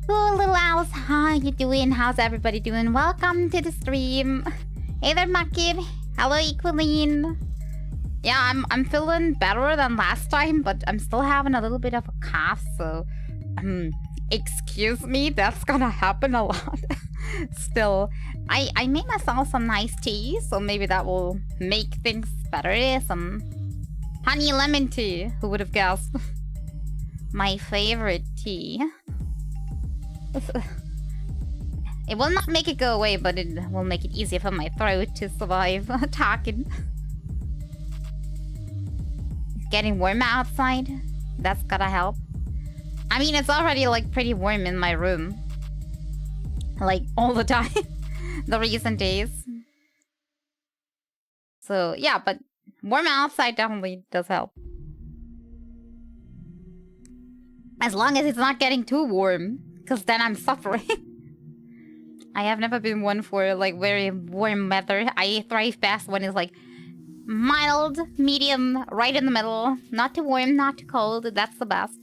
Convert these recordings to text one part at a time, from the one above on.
Hello, little owls. How you doing? How's everybody doing? Welcome to the stream. Hey there, Makid. Hello, Equaline. Yeah, I'm feeling better than last time, but I'm still having a little bit of a cough, so excuse me, that's gonna happen a lot. Still, I made myself some nice tea, so maybe that will make things better. Some honey lemon tea. Who would have guessed? My favorite tea. It will not make it go away, but it will make it easier for my throat to survive talking. It's getting warmer outside. That's gotta help. I mean, it's already like pretty warm in my room. Like all the time. The recent days. So yeah, but warm outside definitely does help. As long as it's not getting too warm. Because then I'm suffering. I have never been one for like very warm weather. I thrive best when it's like mild, medium, right in the middle. Not too warm, not too cold. That's the best.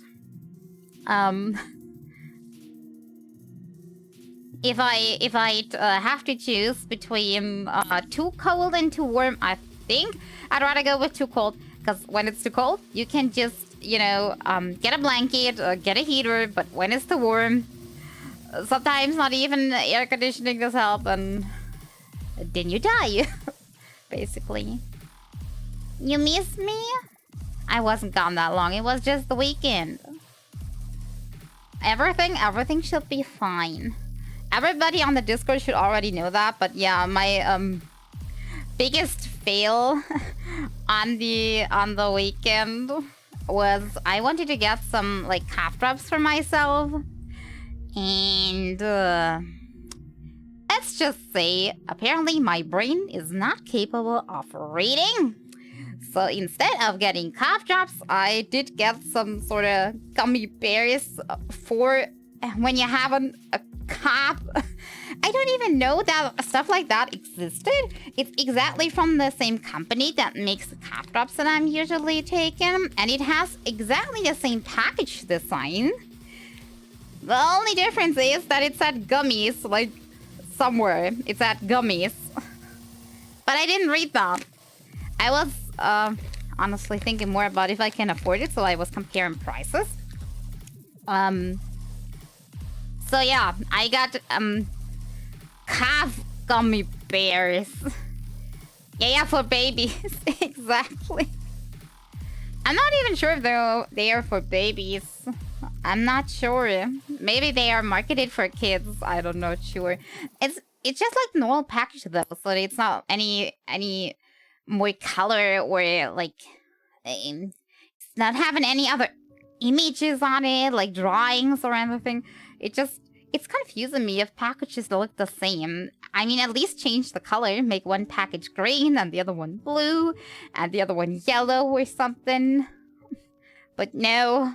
If I have to choose between too cold and too warm, I think I'd rather go with too cold. Because when it's too cold, you can just, you know, get a blanket or get a heater. But when it's too warm, sometimes not even air conditioning does help, and then you die. Basically. You miss me? I wasn't gone that long. It was just the weekend. Everything should be fine. Everybody on the Discord should already know that, but yeah, my biggest fail on the weekend was I wanted to get some like cough drops for myself. And let's just say, apparently my brain is not capable of reading. So instead of getting cough drops, I did get some sort of gummy bears for when you're having a cough. I don't even know that stuff like that existed. It's exactly from the same company that makes the cough drops that I'm usually taking. And it has exactly the same package design. The only difference is that it's at gummies, like, somewhere. It's at gummies. But I didn't read that. I was, honestly thinking more about if I can afford it, so I was comparing prices. So yeah, I got, calf gummy bears. Yeah, for babies. Exactly. I'm not even sure if they are for babies. I'm not sure. Maybe they are marketed for kids. I don't know. Sure. It's just like normal package though, so it's not any more color or like it's not having any other images on it, like drawings or anything. It's confusing me if packages look the same. I mean, at least change the color. Make one package green and the other one blue and the other one yellow or something. But no.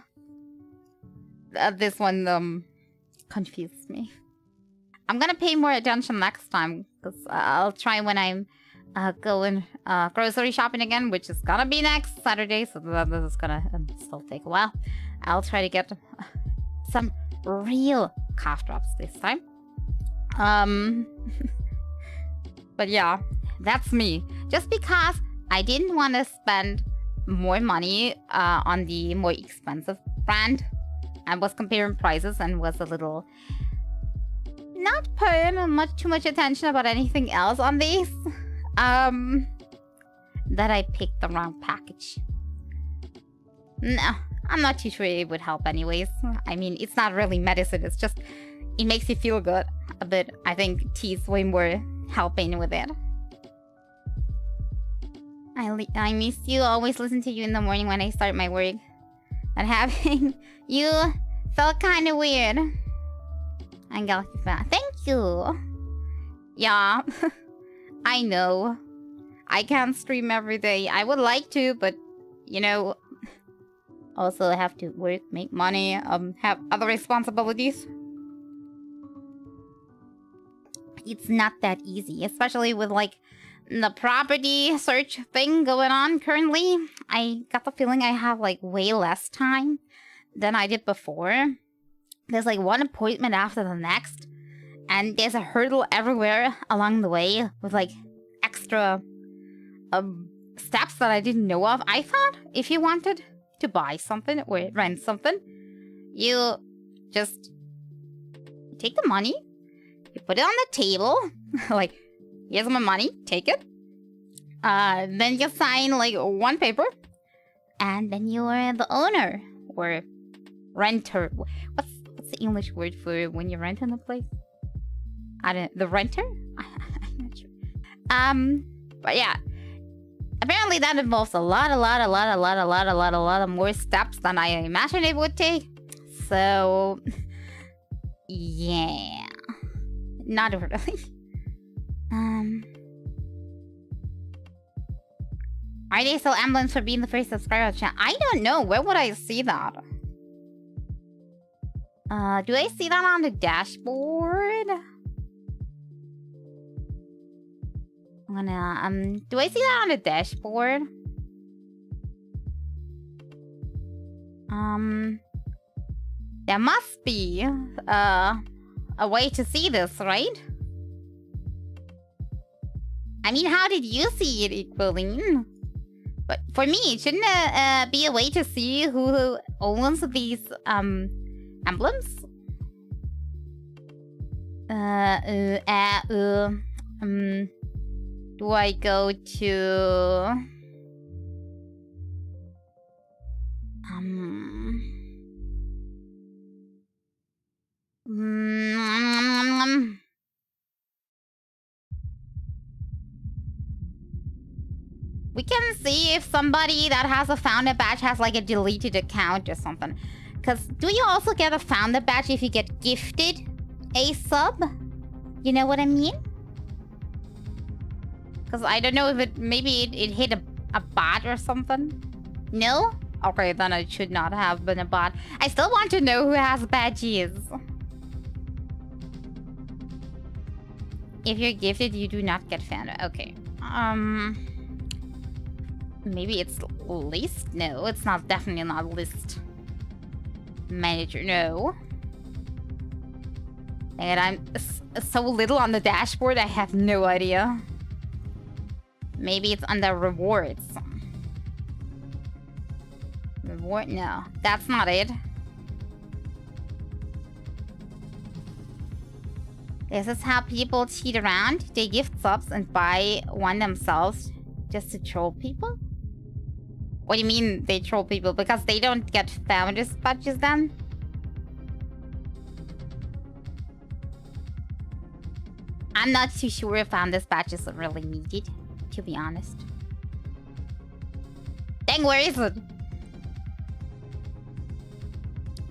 This one confused me. I'm gonna pay more attention next time, because I'll try when I'm going grocery shopping again, which is gonna be next Saturday, so this is gonna still take a while. I'll try to get some real cough drops this time. But yeah, that's me. Just because I didn't want to spend more money on the more expensive brand. I was comparing prices and was a little not paying too much attention about anything else on these. That I picked the wrong package. No, I'm not too sure it would help anyways. I mean, it's not really medicine, it's just, it makes you feel good a bit. I think tea's way more helping with it. I miss you, always listen to you in the morning when I start my work. And having you felt kind of weird. I'm Galaxy fan. Thank you. Yeah, I know. I can't stream every day. I would like to, but you know, also have to work, make money, have other responsibilities. It's not that easy, especially with like the property search thing going on currently. I got the feeling I have like way less time than I did before. there's like one appointment after the next, and there's a hurdle everywhere along the way with like extra steps that I didn't know of. I thought if you wanted to buy something or rent something, you just take the money, you put it on the table, like, here's my money, take it. Then you sign like one paper, and then you're the owner or renter. What's the English word for when you're renting a place? The renter? I'm not sure. But yeah. Apparently that involves a lot of more steps than I imagined it would take. So yeah. Not really. Are they still emblems for being the first subscriber channel? I don't know. Where would I see that? Do I see that on the dashboard? I'm gonna, do I see that on the dashboard? There must be, a way to see this, right? I mean, how did you see it, Equaline? But for me, shouldn't be a way to see who owns these, emblems? Do I go to... We can see if somebody that has a founder badge has like a deleted account or something. Because do you also get a founder badge if you get gifted a sub? You know what I mean? Because I don't know if it hit a bot or something. No? Okay, then it should not have been a bot. I still want to know who has badges. If you're gifted, you do not get founder. Okay. Maybe it's list? No, it's not. Definitely not list. Manager, no. And I'm so little on the dashboard, I have no idea. Maybe it's under rewards. Reward? No, that's not it. This is how people cheat around. They gift subs and buy one themselves just to troll people? What do you mean they troll people? Because they don't get founders badges then? I'm not too sure if founders badges are really needed, to be honest. Dang, where is it?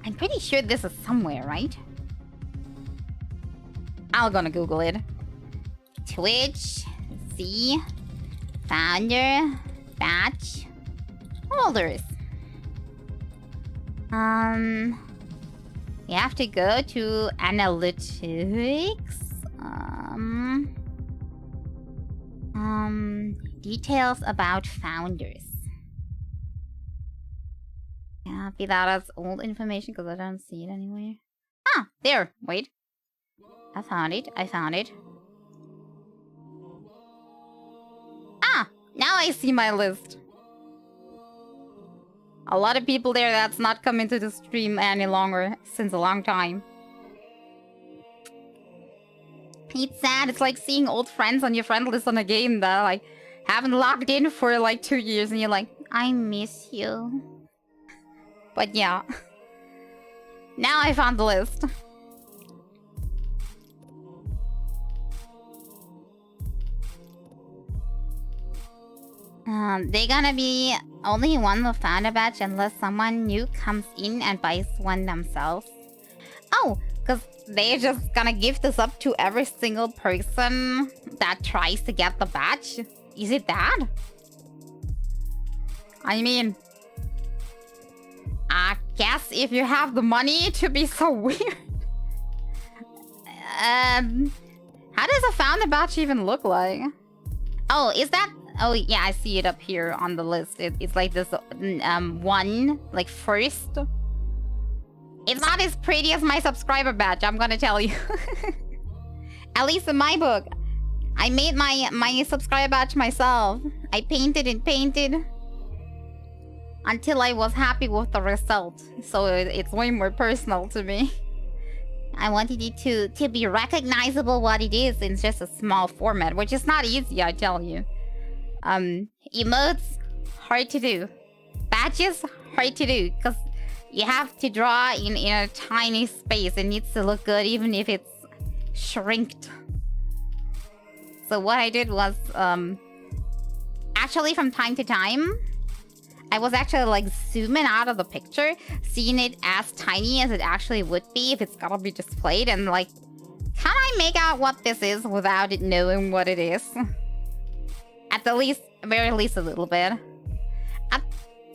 I'm pretty sure this is somewhere, right? I'm gonna Google it. Twitch, see, founder, badge, holders. We have to go to analytics. Details about founders. Yeah, be that as old information because I don't see it anywhere. Ah, there. Wait. I found it. Ah, now I see my list. A lot of people there that's not come into the stream any longer since a long time. It's sad. It's like seeing old friends on your friend list on a game that like haven't logged in for like 2 years and you're like, I miss you. But yeah. Now I found the list. They're gonna be only one will find a badge unless someone new comes in and buys one themselves. Oh, because they're just gonna give this up to every single person that tries to get the badge? Is it that? I mean, I guess if you have the money to be so weird. How does a founder badge even look like? Oh, is that... Oh, yeah, I see it up here on the list. It's like this one, like first. It's not as pretty as my subscriber badge, I'm gonna tell you. At least in my book. I made my subscriber badge myself. I painted and painted until I was happy with the result. So it's way more personal to me. I wanted it to be recognizable what it is in just a small format, which is not easy, I tell you. Emotes, hard to do. Badges, hard to do, because you have to draw in a tiny space. It needs to look good even if it's shrinked. So what I did was, actually from time to time, I was actually like zooming out of the picture, seeing it as tiny as it actually would be if it's gonna be displayed, and like, can I make out what this is without it knowing what it is? At the least, very least a little bit.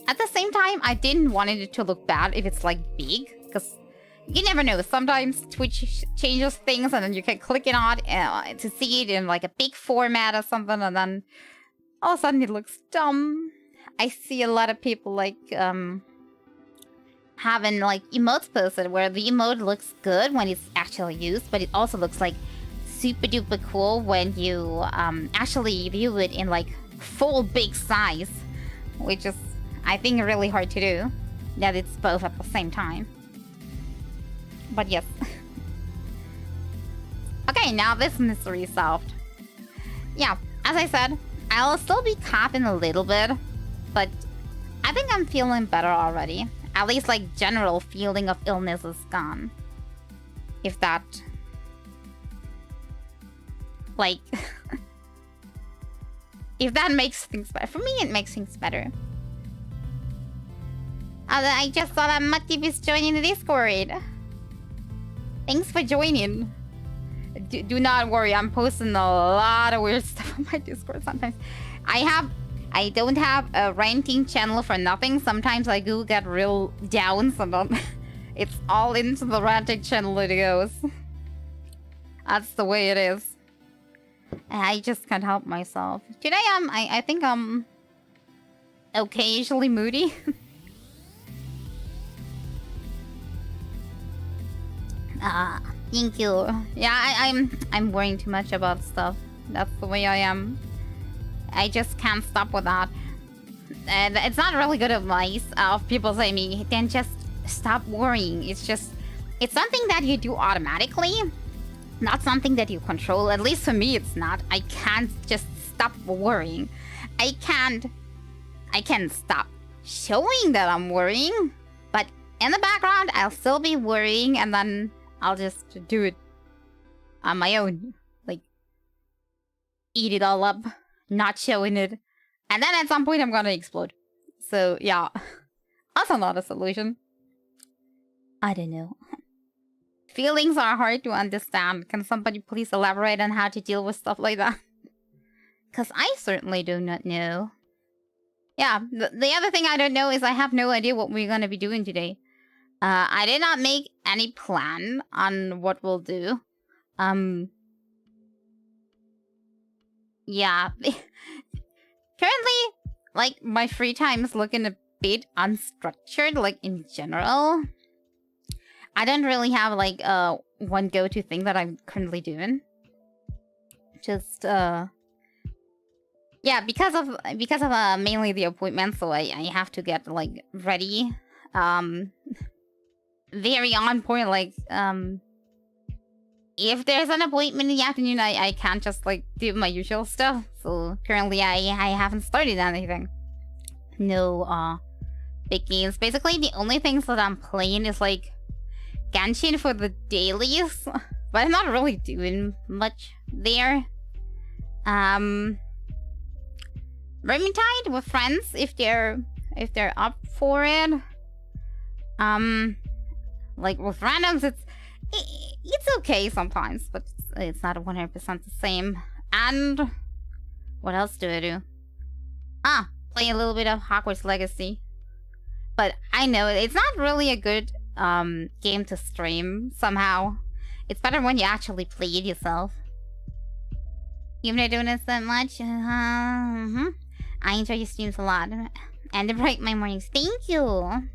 At the same time, I didn't want it to look bad if it's like big, because you never know. Sometimes Twitch changes things and then you can click it on to see it in like a big format or something, and then all of a sudden it looks dumb. I see a lot of people like having like emotes posted where the emote looks good when it's actually used, but it also looks like super duper cool when you actually view it in like full big size, which is, I think, really hard to do. That it's both at the same time. But yes. Okay, now this mystery is solved. Yeah, as I said, I'll still be coughing a little bit, but I think I'm feeling better already. At least like general feeling of illness is gone. If that... like... if that makes things better. For me, it makes things better. I just saw that Matip is joining the Discord. Thanks for joining. Do not worry, I'm posting a lot of weird stuff on my Discord sometimes. I don't have a ranting channel for nothing. Sometimes I do get real down, so it's all into the ranting channel it goes. That's the way it is. I just can't help myself. Today I think I'm occasionally moody. Thank you. Yeah, I'm worrying too much about stuff. That's the way I am. I just can't stop with that. And it's not really good advice of people saying me, then just stop worrying. It's something that you do automatically, not something that you control. At least for me, it's not. I can't just stop worrying. I can stop showing that I'm worrying, but in the background, I'll still be worrying, and then I'll just do it on my own. Like, eat it all up, not showing it. And then at some point, I'm gonna explode. So, yeah. Also not a solution. I don't know. Feelings are hard to understand. Can somebody please elaborate on how to deal with stuff like that? Because I certainly do not know. Yeah, the other thing I don't know is I have no idea what we're gonna be doing today. I did not make any plan on what we'll do. Yeah. Currently, like, my free time is looking a bit unstructured, like, in general. I don't really have, like, one go-to thing that I'm currently doing. Just, yeah, because of mainly the appointment, so I have to get, like, ready. Very on point, like, if there's an appointment in the afternoon, I can't just, like, do my usual stuff. So currently I haven't started anything. No, big games. Basically, the only things that I'm playing is, like, Genshin for the dailies. But I'm not really doing much there. Vermintide with friends, if they're up for it. Like, with randoms, it's okay sometimes, but it's not 100% the same. And what else do I do? Play a little bit of Hogwarts Legacy. But I know it's not really a good game to stream somehow. It's better when you actually play it yourself. You've been doing this that much? I enjoy your streams a lot. And they break my mornings. Thank you.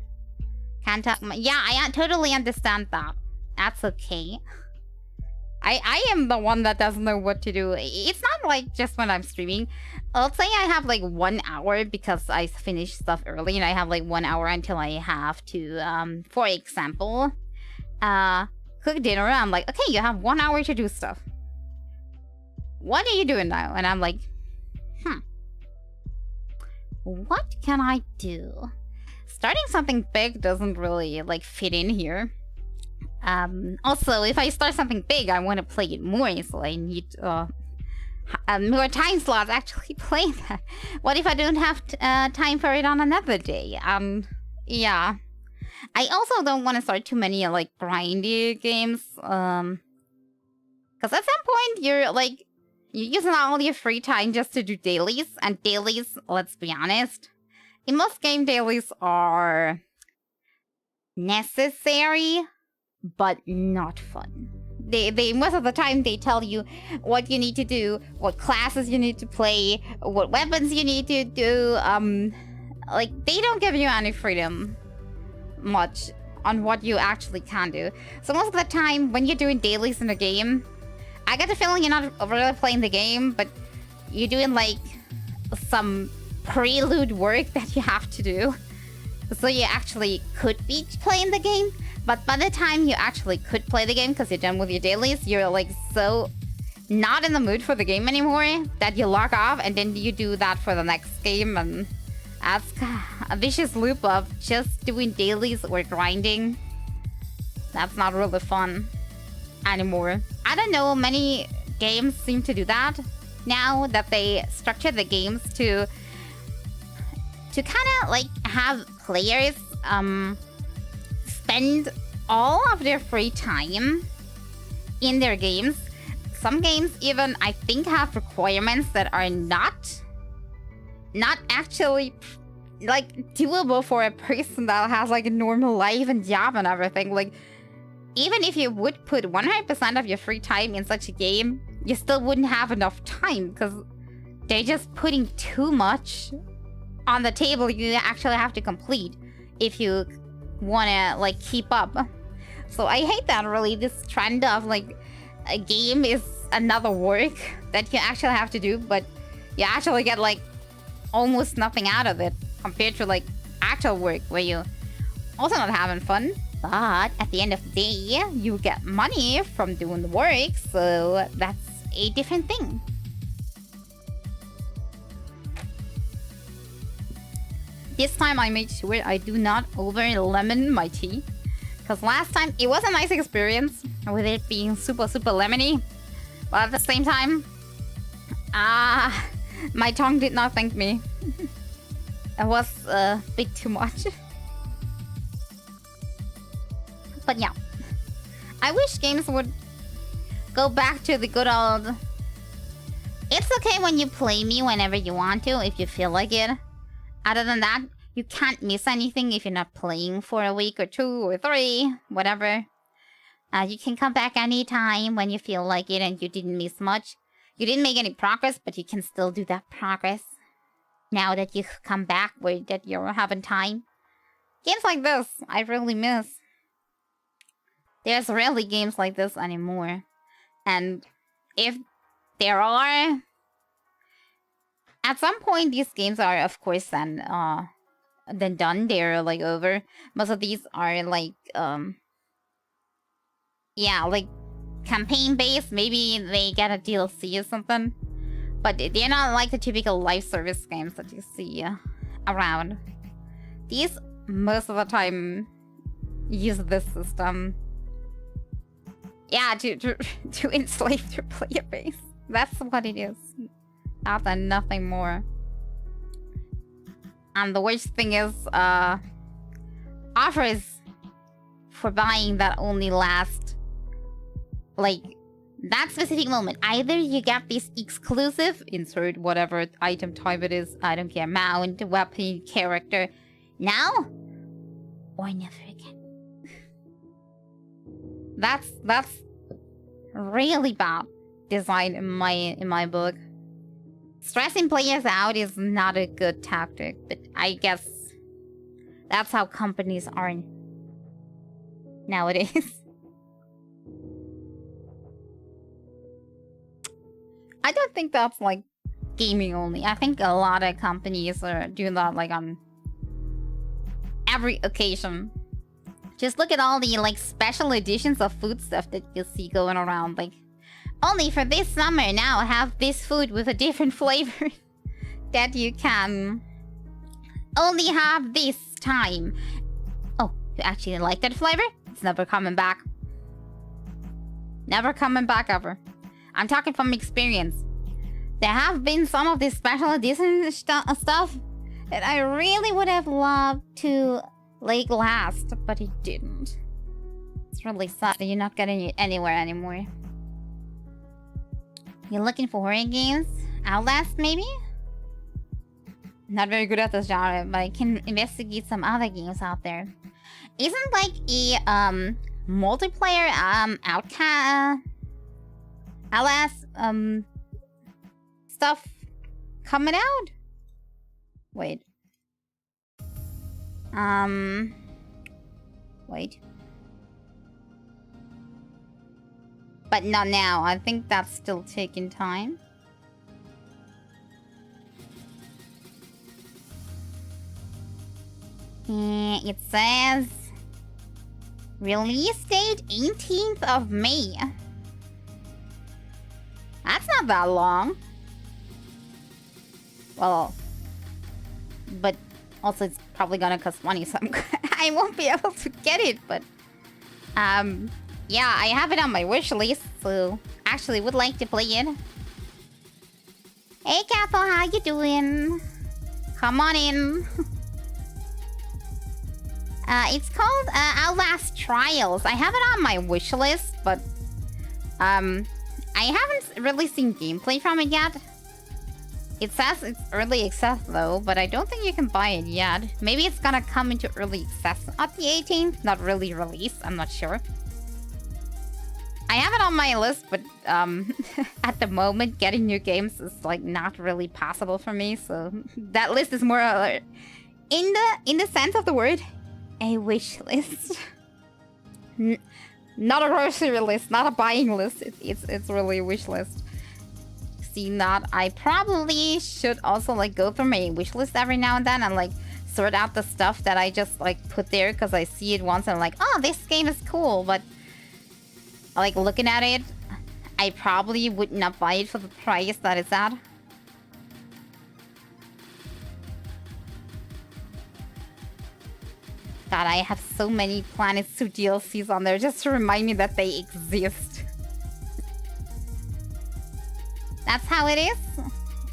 Can't talk. Yeah, I totally understand that. That's okay. I am the one that doesn't know what to do. It's not like just when I'm streaming. Let's say I have like 1 hour because I finished stuff early and I have like 1 hour until I have to, for example, cook dinner. I'm like, okay, you have 1 hour to do stuff. What are you doing now? And I'm like, what can I do? Starting something big doesn't really like fit in here. Also, if I start something big, I want to play it more, so I need more time slots actually play that. What if I don't have time for it on another day? Yeah. I also don't want to start too many like grindy games, because at some point you're using all your free time just to do dailies, and dailies, let's be honest, in most game dailies are necessary but not fun. They most of the time they tell you what you need to do, what classes you need to play, what weapons you need to do. Like they don't give you any freedom much on what you actually can do. So most of the time when you're doing dailies in a game, I get the feeling you're not really playing the game, but you're doing like some prelude work that you have to do. So you actually could be playing the game, but by the time you actually could play the game because you're done with your dailies, you're like so not in the mood for the game anymore that you log off and then you do that for the next game, and that's a vicious loop of just doing dailies or grinding. That's not really fun anymore. I don't know, many games seem to do that now, that they structure the games to kind of like have players spend all of their free time in their games. Some games even, I think, have requirements that are not actually like doable for a person that has like a normal life and job and everything. Like, even if you would put 100% of your free time in such a game, you still wouldn't have enough time because they're just putting too much on the table you actually have to complete if you want to like keep up. So I hate that, really, this trend of like a game is another work that you actually have to do, but you actually get like almost nothing out of it compared to like actual work where you also not having fun, but at the end of the day you get money from doing the work, so that's a different thing. This time I made sure I do not over lemon my tea, because last time it was a nice experience with it being super lemony, but at the same time, my tongue did not thank me. It was a bit too much. But yeah, I wish games would go back to the good old, it's okay when you play me whenever you want to, if you feel like it. Other than that, you can't miss anything if you're not playing for a week or 2 or 3, whatever. You can come back anytime when you feel like it and you didn't miss much. You didn't make any progress, but you can still do that progress now that you come back, where that you're having time. Games like this, I really miss. There's rarely games like this anymore. And if there are, at some point these games are, of course, then done. They're like over. Most of these are like yeah, like campaign based. Maybe they get a DLC or something, but they're not like the typical live service games that you see around. These most of the time use this system, yeah, to enslave their player base. That's what it is. Not and nothing more. And the worst thing is, offers for buying that only last, like, that specific moment. Either you get this exclusive, insert whatever item type it is, I don't care, mount, weapon, character, now, or never again. That's really bad design in my book. Stressing players out is not a good tactic, but I guess that's how companies are nowadays. I don't think that's like gaming only. I think a lot of companies are doing that like on every occasion. Just look at all the like special editions of food stuff that you see going around. Like, only for this summer now have this food with a different flavor that you can only have this time. Oh, you actually like that flavor? It's never coming back. Never coming back ever. I'm talking from experience. There have been some of this special edition stuff that I really would have loved to like last, but it didn't. It's really sad that you're not getting it anywhere anymore. You're looking for horror games? Outlast, maybe? Not very good at this genre, but I can investigate some other games out there. Isn't like a multiplayer Outlast stuff coming out? Wait. Wait. But not now. I think that's still taking time. It says release date 18th of May. That's not that long. Well, but also it's probably gonna cost money, so I won't be able to get it, but yeah, I have it on my wish list, so actually would like to play it. Hey Castle, how you doing? Come on in. It's called Outlast Trials. I have it on my wish list, but I haven't really seen gameplay from it yet. It says it's early access though, but I don't think you can buy it yet. Maybe it's gonna come into early access at the 18th, not really release, I'm not sure. I have it on my list, but at the moment getting new games is like not really possible for me, so that list is more in the sense of the word, a wish list. Not a grocery list, not a buying list. It's really a wish list. Seeing that, I probably should also like go through my wish list every now and then and like sort out the stuff that I just like put there because I see it once and I'm like, oh, this game is cool, but like looking at it, I probably would not buy it for the price that it's at. God, I have so many Planet Zoo DLCs on there just to remind me that they exist. That's how it is?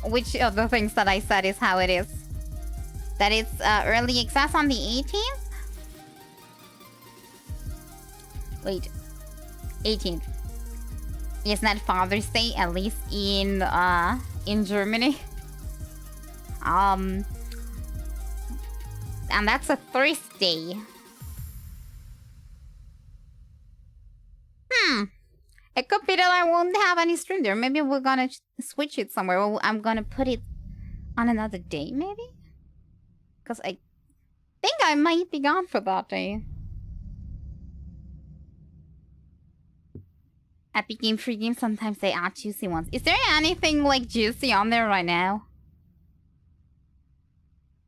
Which of the things that I said is how it is? That it's early access on the 18th? Wait. 18th. Isn't that Father's Day, at least in Germany? And that's a Thursday. It could be that I won't have any stream there. Maybe we're gonna switch it somewhere. Well, I'm gonna put it on another day, maybe? Because I think I might be gone for that day. Epic Game Free Games, sometimes they add juicy ones. Is there anything like juicy on there right now?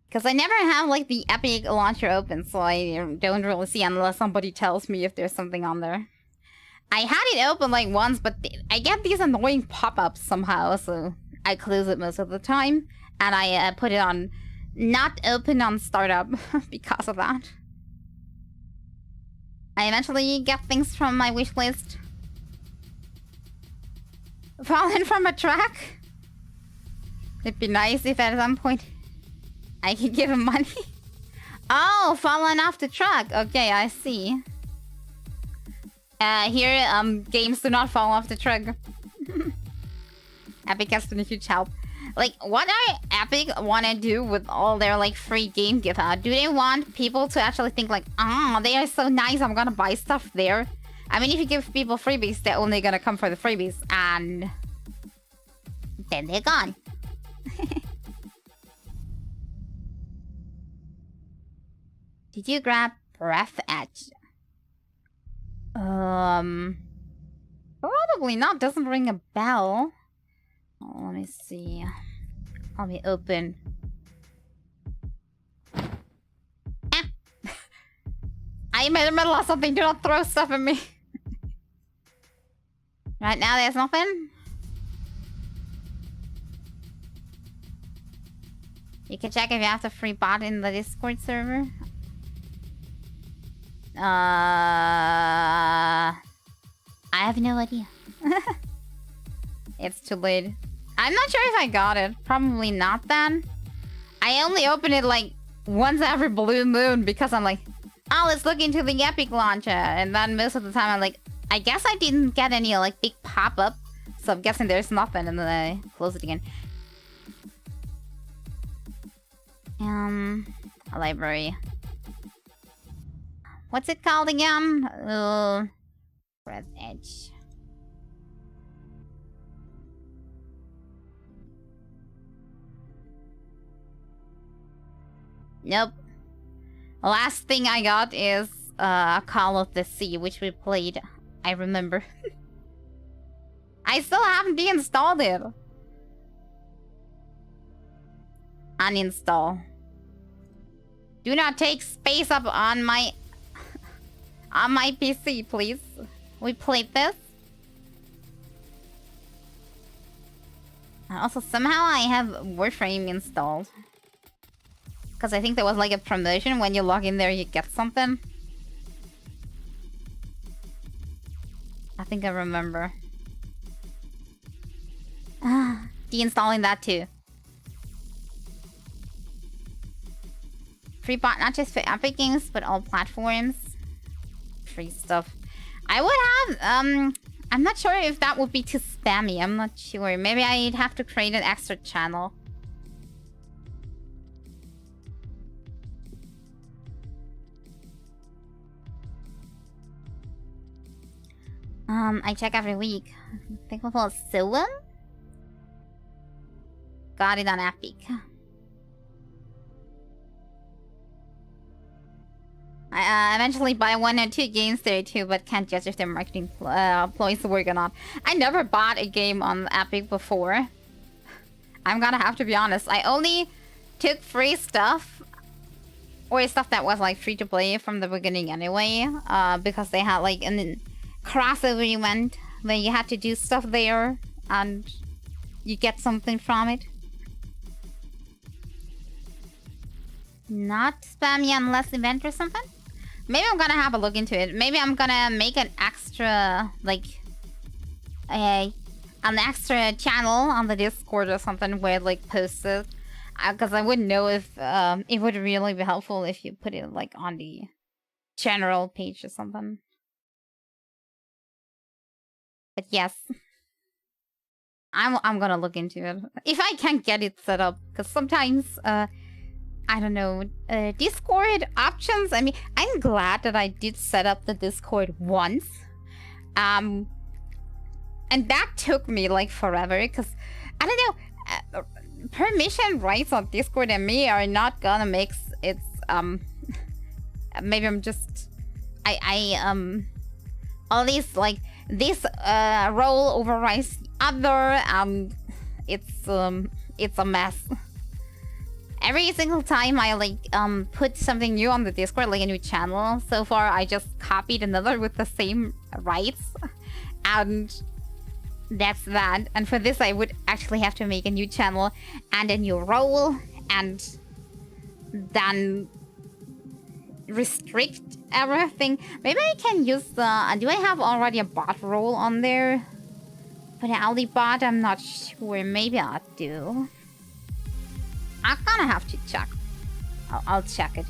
Because I never have like the Epic launcher open, so I don't really see unless somebody tells me if there's something on there. I had it open like once, but I get these annoying pop-ups somehow, so I close it most of the time. And I put it on not open on startup because of that. I eventually get things from my wish list. Fallen from a truck? It'd be nice if at some point I could give him money. Oh, fallen off the truck. Okay, I see. Here, games do not fall off the truck. Epic has been a huge help. Like, what are Epic want to do with all their, like, free game give out? Do they want people to actually think, like, oh, they are so nice, I'm gonna buy stuff there? I mean, if you give people freebies, they're only gonna come for the freebies, and then they're gone. Did you grab Breath Edge? Probably not. Doesn't ring a bell. Oh, let me see. Let me open. Ah. I'm in the middle of something. Do not throw stuff at me. Right now, there's nothing. You can check if you have the free bot in the Discord server. I have no idea. It's too late. I'm not sure if I got it. Probably not then. I only open it like once every blue moon because I'm like, oh, let's look into the Epic launcher. And then most of the time I'm like, I guess I didn't get any like big pop-up. So I'm guessing there's nothing, and then I close it again. A library. What's it called again? Red Edge. Nope. The last thing I got is Call of the Sea, which we played. I remember. I still haven't deinstalled it. Uninstall. Do not take space up on my PC, please. We played this. And also, somehow I have Warframe installed. Because I think there was like a promotion. When you log in there, you get something. I think I remember. Deinstalling that too. Free bot, not just for Epic Games, but all platforms. Free stuff. I would have, I'm not sure if that would be too spammy. I'm not sure. Maybe I'd have to create an extra channel. I check every week. Thankful for Sylvan? Got it on Epic. I eventually buy 1 or 2 games there too, but can't judge if their marketing ploys work or not. I never bought a game on Epic before. I'm gonna have to be honest. I only took free stuff, or stuff that was like free to play from the beginning anyway, because they had like a crossover event where you had to do stuff there and you get something from it. Not spammy unless event or something? Maybe I'm gonna have a look into it. Maybe I'm gonna make an extra, like, an extra channel on the Discord or something where it, like, posts it. Because I wouldn't know if it would really be helpful if you put it, like, on the general page or something. But yes. I'm gonna look into it. If I can get it set up. Because sometimes, I don't know, Discord options. I mean, I'm glad that I did set up the Discord once. And that took me like forever because, I don't know, permission rights on Discord and me are not gonna mix. It's, maybe I'm just, all these, like, this role overrides other, it's a mess. Every single time I like put something new on the Discord, like a new channel, so far I just copied another with the same rights, and that's that. And for this I would actually have to make a new channel and a new role, and then restrict everything. Maybe I can use the... do I have already a bot role on there? For the Audi bot, I'm not sure. Maybe I do. I'm gonna have to check. I'll check it.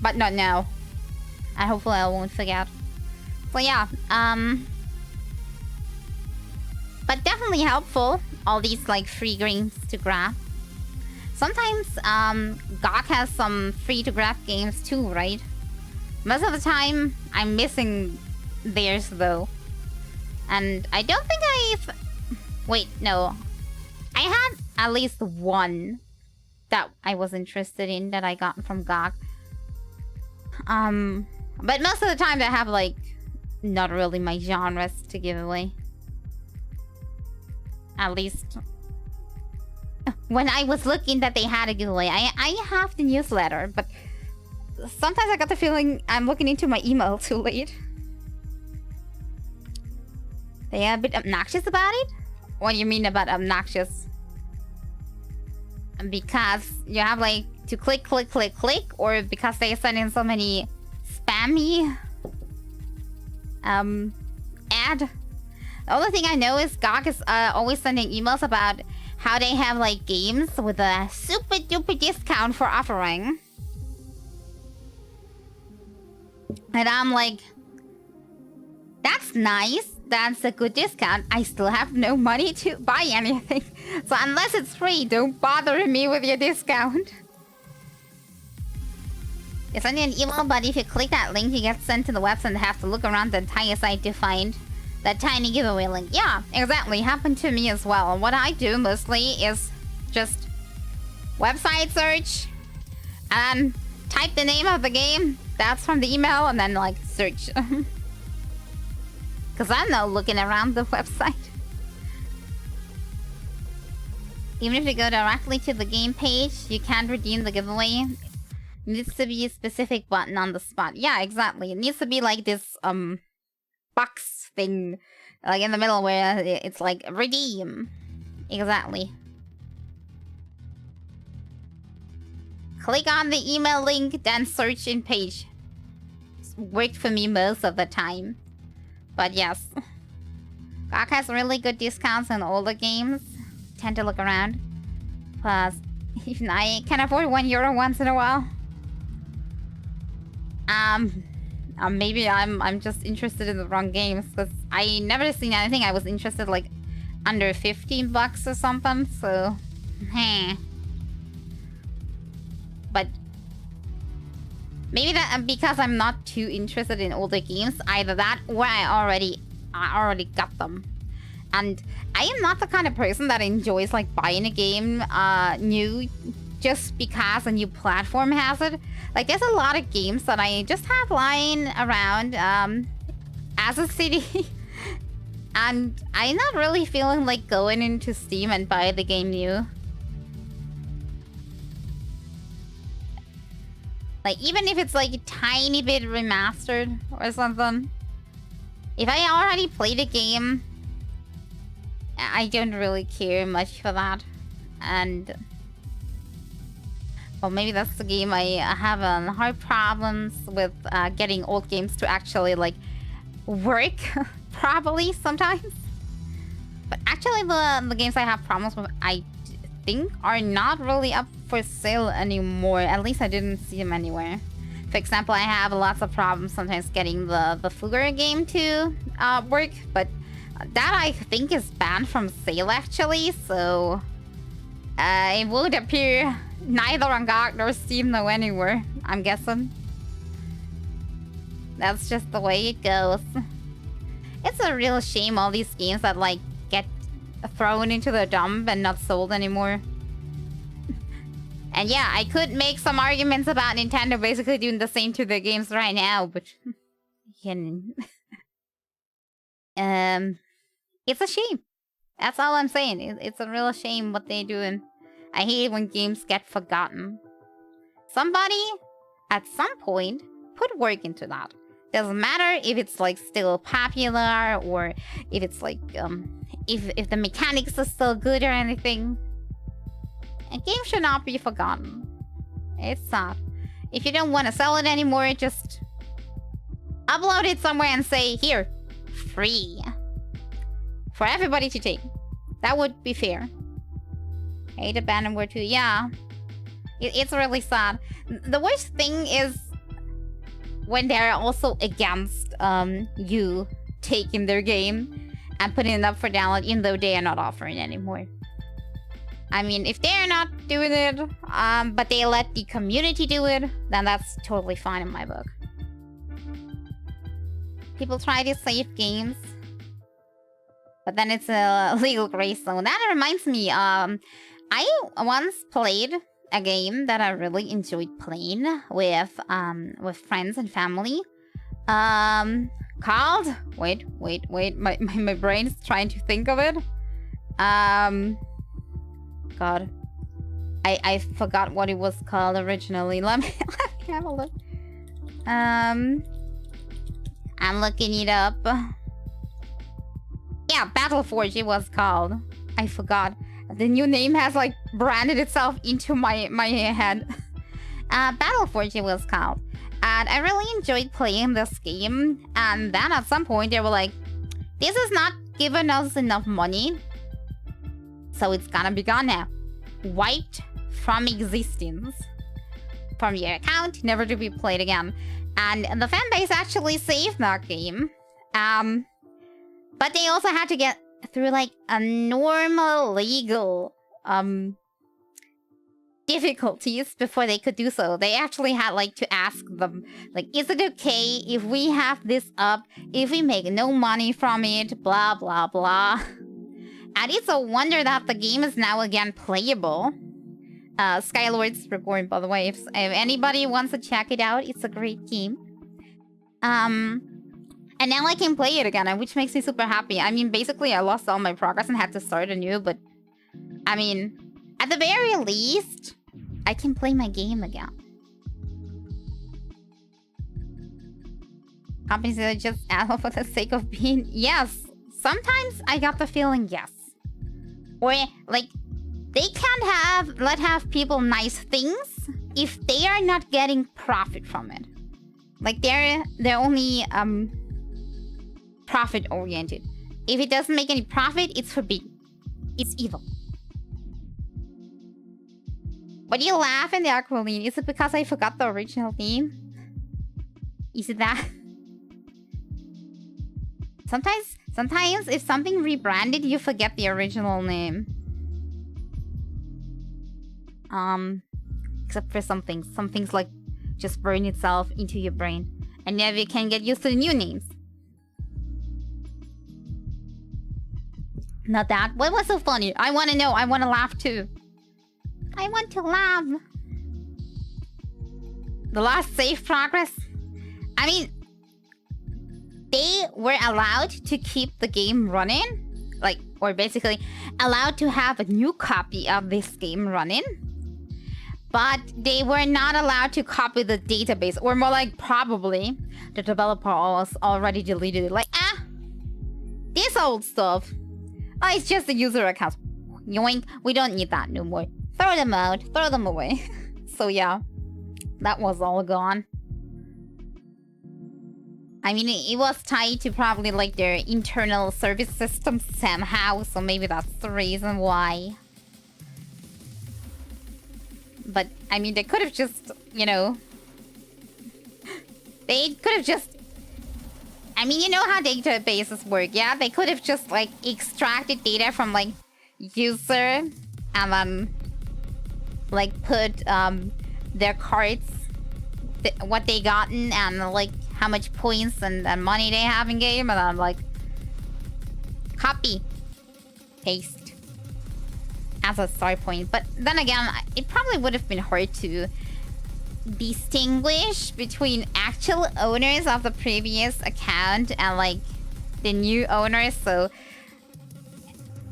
But not now. And hopefully I won't forget. So yeah, but definitely helpful. All these like free games to grab. Sometimes GOG has some free to grab games too, right? Most of the time I'm missing theirs though. And I don't think I've... Wait, no. I had at least one that I was interested in that I got from GOG. But most of the time they have like not really my genres to give away. At least when I was looking that they had a giveaway. I have the newsletter, but sometimes I got the feeling I'm looking into my email too late. They are a bit obnoxious about it? What do you mean about obnoxious? Because you have like to click, or because they send in so many spammy ad. The only thing I know is GOG is always sending emails about how they have like games with a super duper discount for offering. And I'm like, that's nice. That's a good discount. I still have no money to buy anything. So unless it's free, don't bother me with your discount. They send you an email, but if you click that link, you get sent to the website and have to look around the entire site to find that tiny giveaway link. Yeah, exactly. Happened to me as well. What I do mostly is just website search and type the name of the game. That's from the email, and then like search. Because I'm not looking around the website. Even if you go directly to the game page, you can't redeem the giveaway. It needs to be a specific button on the spot. Yeah, exactly. It needs to be like this box thing, like in the middle where it's like redeem. Exactly. Click on the email link, then search in page. It's worked for me most of the time. But yes, GOG has really good discounts on older games. Tend to look around. Plus, even I can afford €1 once in a while. Maybe I'm just interested in the wrong games, because I never seen anything I was interested like under $15 or something. So, hey. But maybe that because I'm not too interested in older games, either that or I already got them. And I am not the kind of person that enjoys like buying a game new just because a new platform has it. Like there's a lot of games that I just have lying around as a CD. And I'm not really feeling like going into Steam and buy the game new. Like, even if it's like a tiny bit remastered or something. If I already played a game, I don't really care much for that. And well, maybe that's the game I have hard problems with getting old games to actually like work properly sometimes. But actually the games I have problems with, I think are not really up for sale anymore. At least I didn't see them anywhere. For example, I have lots of problems sometimes getting the Fugger game to work, but that I think is banned from sale actually, so it would appear neither on GOG nor Steam nor anywhere, I'm guessing. That's just the way it goes. It's a real shame all these games that like get thrown into the dump and not sold anymore. And yeah, I could make some arguments about Nintendo basically doing the same to their games right now, but it's a shame. That's all I'm saying. It's a real shame what they're doing. I hate it when games get forgotten. Somebody, at some point, put work into that. Doesn't matter if it's like still popular or if it's like if the mechanics are still good or anything. A game should not be forgotten. It's sad. If you don't want to sell it anymore, just upload it somewhere and say, here, free. For everybody to take. That would be fair. Hate abandoned word too. Yeah. It's really sad. The worst thing is when they're also against you taking their game and putting it up for download, even though they are not offering anymore. I mean, if they're not doing it, but they let the community do it, then that's totally fine in my book. People try to save games, but then it's a legal gray zone. That reminds me, I once played a game that I really enjoyed playing with friends and family. Called? Wait. My brain's trying to think of it. God. I forgot what it was called originally. Let me have a look. I'm looking it up. Yeah, Battleforge it was called. I forgot. The new name has like branded itself into my head. Battleforge it was called. And I really enjoyed playing this game. And then at some point they were like, this is not giving us enough money. So it's gonna be gone now. Wiped from existence. From your account, never to be played again. And the fanbase actually saved that game. But they also had to get through like a normal legal difficulties before they could do so. They actually had like to ask them, like, is it okay if we have this up, if we make no money from it, blah blah blah. And it's a wonder that the game is now again playable. Skylords Reborn, by the way, if anybody wants to check it out, it's a great game. And now I can play it again, which makes me super happy. I mean, basically I lost all my progress and had to start anew, but I mean, at the very least, I can play my game again. Companies are just asshole for the sake of being... Yes, sometimes I got the feeling yes. Or, like, they can't let people nice things if they are not getting profit from it. Like, they're only, profit-oriented. If it doesn't make any profit, it's forbidden. It's evil. Why do you laugh in the Aqualine? Is it because I forgot the original name? Is it that? Sometimes if something rebranded, you forget the original name. Except for some things. Some things like just burn itself into your brain. And never you can get used to the new names. Not that. What was so funny? I want to know. I want to laugh too. I want to laugh. The last save progress? I mean, they were allowed to keep the game running. Like, or basically allowed to have a new copy of this game running. But they were not allowed to copy the database. Or more like, probably, the developer was already deleted it. Like, this old stuff. Oh, it's just the user accounts. Yoink, we don't need that no more. Throw them out, throw them away. So yeah, that was all gone. I mean, it was tied to probably like their internal service system somehow, so maybe that's the reason why. But, I mean, they could have just, you know... They could have just... I mean, you know how databases work, yeah? They could have just, like, extracted data from, like, user, and then, like, put, their cards, what they gotten, and, like, how much points and money they have in game, and then, like, copy, paste, as a start point. But then again, it probably would have been hard to distinguish between actual owners of the previous account and like the new owners. So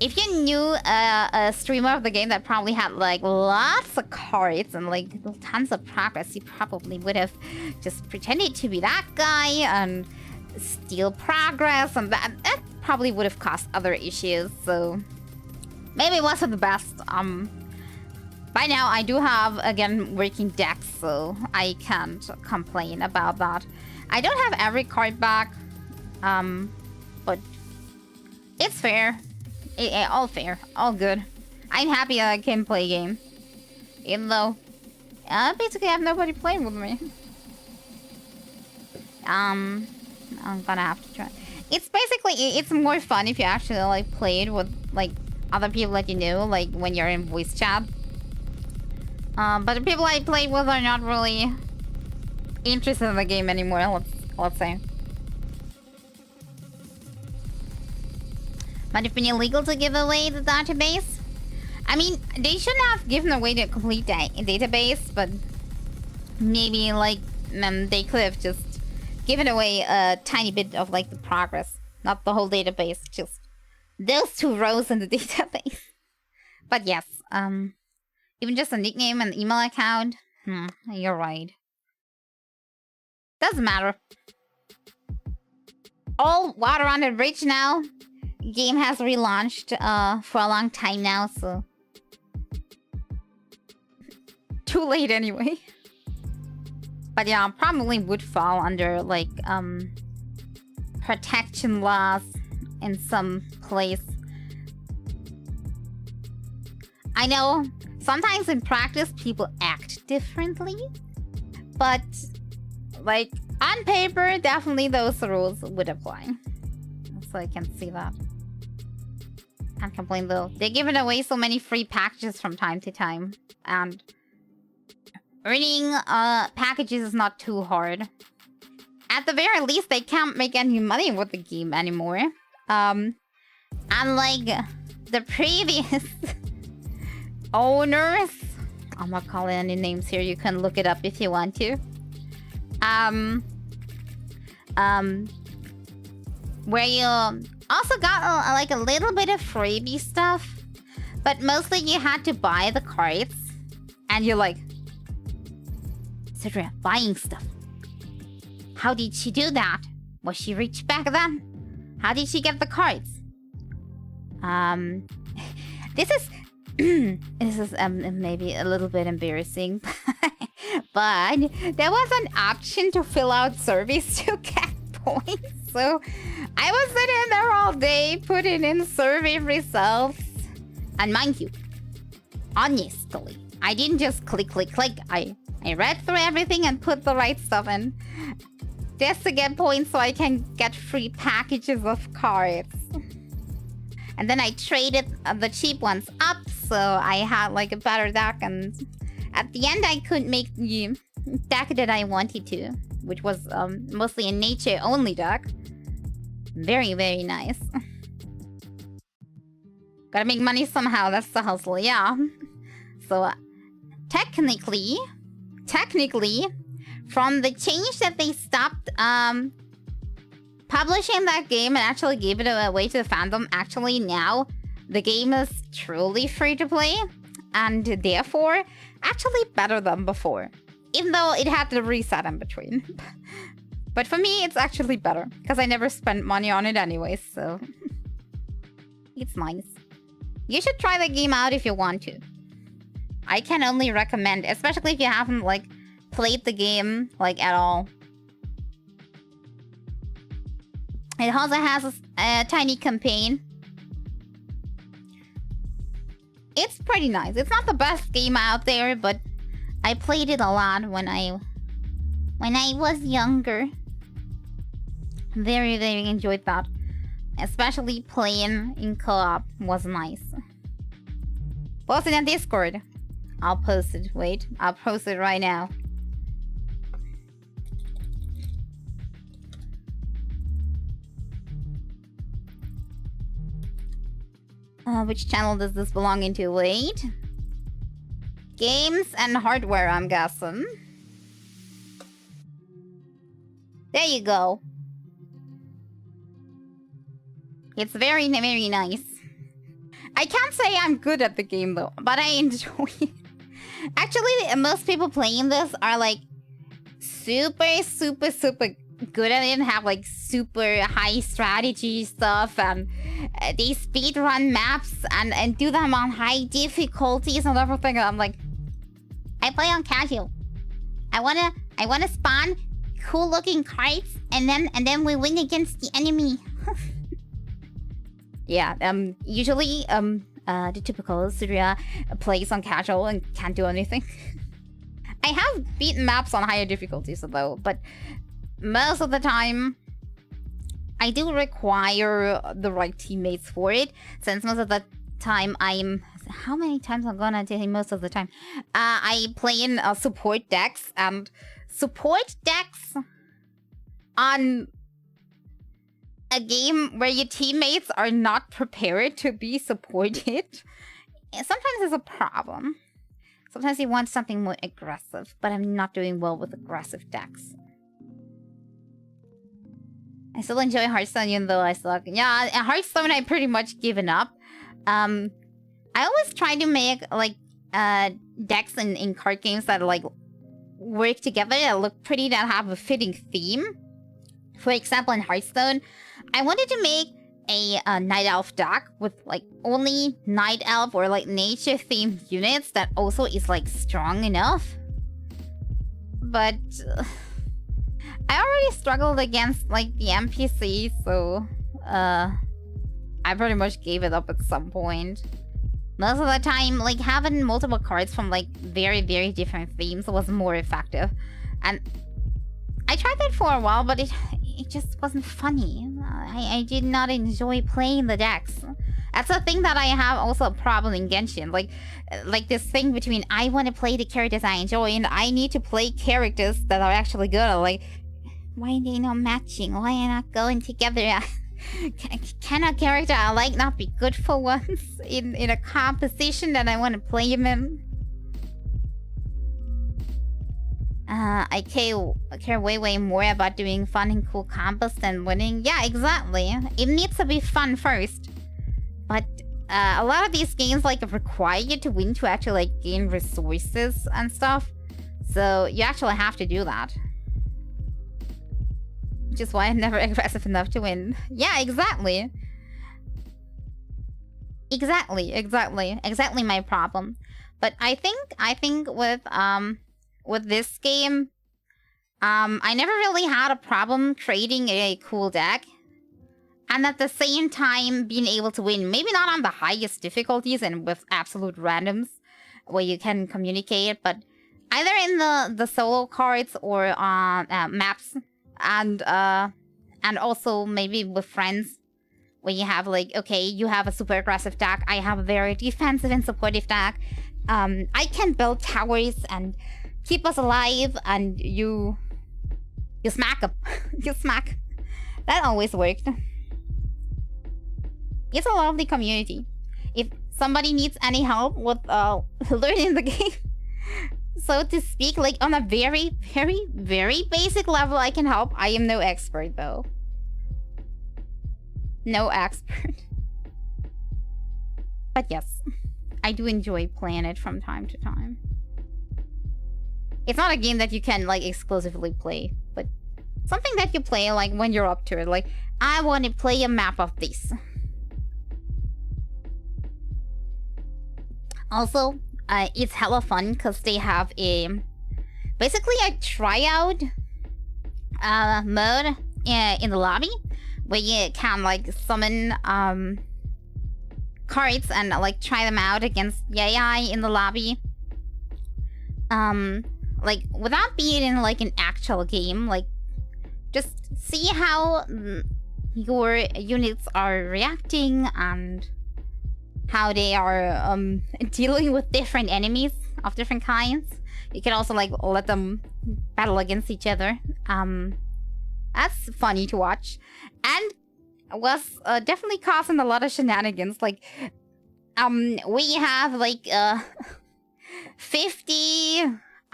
if you knew a streamer of the game that probably had like lots of cards and like tons of progress, you probably would have just pretended to be that guy and steal progress, and that probably would have caused other issues. So maybe it wasn't the best. By now, I do have, again, working decks, so I can't complain about that. I don't have every card back, but it's fair. All fair, all good. I'm happy that I can play a game. Even though, basically I have nobody playing with me. I'm gonna have to try. It's basically, it's more fun if you actually, like, play it with, like, other people that you know, like, when you're in voice chat. But the people I play with are not really interested in the game anymore, let's say. Might have been illegal to give away the database. I mean, they shouldn't have given away the complete database, but maybe, like, they could have just given away a tiny bit of like the progress, not the whole database, just those 2 rows in the database. But yes, even just a nickname and email account. You're right. Doesn't matter. All water on the bridge now. Game has relaunched for a long time now, so too late anyway. But yeah, probably would fall under like protection laws in some place. I know sometimes in practice people act differently, but like on paper, definitely those rules would apply. So I can see that. Can't complain though. They're giving away so many free packages from time to time, and earning packages is not too hard. At the very least, they can't make any money with the game anymore. Unlike the previous owners. I'm not calling any names here. You can look it up if you want to. Where you also got like a little bit of freebie stuff, but mostly you had to buy the cards, and you're like, Sidra, buying stuff. How did she do that? Was she rich back then? How did she get the cards? This is maybe a little bit embarrassing, but there was an option to fill out surveys to get points. So I was sitting there all day putting in survey results. And mind you, honestly, I didn't just click. I read through everything and put the right stuff in. Just to get points so I can get free packages of cards. And then I traded the cheap ones up, so I had like a better deck, and at the end I could make the deck that I wanted to, which was mostly a nature only deck. Very, very nice. Gotta make money somehow, that's the hustle, yeah. So technically, from the change that they stopped publishing that game and actually gave it away to the fandom, actually now the game is truly free to play, and therefore actually better than before, even though it had the reset in between. But for me it's actually better because I never spent money on it anyway, so it's nice. You should try the game out if you want to. I can only recommend, especially if you haven't like played the game like at all. It also has a tiny campaign. It's pretty nice. It's not the best game out there, but I played it a lot when I was younger. Very, very enjoyed that. Especially playing in co-op was nice. Post it on Discord. I'll post it. Wait, I'll post it right now. Which channel does this belong into? Wait. Games and hardware, I'm guessing. There you go. It's very, very nice. I can't say I'm good at the game though, but I enjoy it. Actually, most people playing this are like super good at it and have like super high strategy stuff, and they speedrun maps and do them on high difficulties and everything. I'm like, I play on casual. I wanna spawn cool looking cards and then we win against the enemy. Yeah, usually the typical Syria plays on casual and can't do anything. I have beaten maps on higher difficulties though, but most of the time I do require the right teammates for it, since most of the time how many times I'm gonna say most of the time? I play in support decks, and support decks on a game where your teammates are not prepared to be supported, sometimes is a problem. Sometimes you want something more aggressive, but I'm not doing well with aggressive decks. I still enjoy Hearthstone even though I suck. Yeah, Hearthstone I pretty much given up. I always try to make like decks in card games that like work together, that look pretty, that have a fitting theme. For example, in Hearthstone, I wanted to make a Night Elf deck with like only Night Elf or like nature themed units that also is like strong enough. But I already struggled against like the NPC, so I pretty much gave it up at some point. Most of the time, like having multiple cards from like very, very different themes was more effective. And I tried that for a while, but it just wasn't funny. I did not enjoy playing the decks. That's a thing that I have also a problem in Genshin. Like this thing between I want to play the characters I enjoy and I need to play characters that are actually good. Like, why are they not matching? Why are they not going together? Can a character I like not be good for once in a composition that I want to play him in? I care way more about doing fun and cool combos than winning. Yeah, exactly. It needs to be fun first. But a lot of these games like require you to win to actually like gain resources and stuff. So you actually have to do that. Which is why I'm never aggressive enough to win. Yeah, exactly. Exactly my problem. But I think with this game, I never really had a problem creating a cool deck. And at the same time being able to win. Maybe not on the highest difficulties and with absolute randoms where you can communicate, but either in the solo cards or maps. And also maybe with friends, where you have like, okay, you have a super aggressive deck, I have a very defensive and supportive deck. I can build towers and keep us alive, and you smack them. You smack. That always worked. It's a lovely community. If somebody needs any help with learning the game, so to speak, like on a very basic level, I can help. I am no expert though. No expert. But yes, I do enjoy playing it from time to time. It's not a game that you can like exclusively play, but something that you play like when you're up to it. Like, I want to play a map of this. Also, it's hella fun because they have basically a tryout mode in the lobby where you can like summon cards and like try them out against the AI in the lobby. Like without being in like an actual game, like just see how your units are reacting and how they are dealing with different enemies of different kinds. You can also like let them battle against each other. That's funny to watch, and was definitely causing a lot of shenanigans. Like, we have like 50,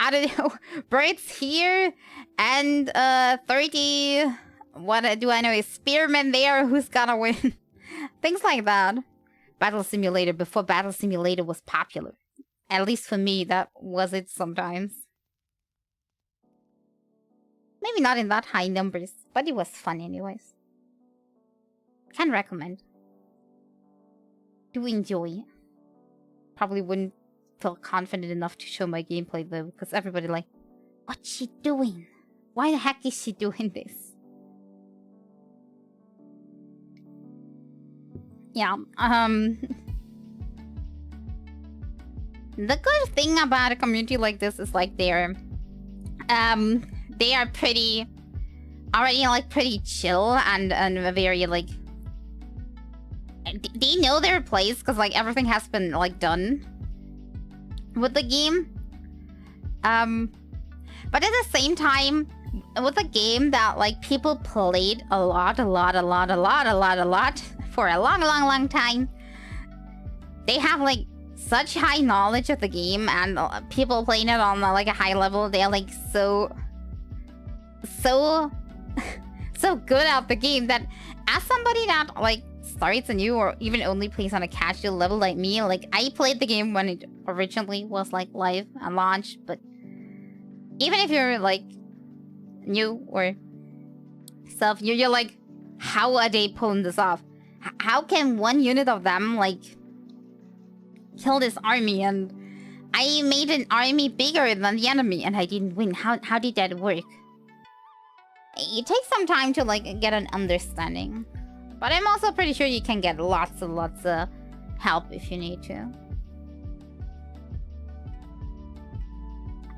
I don't know, birds here, and 30. What do I know? A spearman there who's gonna win? Things like that. Battle Simulator before Battle Simulator was popular. At least for me, that was it sometimes. Maybe not in that high numbers, but it was fun anyways. Can recommend. Do enjoy. Probably wouldn't feel confident enough to show my gameplay though, because everybody like, what's she doing? Why the heck is she doing this? Yeah, the good thing about a community like this is like they are pretty already like pretty chill and very like they know their place because like everything has been like done with the game. But at the same time, with a game that like people played a lot for a long time, they have like such high knowledge of the game, and people playing it on like a high level, they're like so so good at the game that as somebody that like starts anew or even only plays on a casual level like me, like I played the game when it originally was like live and launched, but even if you're like new or stuff, you're like, how are they pulling this off? How can one unit of them like kill this army? And I made an army bigger than the enemy and I didn't win. How did that work? It takes some time to like get an understanding, but I'm also pretty sure you can get lots and lots of help if you need to.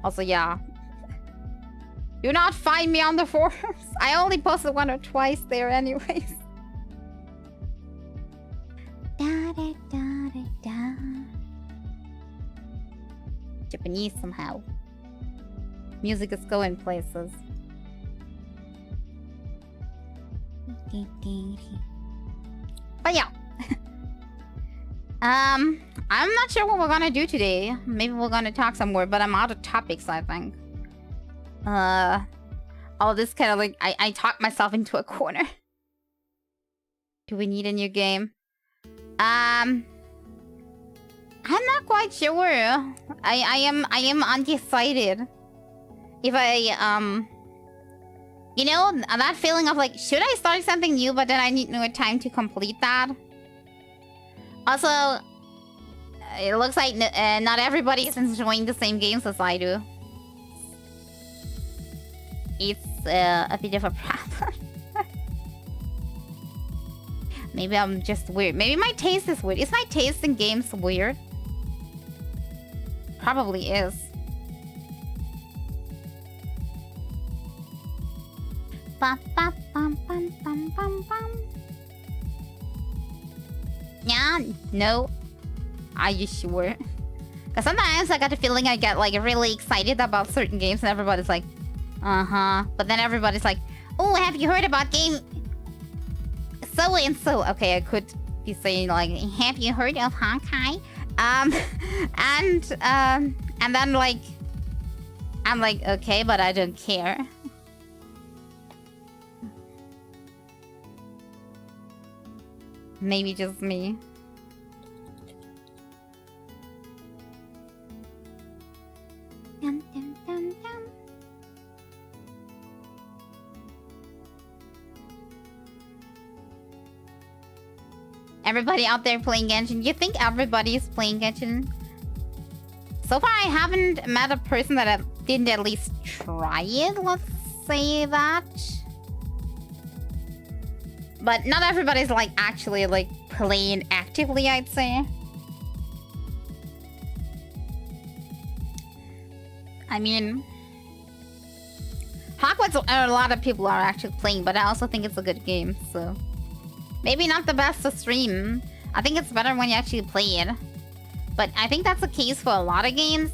Also, yeah, do not find me on the forums. I only posted 1 or twice there anyways. Da, da, da, da, da. Japanese somehow. Music is going places. But yeah. I'm not sure what we're gonna do today. Maybe we're gonna talk some more, but I'm out of topics, I think. All this kind of like I talked myself into a corner. Do we need a new game? I'm not quite sure. I am undecided. If I you know, that feeling of like, should I start something new, but then I need more time to complete that? Also, it looks like not everybody is enjoying the same games as I do. It's a bit of a problem. Maybe I'm just weird. Maybe my taste is weird. Is my taste in games weird? Probably is. Bum, bum, bum, bum, bum, bum, bum. Yeah, no. Are you sure? Because sometimes I got the feeling I get like really excited about certain games and everybody's like, uh-huh. But then everybody's like, oh, have you heard about game so and so? Okay, I could be saying like, have you heard of Honkai? And then like, I'm like, okay, but I don't care. Maybe just me. Dum, dum, dum, dum. Everybody out there playing Genshin? You think everybody is playing Genshin? So far, I haven't met a person that didn't at least try it. Let's say that. But not everybody's like actually like playing actively, I'd say. I mean, Hogwarts, a lot of people are actually playing, but I also think it's a good game, so maybe not the best to stream. I think it's better when you actually play it. But I think that's the case for a lot of games.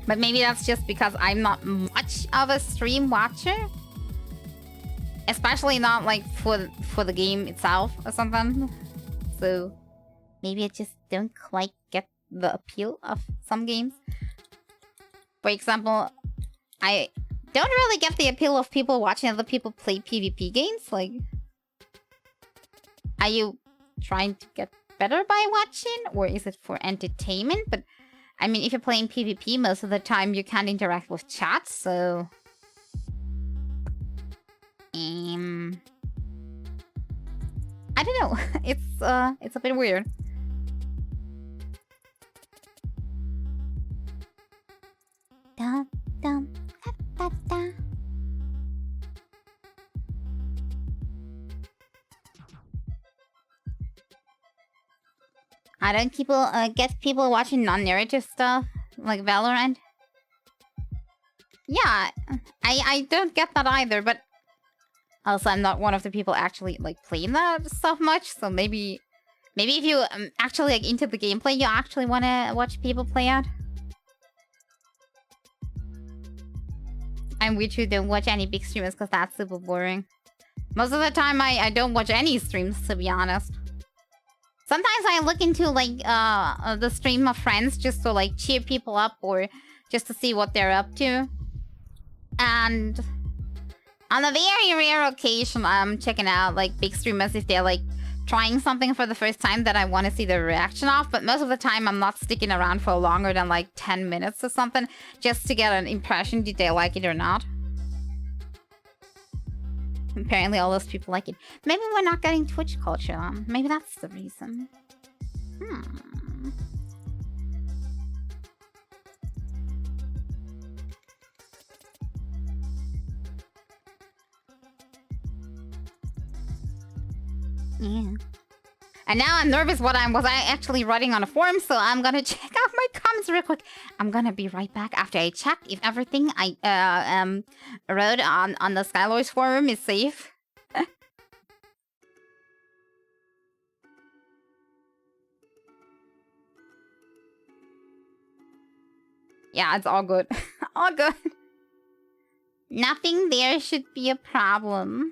But maybe that's just because I'm not much of a stream watcher. Especially not like for the game itself or something. So maybe I just don't quite get the appeal of some games. For example, I don't really get the appeal of people watching other people play PvP games. Like, are you trying to get better by watching, or is it for entertainment? But I mean, if you're playing PvP, most of the time you can't interact with chat, so I don't know. It's a bit weird. Da, da, da, da. I don't get people watching non-narrative stuff like Valorant. Yeah, I don't get that either, but also I'm not one of the people actually like playing that stuff much, so maybe if you actually like into the gameplay, you actually want to watch people play it. And we too don't watch any big streamers because that's super boring. Most of the time I don't watch any streams, to be honest. Sometimes I look into like the stream of friends just to like cheer people up or just to see what they're up to. And On a very rare occasion, I'm checking out like big streamers if they're like trying something for the first time that I want to see the reaction of. But most of the time, I'm not sticking around for longer than like 10 minutes or something just to get an impression did they like it or not. Apparently, all those people like it. Maybe we're not getting Twitch culture on. Maybe that's the reason. Yeah. And now I'm nervous what was I actually writing on a forum, so I'm gonna check out my comments real quick. I'm gonna be right back after I check if everything I wrote on the Skylords forum is safe. Yeah, it's all good. All good. Nothing there should be a problem.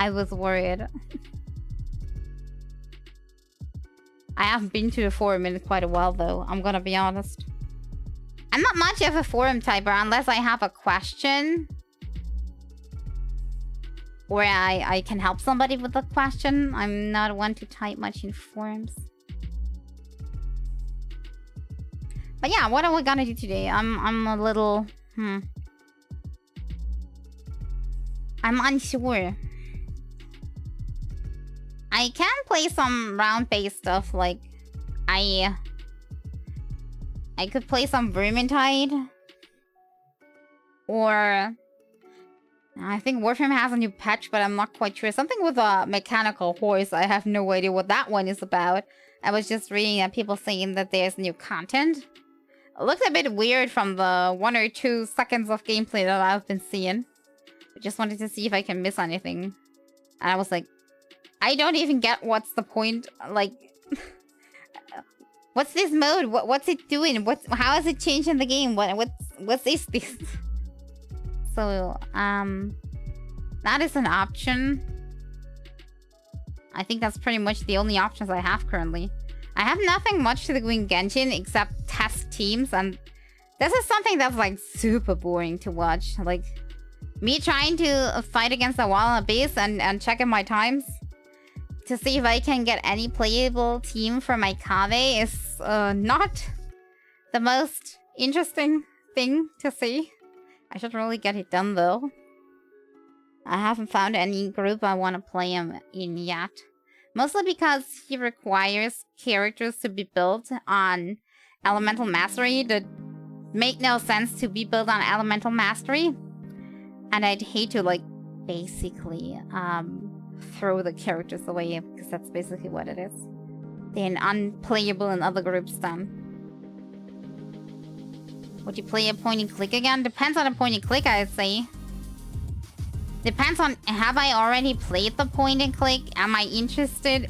I was worried. I haven't been to the forum in quite a while, though. I'm gonna be honest. I'm not much of a forum typer unless I have a question. Or I can help somebody with a question. I'm not one to type much in forums. But yeah, what are we gonna do today? I'm a little... I'm unsure. I can play some round-based stuff, like... I could play some Vermintide. Or... I think Warframe has a new patch, but I'm not quite sure. Something with a mechanical horse. I have no idea what that one is about. I was just reading that people saying that there's new content. It looks a bit weird from the 1 or 2 seconds of gameplay that I've been seeing. I just wanted to see if I can miss anything. And I was like, I don't even get what's the point. Like, what's this mode? What's it doing? How is it changing the game? What's this? So, that is an option. I think that's pretty much the only options I have currently. I have nothing much to do in Genshin except test teams, and this is something that's like super boring to watch. Like, me trying to fight against a wall on a base and checking my times to see if I can get any playable team for my Kave is not the most interesting thing to see. I should really get it done, though. I haven't found any group I want to play him in yet. Mostly because he requires characters to be built on Elemental Mastery that make no sense to be built on Elemental Mastery. And I'd hate to, like, basically throw the characters away, because that's basically what it is. They're unplayable in other groups then. Would you play a point and click again? Depends on a point and click, I'd say. Depends on, have I already played the point and click? Am I interested?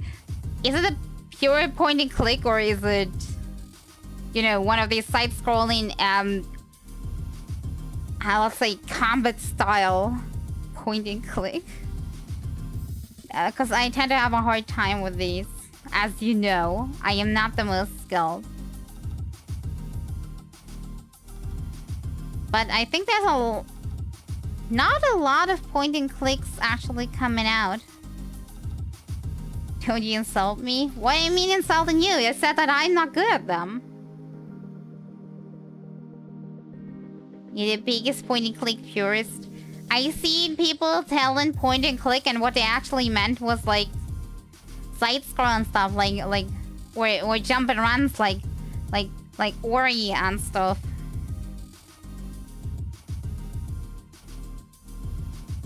Is it a pure point and click, or is it, you know, one of these side-scrolling, let's say, combat style point and click? Because I tend to have a hard time with these. As you know, I am not the most skilled. But I think there's not a lot of point and clicks actually coming out. Don't you insult me? What do you mean insulting you? You said that I'm not good at them. You're the biggest point and click purist. I see people telling point and click, and what they actually meant was like side scroll and stuff, like or jump and runs, like Ori and stuff.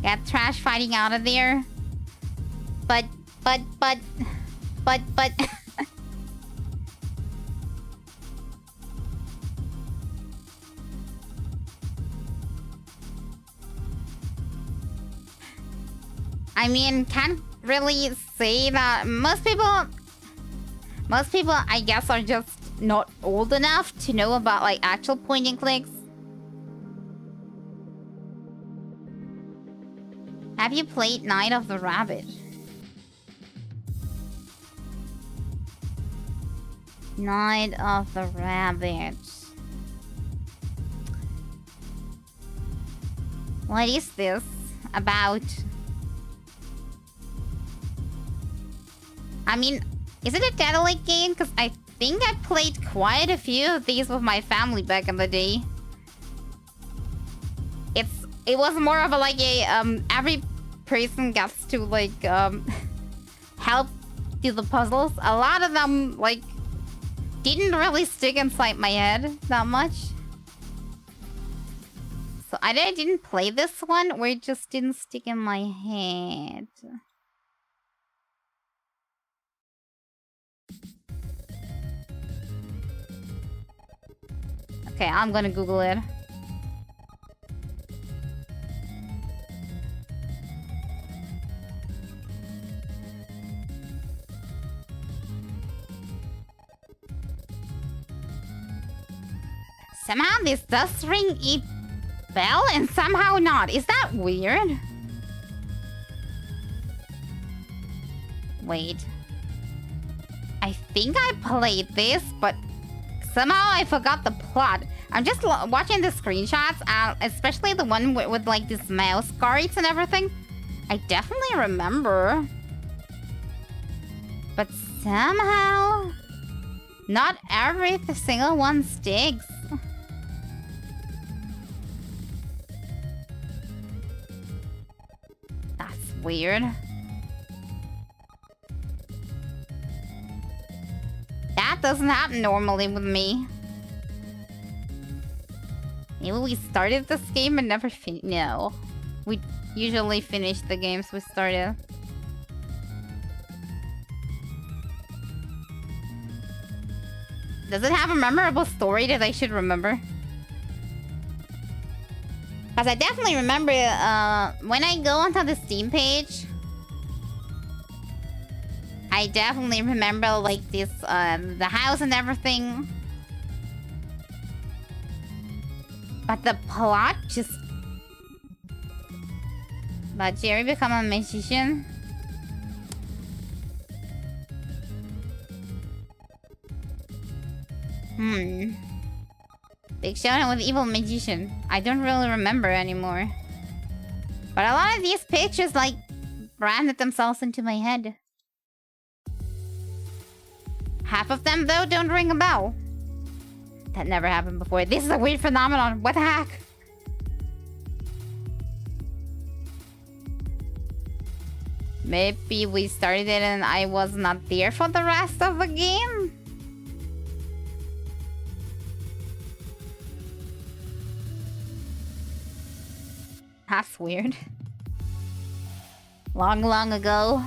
Get trash fighting out of there. But I mean, can't really say that. Most people I guess are just not old enough to know about like actual point and clicks. Have you played Night of the Rabbit? Night of the Rabbit. What is this about? I mean, is it a Telltale game? Because I think I played quite a few of these with my family back in the day. It was more of a like a every person gets to like help do the puzzles. A lot of them like didn't really stick inside my head that much. So either I didn't play this one or it just didn't stick in my head. Okay, I'm gonna Google it. Somehow this does ring a bell and somehow not. Is that weird? Wait. I think I played this, but somehow I forgot the plot. I'm just watching the screenshots, especially the one with like this mouse guards and everything. I definitely remember. But somehow, not every single one sticks. That's weird. That doesn't happen normally with me. Maybe we started this game and never finished. No. We usually finish the games we started. Does it have a memorable story that I should remember? Because I definitely remember when I go onto the Steam page, I definitely remember like this, the house and everything. But the plot just... But Jerry become a magician? Big showdown with evil magician. I don't really remember anymore. But a lot of these pictures like branded themselves into my head. Half of them though don't ring a bell. That never happened before. This is a weird phenomenon. What the heck? Maybe we started it and I was not there for the rest of the game? That's weird. Long ago.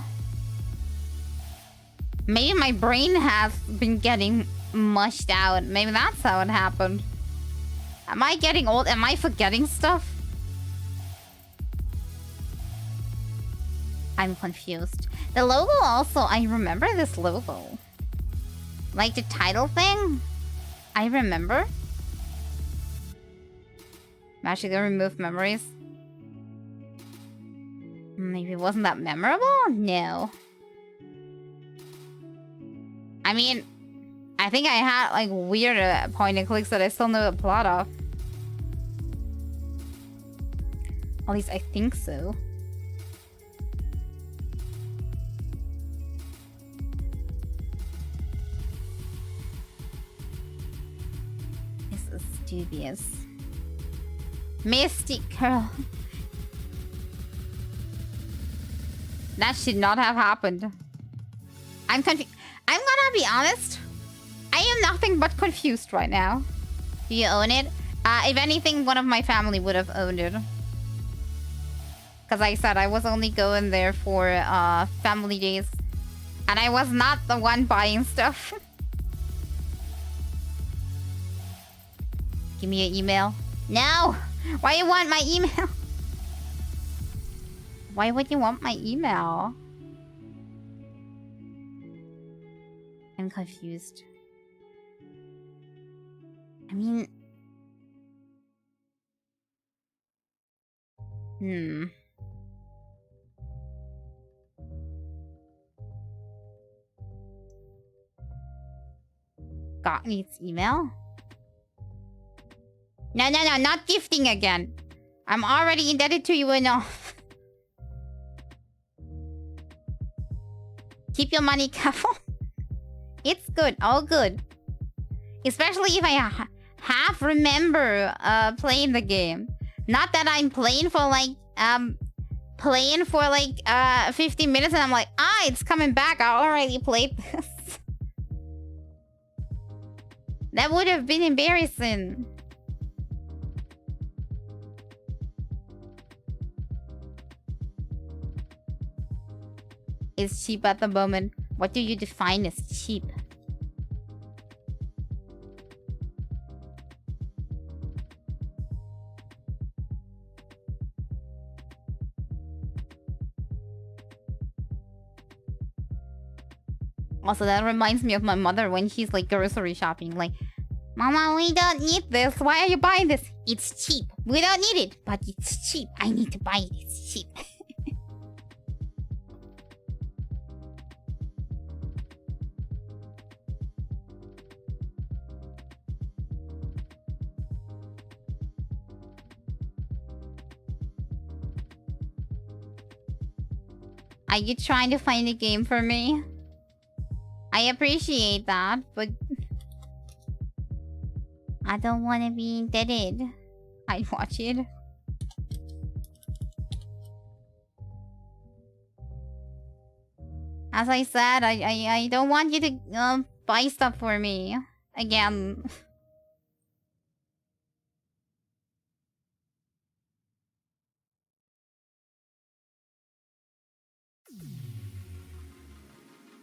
Maybe my brain has been getting mushed out. Maybe that's how it happened. Am I getting old? Am I forgetting stuff? I'm confused. The logo also, I remember this logo. Like the title thing? I remember. Magically remove memories. Maybe it wasn't that memorable? No. I mean, I think I had like weird point and clicks that I still know the plot of. At least I think so. This is dubious. Mystic Girl. That should not have happened. I'm confused. I'm gonna be honest. I am nothing but confused right now. Do you own it? If anything, one of my family would have owned it. Because like I said, I was only going there for family days. And I was not the one buying stuff. Give me an email. No! Why you want my email? Why would you want my email? I'm confused. I mean... gotten its email? No, no, no, not gifting again. I'm already indebted to you enough. Keep your money careful. It's good, all good. Especially if I half remember playing the game. Not that I'm playing for like 15 minutes and I'm like, it's coming back. I already played this. That would have been embarrassing. It's cheap at the moment. What do you define as cheap? Also, that reminds me of my mother when she's like grocery shopping. Like, Mama, we don't need this. Why are you buying this? It's cheap. We don't need it, but it's cheap. I need to buy it. It's cheap. Are you trying to find a game for me? I appreciate that, but I don't want to be indebted. I'd watch it. As I said, I don't want you to buy stuff for me again.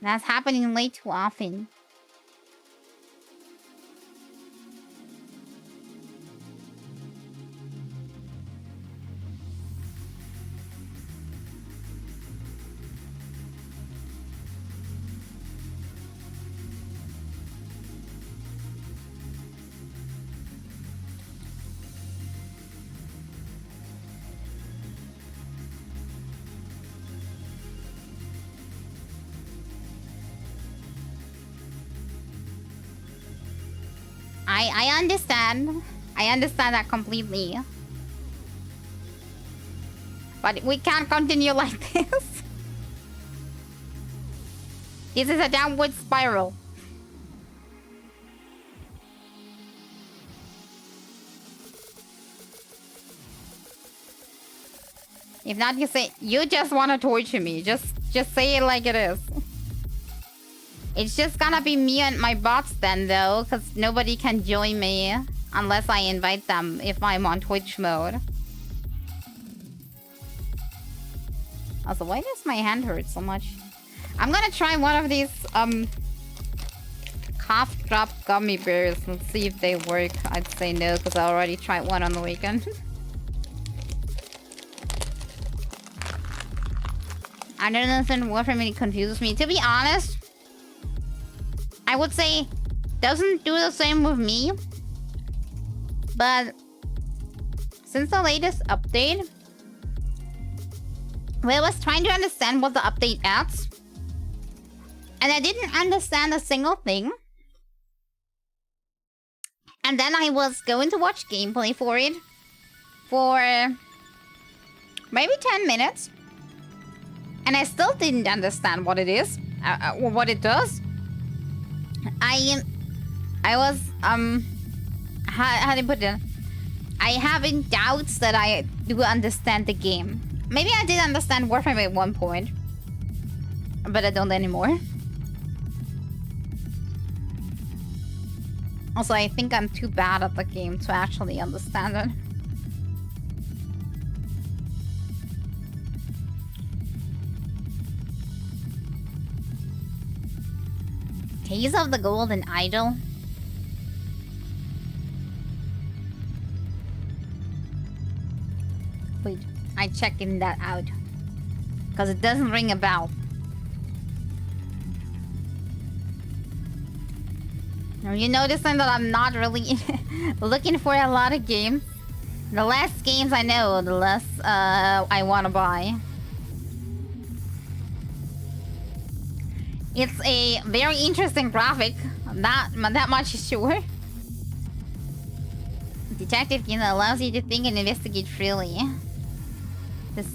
That's happening way too often. I understand. I understand that completely. But we can't continue like this. This is a downward spiral. If not, you say you just want to torture me. Just say it like it is. It's just gonna be me and my bots then, though, because nobody can join me unless I invite them if I'm on Twitch mode. Also, why does my hand hurt so much? I'm gonna try one of these cough drop gummy bears and see if they work. I'd say no, because I already tried one on the weekend. I don't understand what really confuses me. To be honest, I would say doesn't do the same with me. But since the latest update, well, I was trying to understand what the update adds. And I didn't understand a single thing. And then I was going to watch gameplay for it for maybe 10 minutes. And I still didn't understand what it is, what it does. I was, how do you put it? I having doubts that I do understand the game. Maybe I did understand Warframe at one point, but I don't anymore. Also, I think I'm too bad at the game to actually understand it. Case of the Golden Idol? Wait, I'm checking that out. Because it doesn't ring a bell. Are you noticing that I'm not really looking for a lot of games? The less games I know, the less I want to buy. It's a very interesting graphic. That much is sure. Detective game that allows you to think and investigate freely. This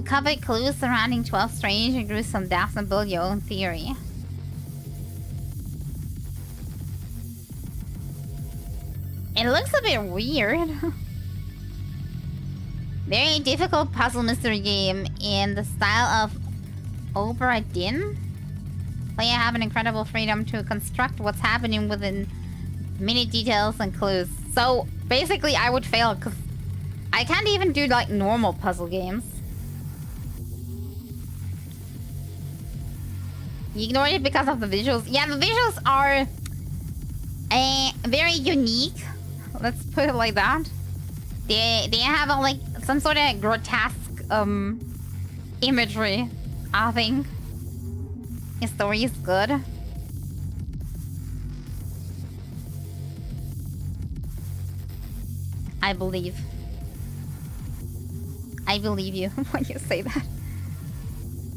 cover clues surrounding 12 strange and gruesome deaths and build your own theory. It looks a bit weird. Very difficult puzzle mystery game in the style of Obra Dinn. Player have an incredible freedom to construct what's happening within many details and clues. So basically I would fail because I can't even do like normal puzzle games. You ignored it because of the visuals. Yeah, the visuals are very unique. Let's put it like that. They have a, like some sort of grotesque imagery. I think his story is good. I believe you when you say that.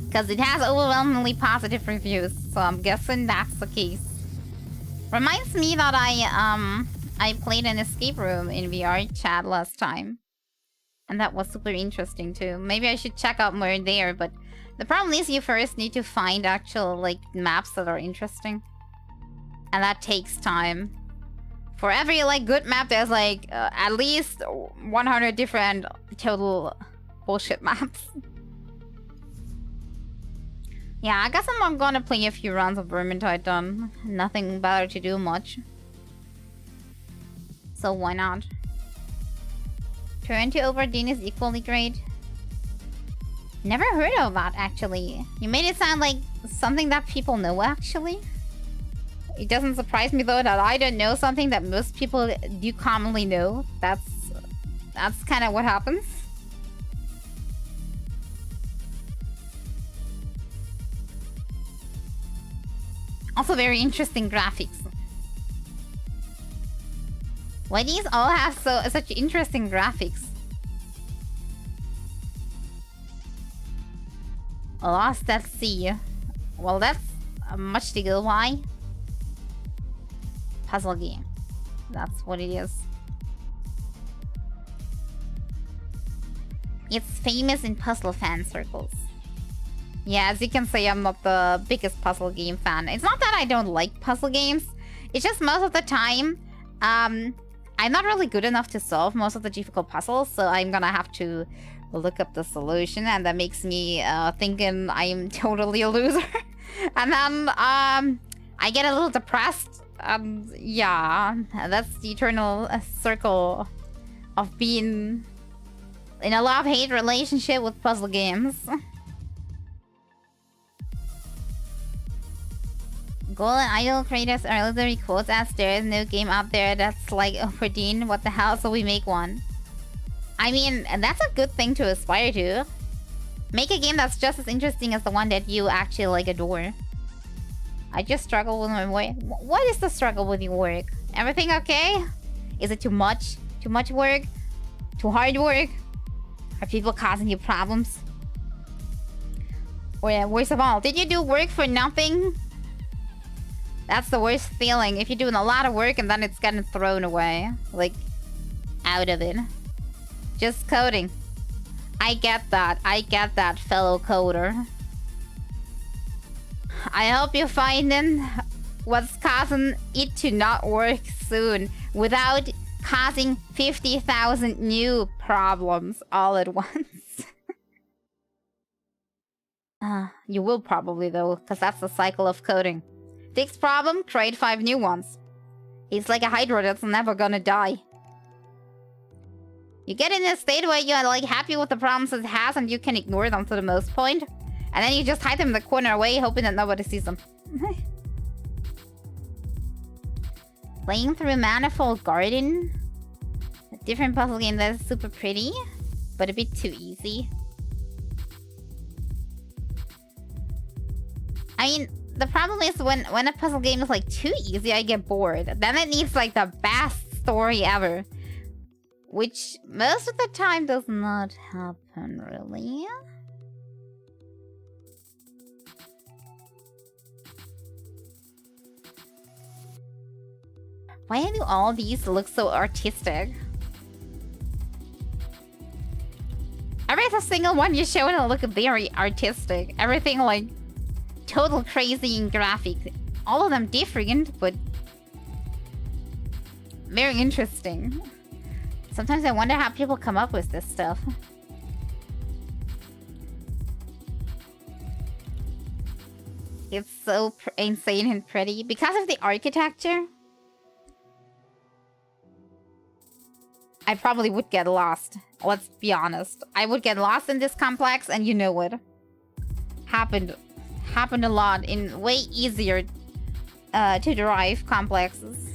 Because it has overwhelmingly positive reviews, so I'm guessing that's the case. Reminds me that I played an escape room in VR chat last time. And that was super interesting too. Maybe I should check out more there, but the problem is you first need to find actual like maps that are interesting. And that takes time. For every like good map, there's like at least 100 different total bullshit maps. Yeah, I guess I'm gonna play a few rounds of Vermintide done. Nothing better to do much. So why not? Turn to Overdeen is equally great. Never heard of that, actually. You made it sound like something that people know, actually. It doesn't surprise me, though, that I don't know something that most people do commonly know. That's kind of what happens. Also very interesting graphics. Why these all have such interesting graphics? Lost at Sea. Well, that's much to go by. Puzzle game. That's what it is. It's famous in puzzle fan circles. Yeah, as you can see, I'm not the biggest puzzle game fan. It's not that I don't like puzzle games. It's just most of the time, I'm not really good enough to solve most of the difficult puzzles, so I'm gonna have to look up the solution, and that makes me thinking I'm totally a loser. And then I get a little depressed. Yeah, that's the eternal circle of being in a love-hate relationship with puzzle games. Golden Idol creators are literally quotes as there is no game out there that's like Overdeen. What the hell? So we make one. I mean, that's a good thing to aspire to. Make a game that's just as interesting as the one that you actually like adore. I just struggle with my work. What is the struggle with your work? Everything okay? Is it too much? Too much work? Too hard work? Are people causing you problems? Or worst of all, did you do work for nothing? That's the worst feeling. If you're doing a lot of work and then it's getting thrown away. Like, out of it. Just coding. I get that. I get that, fellow coder. I hope you're finding what's causing it to not work soon without causing 50,000 new problems all at once. You will probably, though, because that's the cycle of coding. Fix problem, create 5 new ones. It's like a hydra that's never gonna die. You get in a state where you're like happy with the problems it has and you can ignore them to the most point. And then you just hide them in the corner away, hoping that nobody sees them. Playing through Manifold Garden. A different puzzle game that is super pretty, but a bit too easy. I mean, the problem is when a puzzle game is like too easy, I get bored. Then it needs like the best story ever. Which most of the time does not happen, really. Why do all these look so artistic? Every single one you show will look very artistic. Everything like total crazy in graphic. All of them different, but very interesting. Sometimes I wonder how people come up with this stuff. It's so insane and pretty because of the architecture. I probably would get lost. Let's be honest. I would get lost in this complex, and you know it. Happened a lot in way easier to drive complexes.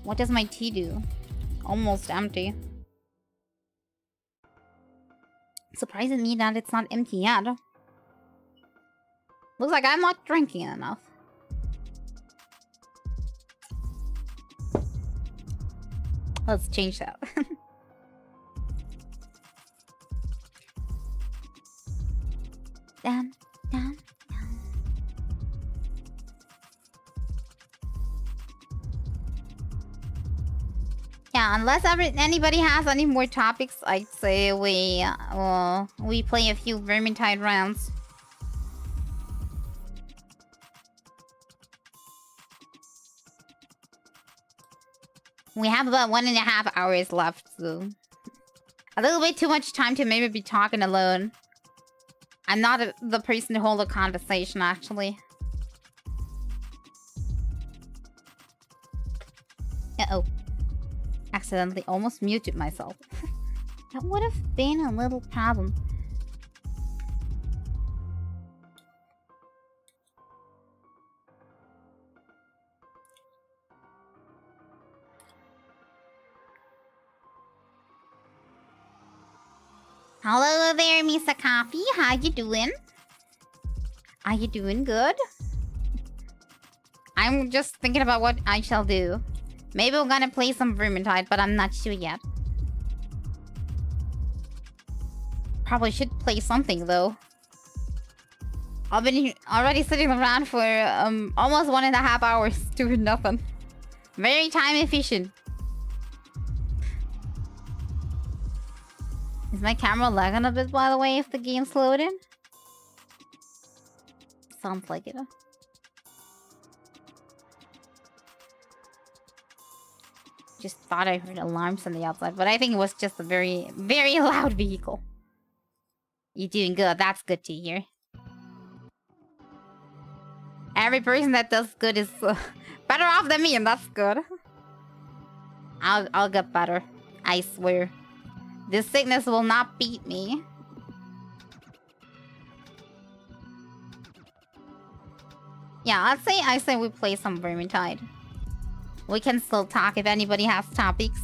What does my tea do? Almost empty. Surprising me that it's not empty yet. Looks like I'm not drinking enough. Let's change that. Dun, dun, dun. Yeah, unless anybody has any more topics, I'd say we play a few Vermintide rounds. We have about 1.5 hours left, so a little bit too much time to maybe be talking alone. I'm not the person to hold a conversation, actually. Uh-oh. Accidentally almost muted myself. That would have been a little problem. Hello there, Mr. Coffee. How you doing? Are you doing good? I'm just thinking about what I shall do. Maybe we're gonna play some Vermintide, but I'm not sure yet. Probably should play something, though. I've been already sitting around for almost 1.5 hours doing nothing. Very time efficient. Is my camera lagging a bit, by the way, if the game's loading? Sounds like it. Just thought I heard alarms on the outside, but I think it was just a very, very loud vehicle. You're doing good. That's good to hear. Every person that does good is better off than me, and that's good. I'll get better. I swear. This sickness will not beat me. Yeah, I say we play some Vermintide. We can still talk if anybody has topics.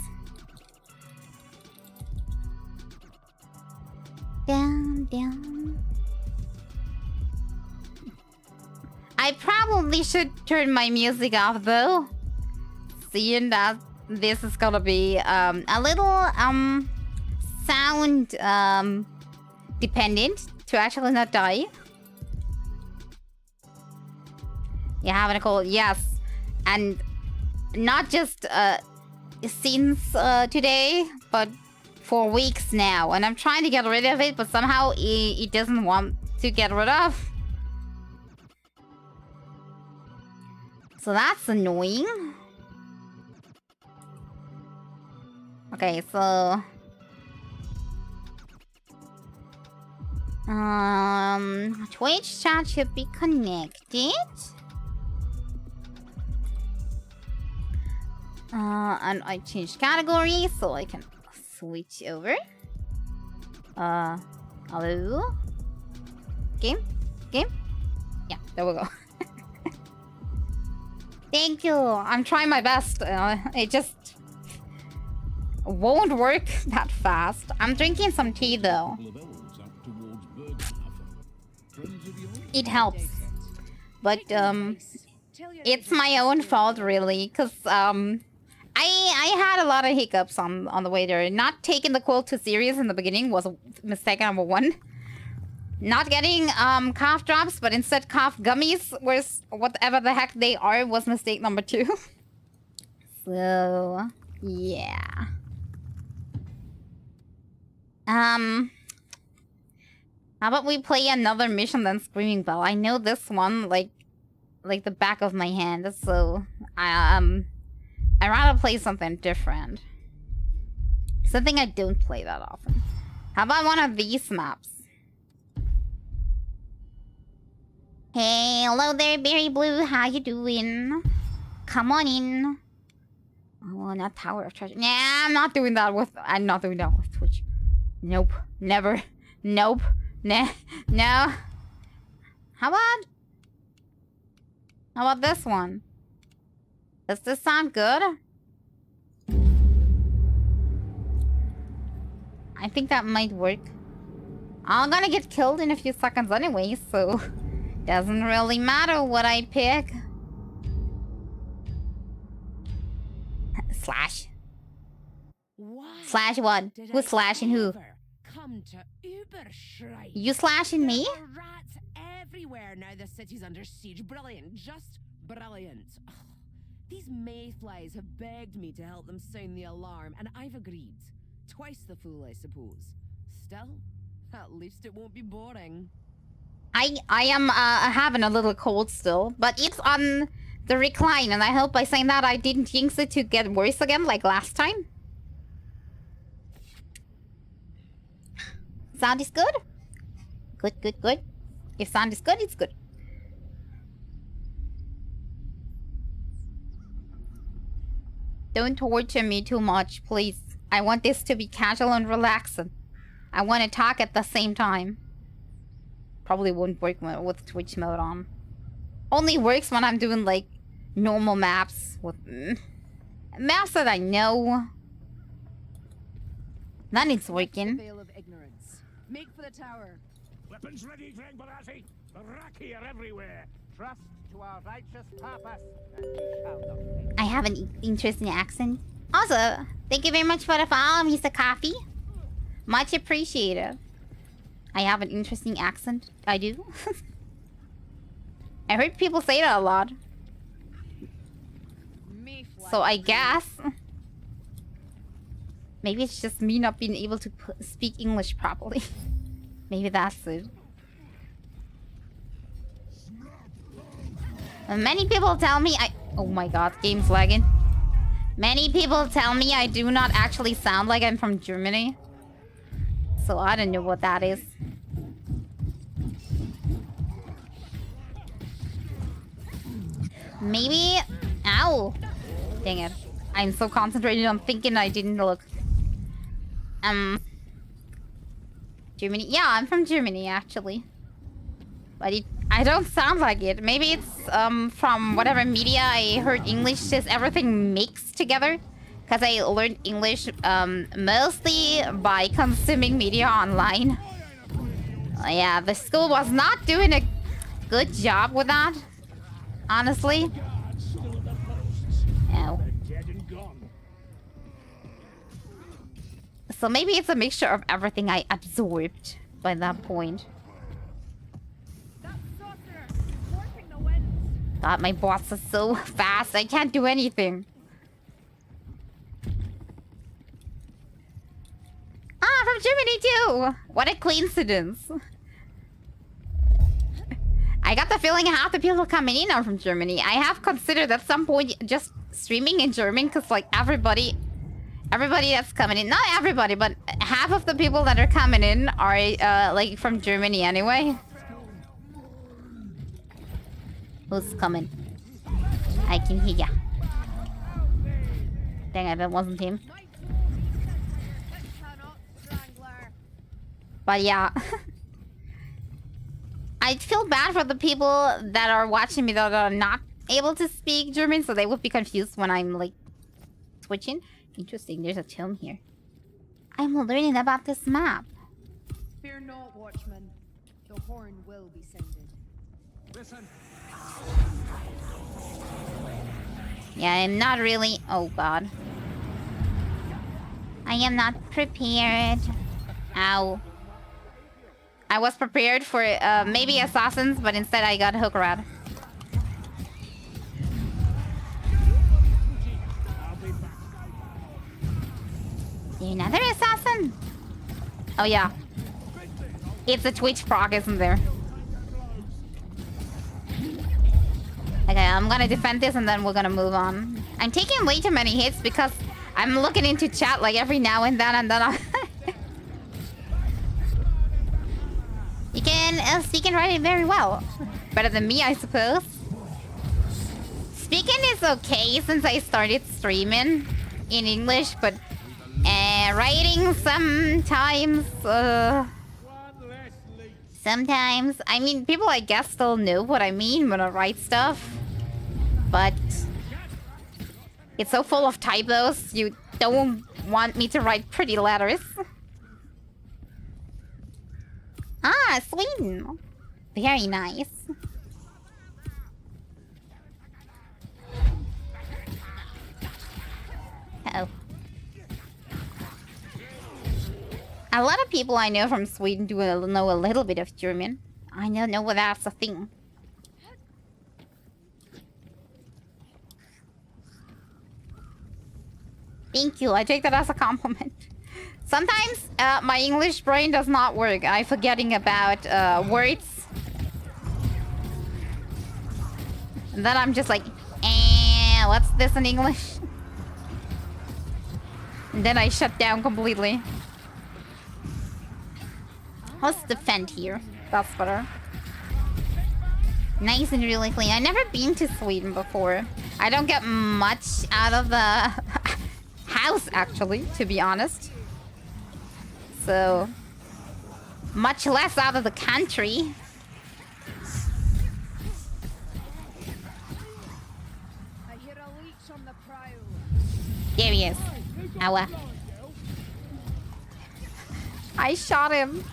Down, down. I probably should turn my music off though, seeing that this is gonna be a little sound dependent to actually not die. You having a cold? Yes, and not just since today, but for weeks now, and I'm trying to get rid of it, but somehow it doesn't want to get rid of. So that's annoying. Okay, so Twitch chat should be connected. And I changed category so I can switch over. Hello? Game? Yeah, there we go. Thank you. I'm trying my best. It just won't work that fast. I'm drinking some tea though. It helps. But It's my own fault, really, because I had a lot of hiccups on the way there. Not taking the cold too serious in the beginning was a mistake number one. Not getting cough drops, but instead cough gummies was whatever the heck they are was mistake number two. So yeah. How about we play another mission than Screaming Bell? I know this one like the back of my hand, so I'd rather play something different. Something I don't play that often. How about one of these maps? Hey, hello there, Berry Blue. How you doing? Come on in. Oh, not Tower of Treasure. Nah, I'm not doing that with Twitch. Nope. Never. Nope. Nah. No. How about this one? Does this sound good? I think that might work. I'm gonna get killed in a few seconds anyway, so doesn't really matter what I pick. Slash. Slash what? Who's slashing who? You slashing me? There are rats everywhere now the city's under siege. Brilliant, just brilliant. Oh, these mayflies have begged me to help them sound the alarm, and I've agreed. Twice the fool, I suppose. Still, at least it won't be boring. I am having a little cold still, but it's on the recline, and I hope by saying that I didn't jinx it to get worse again like last time. Sound is good? Good, good, good. If sound is good, it's good. Don't torture me too much, please. I want this to be casual and relaxing. I want to talk at the same time. Probably won't work with Twitch mode on. Only works when I'm doing like normal maps with maps that I know. Then it's working. Veil of ignorance. Make for the tower. Weapons ready, Tranquilati. The Raki are everywhere. Trust to our righteous purpose, and we shall not fail. I have an interesting accent. Also, thank you very much for the follow, Mr. Coffee. Much appreciated. I have an interesting accent. I do. I heard people say that a lot. So I guess maybe it's just me not being able to speak English properly. Maybe that's it. Many people tell me oh my god, game's lagging. Many people tell me I do not actually sound like I'm from Germany. So I don't know what that is. Maybe... Ow! Dang it. I'm so concentrated on thinking I didn't look. Germany? Yeah, I'm from Germany, actually. But I don't sound like it. Maybe it's from whatever media I heard English, just everything mixed together. Because I learned English mostly by consuming media online. Yeah, the school was not doing a good job with that. Honestly. Ow. So maybe it's a mixture of everything I absorbed by that point. God, my boss is so fast. I can't do anything. Ah, from Germany too! What a coincidence. I got the feeling half the people coming in are from Germany. I have considered at some point just streaming in German, because like everybody that's coming in, not everybody, but half of the people that are coming in are like from Germany anyway. Who's coming? I can hear ya. Dang it, that wasn't him. But yeah. I feel bad for the people that are watching me that are not able to speak German, so they would be confused when I'm like switching. Interesting, there's a tome here. I'm learning about this map. Fear not, watchman. The horn will be sounded. Listen. Yeah, I'm not really... Oh, God. I am not prepared. Ow. I was prepared for maybe assassins, but instead I got hook rat. Another assassin? Oh, yeah. It's a Twitch proc, isn't there? Okay, I'm gonna defend this and then we're gonna move on. I'm taking way too many hits because I'm looking into chat like every now and then I... You can speak and write it very well. Better than me, I suppose. Speaking is okay since I started streaming in English, but writing sometimes, sometimes, I mean, people I guess still know what I mean when I write stuff. But it's so full of typos, you don't want me to write pretty letters. Ah, Sweden. Very nice. Oh. A lot of people I know from Sweden do know a little bit of German. I don't know whether that's a thing. Thank you, I take that as a compliment. Sometimes my English brain does not work. I'm forgetting about words. And then I'm just like, what's this in English? And then I shut down completely. Let's defend here. That's better. Nice and really clean. I've never been to Sweden before. I don't get much out of the house, actually, to be honest. So, much less out of the country. I hear a leech on the prowl. There he is. Ow. I shot him.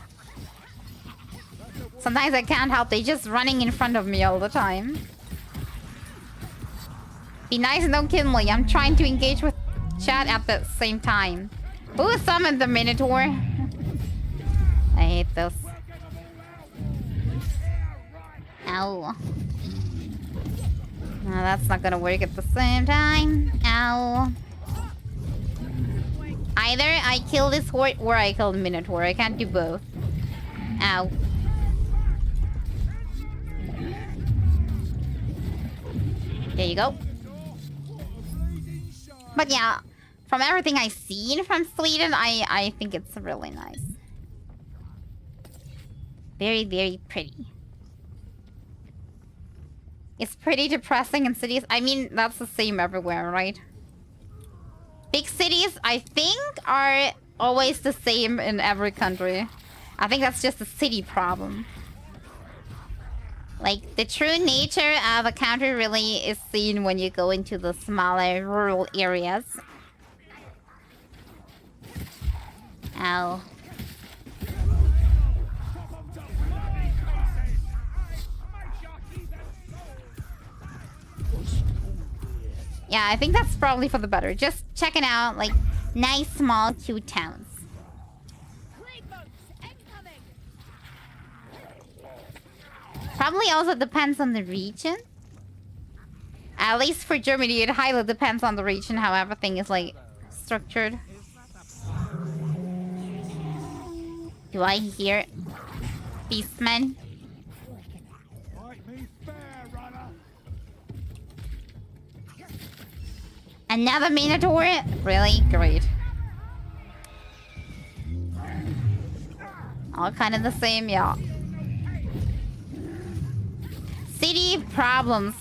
Sometimes I can't help. They're just running in front of me all the time. Be nice and don't kill me. I'm trying to engage with chat at the same time. Who summoned the Minotaur? I hate this. Ow. No, that's not gonna work at the same time. Ow. Either I kill this horde or I kill the Minotaur. I can't do both. Ow. There you go. But yeah, from everything I've seen from Sweden, I think it's really nice. Very, very pretty. It's pretty depressing in cities. I mean, that's the same everywhere, right? Big cities, I think, are always the same in every country. I think that's just a city problem. Like, the true nature of a country really is seen when you go into the smaller rural areas. Ow. Yeah, I think that's probably for the better. Just checking out, like, nice, small, cute towns. Probably also depends on the region. At least for Germany, it highly depends on the region, how everything is, like, structured. Do I hear beastmen? Another Minotaur? Really? Great. All kind of the same, yeah. City problems.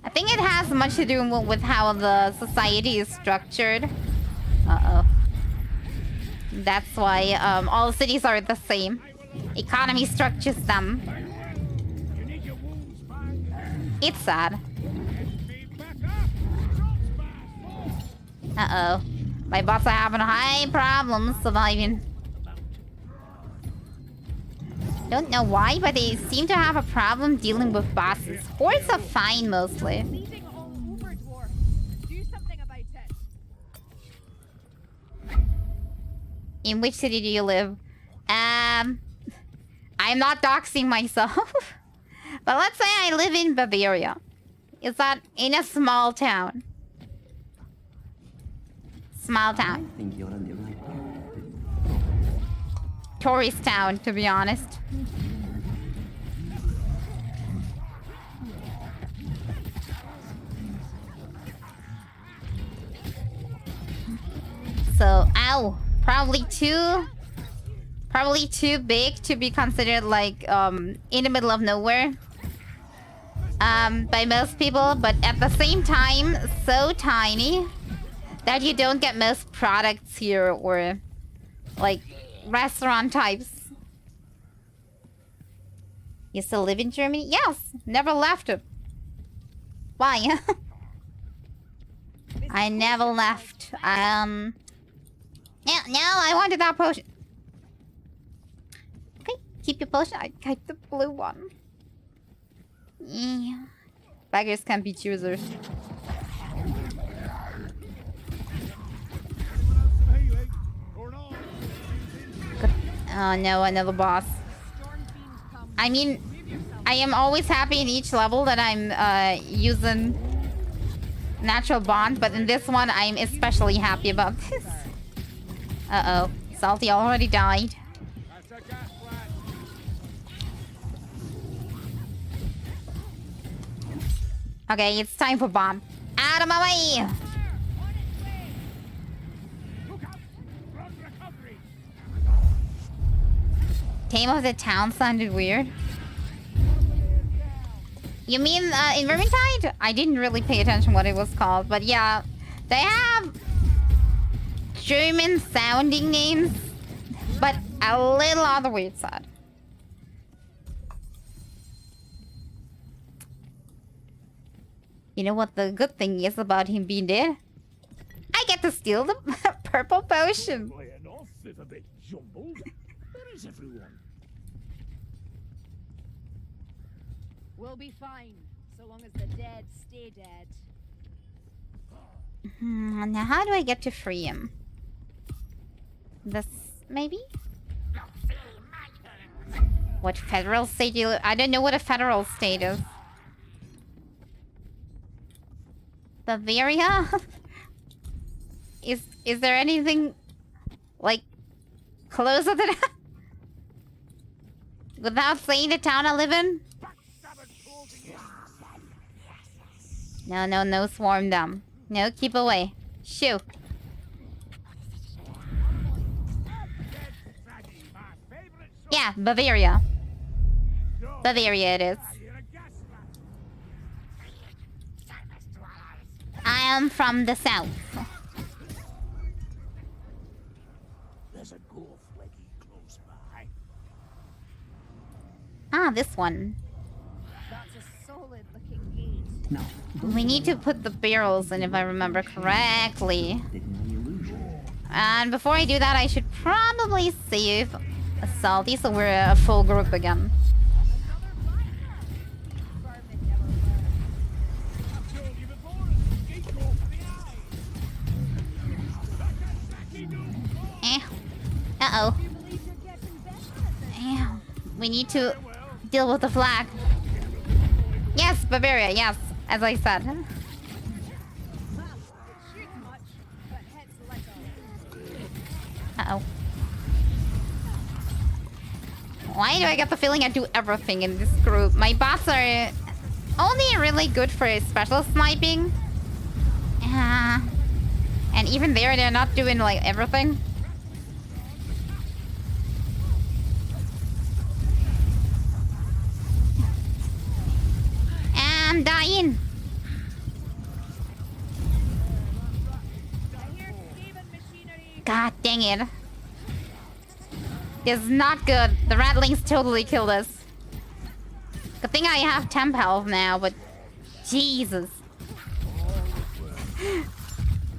I think it has much to do with how the society is structured. Uh-oh. That's why all cities are the same. Economy structures them. It's sad. Uh-oh. My bots are having high problems surviving. Don't know why, but they seem to have a problem dealing with bosses. Hordes are fine mostly. In which city do you live? I'm not doxing myself. But let's say I live in Bavaria. Is that in a small town? Small town. Tourist town, to be honest. So, ow. Probably too big to be considered like in the middle of nowhere by most people, but at the same time so tiny that you don't get most products here or like restaurant types. You still live in Germany? Yes, never left it. Why? I never left. Yeah, no, I wanted that potion. Okay, keep your potion. I keep the blue one. Yeah. Beggars can't be choosers. Oh no, another boss. I mean, I am always happy in each level that I'm using natural bond, but in this one I'm especially happy about this. Uh-oh. Salty already died. Okay, it's time for bomb. Out of my way! Tame of the town sounded weird. You mean in Vermintide? I didn't really pay attention what it was called, but yeah. They have German sounding names, but a little on the weird side. You know what the good thing is about him being dead? I get to steal the purple potion. We'll be fine, so long as the dead stay dead. Now how do I get to free him? This, maybe? What federal state do you live? I don't know what a federal state is. Bavaria? Is there anything like closer to that? Without saying the town I live in? No, swarm them. No, keep away. Shoo. Yeah, Bavaria. Bavaria it is. I am from the south. There's a golf leggy close by. Ah, this one. That's a solid looking gate. No. We need to put the barrels in if I remember correctly. And before I do that, I should probably save Salty so we're a full group again. Uh-oh. Yeah. We need to deal with the flag. Yes, Bavaria, yes. As I said. Uh-oh. Why do I get the feeling I do everything in this group? My bots are only really good for special sniping. And even there, they're not doing like everything. I'm dying. God dang it. This is not good. The rattlings totally killed us. Good thing I have temp health now, but Jesus.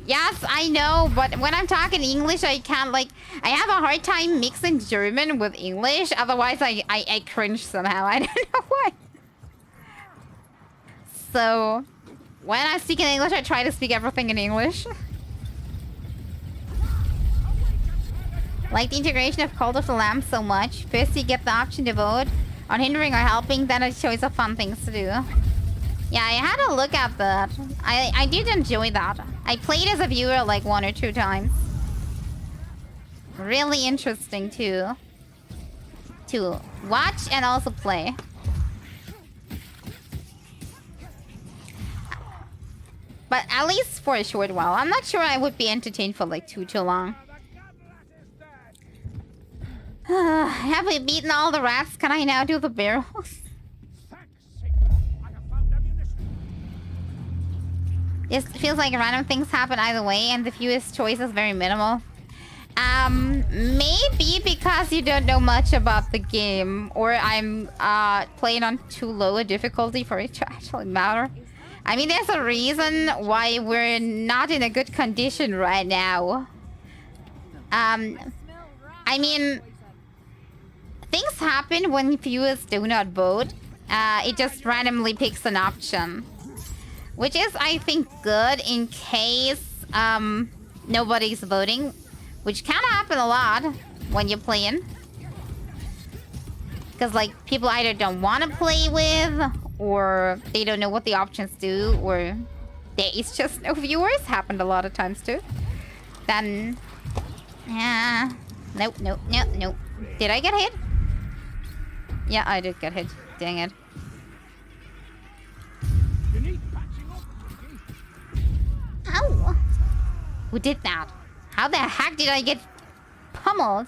Yes, I know, but when I'm talking English, I can't like... I have a hard time mixing German with English. Otherwise, I cringe somehow. I don't know why. So, when I speak in English, I try to speak everything in English. Like the integration of Cult of the Lamb so much. First you get the option to vote on hindering or helping, then a choice of fun things to do. Yeah, I had a look at that. I did enjoy that. I played as a viewer like 1 or 2 times. Really interesting to watch and also play. But at least for a short while. I'm not sure I would be entertained for like too long. Have we beaten all the rats? Can I now do the barrels? It feels like random things happen either way and the fewest choice is very minimal. Maybe because you don't know much about the game, or I'm playing on too low a difficulty for it to actually matter. I mean, there's a reason why we're not in a good condition right now. I mean, things happen when viewers do not vote. It just randomly picks an option. Which is, I think, good in case nobody's voting. Which can happen a lot when you're playing. Because, like, people either don't want to play with, or they don't know what the options do, or there is just no viewers. Happened a lot of times, too. Then... Nope. Did I get hit? Yeah, I did get hit. Dang it. Ow! Who did that? How the heck did I get pummeled?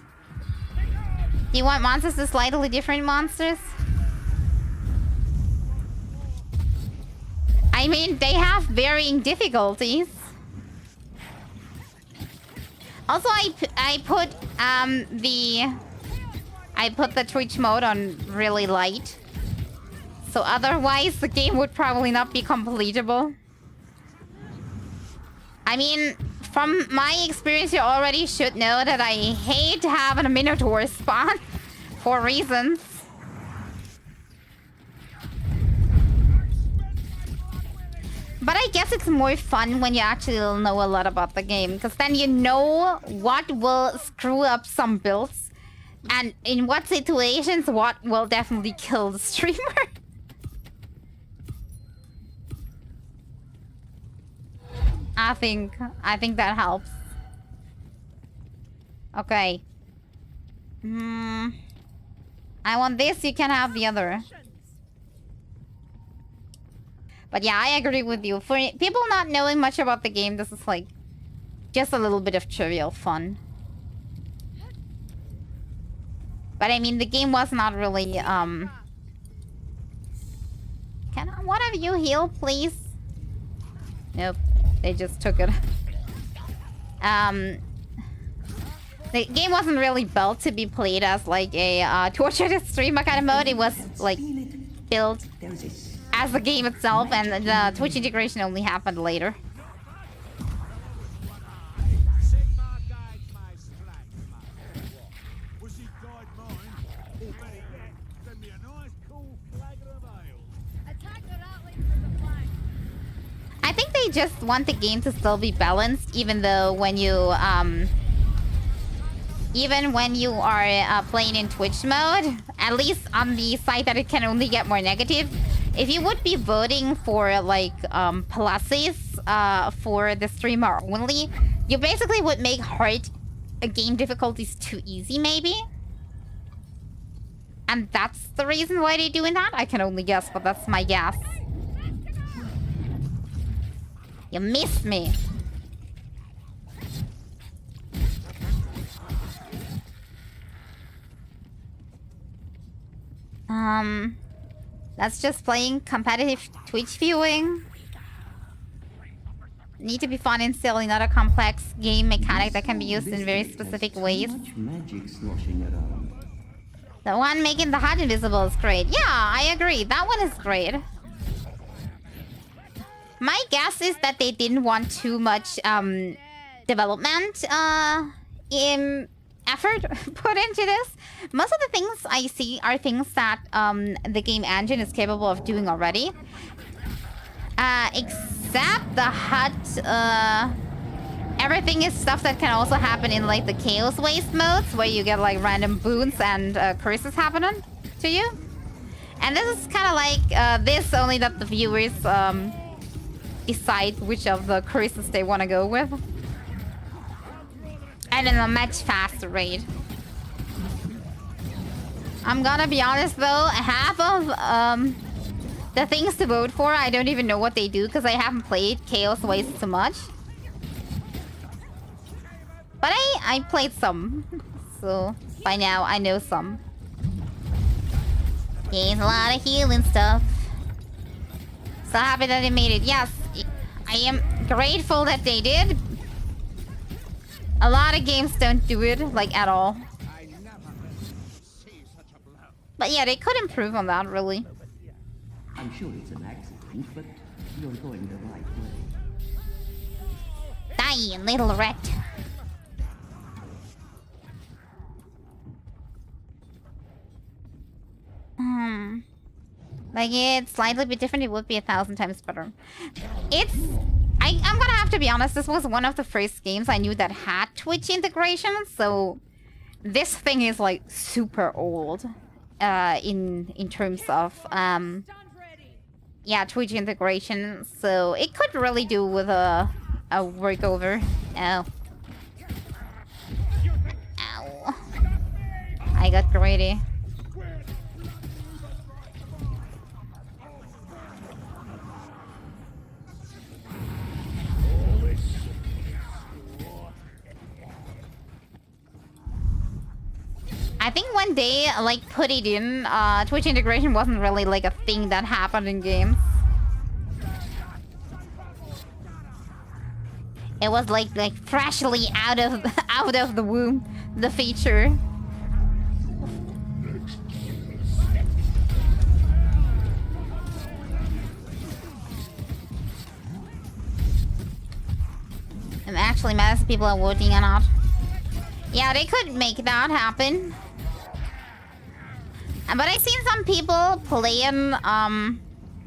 Do you want monsters to slightly different monsters? I mean, they have varying difficulties. Also, I put the Twitch mode on really light. So otherwise, the game would probably not be completable. I mean, from my experience, you already should know that I hate having a Minotaur spawn for reasons. But I guess it's more fun when you actually know a lot about the game, because then you know what will screw up some builds, and in what situations what will definitely kill the streamer. I think that helps. Okay. I want this, you can have the other. But yeah, I agree with you. For people not knowing much about the game, this is like just a little bit of trivial fun. But I mean, the game was not really, Can one of you heal, please? Nope. They just took it. The game wasn't really built to be played as like a tortured streamer kind of mode. It was like built as the game itself, and the Twitch integration only happened later. I think they just want the game to still be balanced, even though when you are playing in Twitch mode, at least on the side that it can only get more negative. If you would be voting for like pluses for the streamer only, you basically would make hard game difficulties too easy, maybe. And that's the reason why they're doing that. I can only guess, but that's my guess. You missed me. That's just playing competitive Twitch viewing. Need to be fun and silly, not a complex game mechanic that can be used in very specific ways. The one making the HUD invisible is great. Yeah, I agree. That one is great. My guess is that they didn't want too much development effort put into this. Most of the things I see are things that the game engine is capable of doing already. Except the HUD everything is stuff that can also happen in like the Chaos Waste modes, where you get like random boons and curses happening to you. And this is kind of like this, only that the viewers decide which of the curses they want to go with. And in a much faster rate. I'm gonna be honest though, half of the things to vote for, I don't even know what they do because I haven't played Chaos Waste so much. But I played some, so by now I know some. There's a lot of healing stuff. So happy that they made it. Yes, I am grateful that they did. A lot of games don't do it, like, at all. But yeah, they could improve on that, really. I'm sure it's an accident, but you're going the right way. Dying little rat. Like, it's slightly bit different, it would be 1,000 times better. I'm gonna have to be honest, this was one of the first games I knew that had Twitch integration, so this thing is like super old in terms of yeah, Twitch integration, so it could really do with a workover. Oh. Ow. I got greedy. I think when they like put it in, Twitch integration wasn't really like a thing that happened in games. It was like freshly out of the womb, the feature. I'm actually mad if people are voting or not. Yeah, they could make that happen. But I've seen some people playing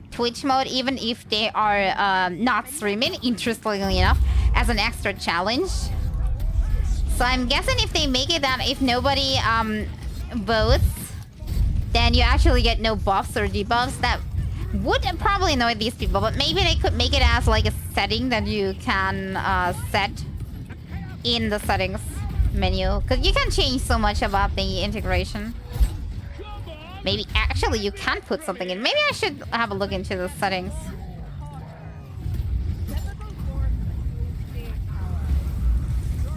Twitch mode even if they are not streaming, interestingly enough, as an extra challenge. So I'm guessing if they make it that if nobody votes, then you actually get no buffs or debuffs. That would probably annoy these people, but maybe they could make it as like a setting that you can set in the settings menu. Because you can change so much about the integration. Maybe actually you can put something in. Maybe I should have a look into the settings.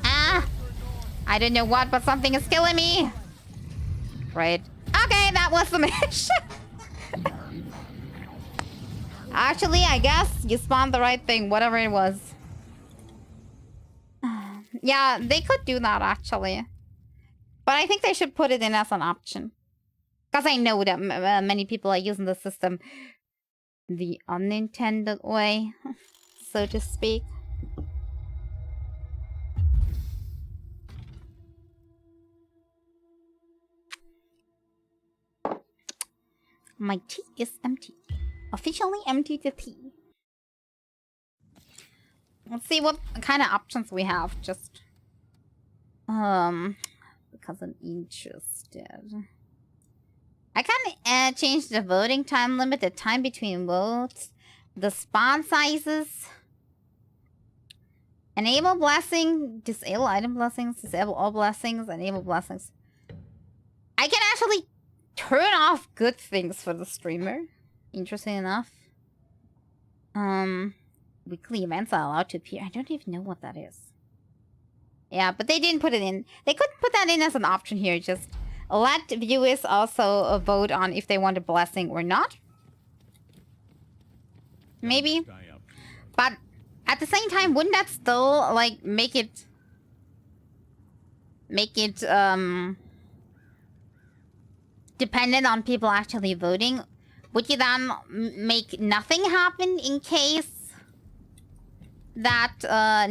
Ah! I don't know what, but something is killing me. Right. Okay, that was the mission. Actually, I guess you spawned the right thing, whatever it was. Yeah, they could do that, actually. But I think they should put it in as an option. Because I know that many people are using the system the unintended way, so to speak. My tea is empty. Officially empty the tea. Let's see what kind of options we have. Just because I'm interested. I can change the voting time limit, the time between votes, the spawn sizes, enable blessing, disable item blessings, disable all blessings, enable blessings. I can actually turn off good things for the streamer. Interesting enough. Weekly events are allowed to appear. I don't even know what that is. Yeah, but they didn't put it in. They could put that in as an option here. Just let viewers also vote on if they want a blessing or not. Maybe. But at the same time, wouldn't that still like make it dependent on people actually voting? Would you then make nothing happen in case that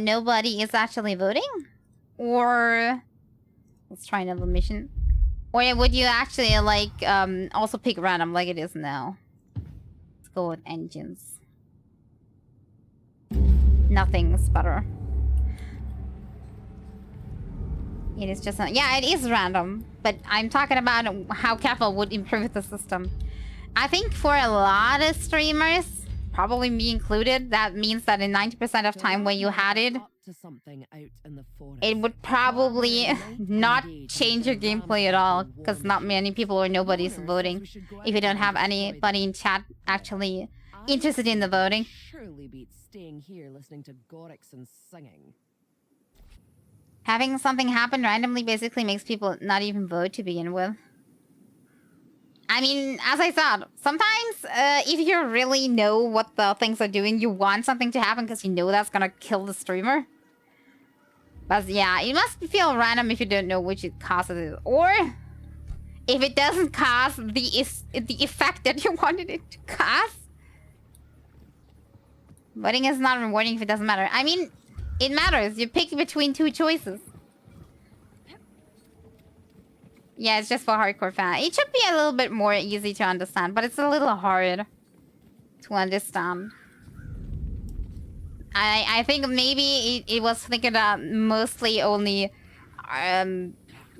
nobody is actually voting? Or let's try another mission. Or would you actually like also pick random like it is now? Let's go with engines. Nothing's better. It is just not... Yeah, it is random. But I'm talking about how careful would improve the system. I think for a lot of streamers, probably me included, that means that in 90% of time when you had it, it would probably not change your gameplay at all, because not many people or nobody's voting. If you don't have anybody in chat actually interested in the voting. Surely beats staying here listening to Gorix and singing. Having something happen randomly basically makes people not even vote to begin with. I mean, as I said, sometimes if you really know what the things are doing, you want something to happen because you know that's gonna kill the streamer. But yeah, it must feel random if you don't know which cause it is. Or if it doesn't cause the effect that you wanted it to cause. Voting is not rewarding if it doesn't matter. I mean, it matters. You pick between two choices. Yeah, it's just for hardcore fans. It should be a little bit more easy to understand, but it's a little hard to understand. I think maybe it was thinking that mostly only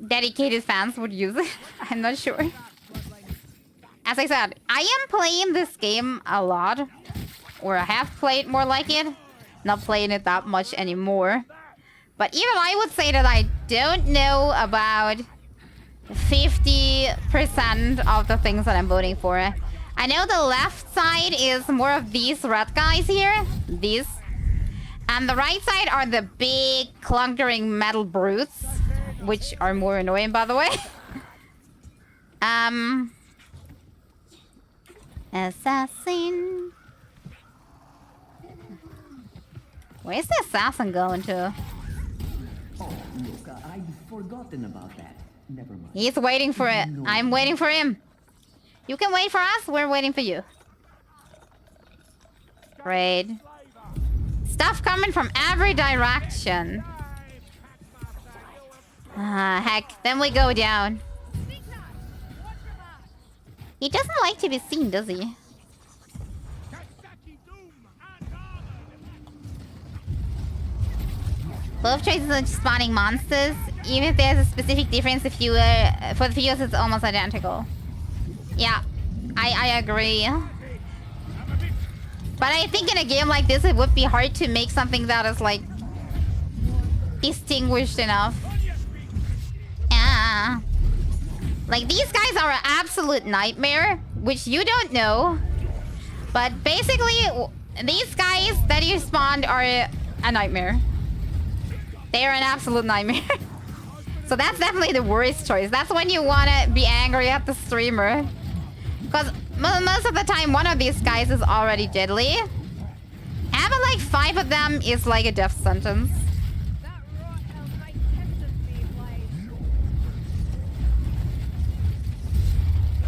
dedicated fans would use it. I'm not sure. As I said, I am playing this game a lot. Or I have played more like it. Not playing it that much anymore. But even I would say that I don't know about 50% of the things that I'm voting for. I know the left side is more of these red guys here. These. And the right side are the big, clunkering metal brutes. Which are more annoying, by the way. Assassin. Where's the assassin going to? Oh, look, I'd forgotten about that. Never mind. He's waiting for it. No. I'm waiting for him. You can wait for us. We're waiting for you. Great. Stuff coming from every direction. Heck. Then we go down. He doesn't like to be seen, does he? Both choices are spawning monsters, even if there's a specific difference if you for the viewers it's almost identical. Yeah, I agree. But I think in a game like this it would be hard to make something that is like distinguished enough. Yeah. Like these guys are an absolute nightmare, which you don't know. But basically these guys that you spawned are a nightmare. They are an absolute nightmare. So that's definitely the worst choice. That's when you want to be angry at the streamer. Because most of the time, one of these guys is already deadly. Having like 5 of them is like a death sentence.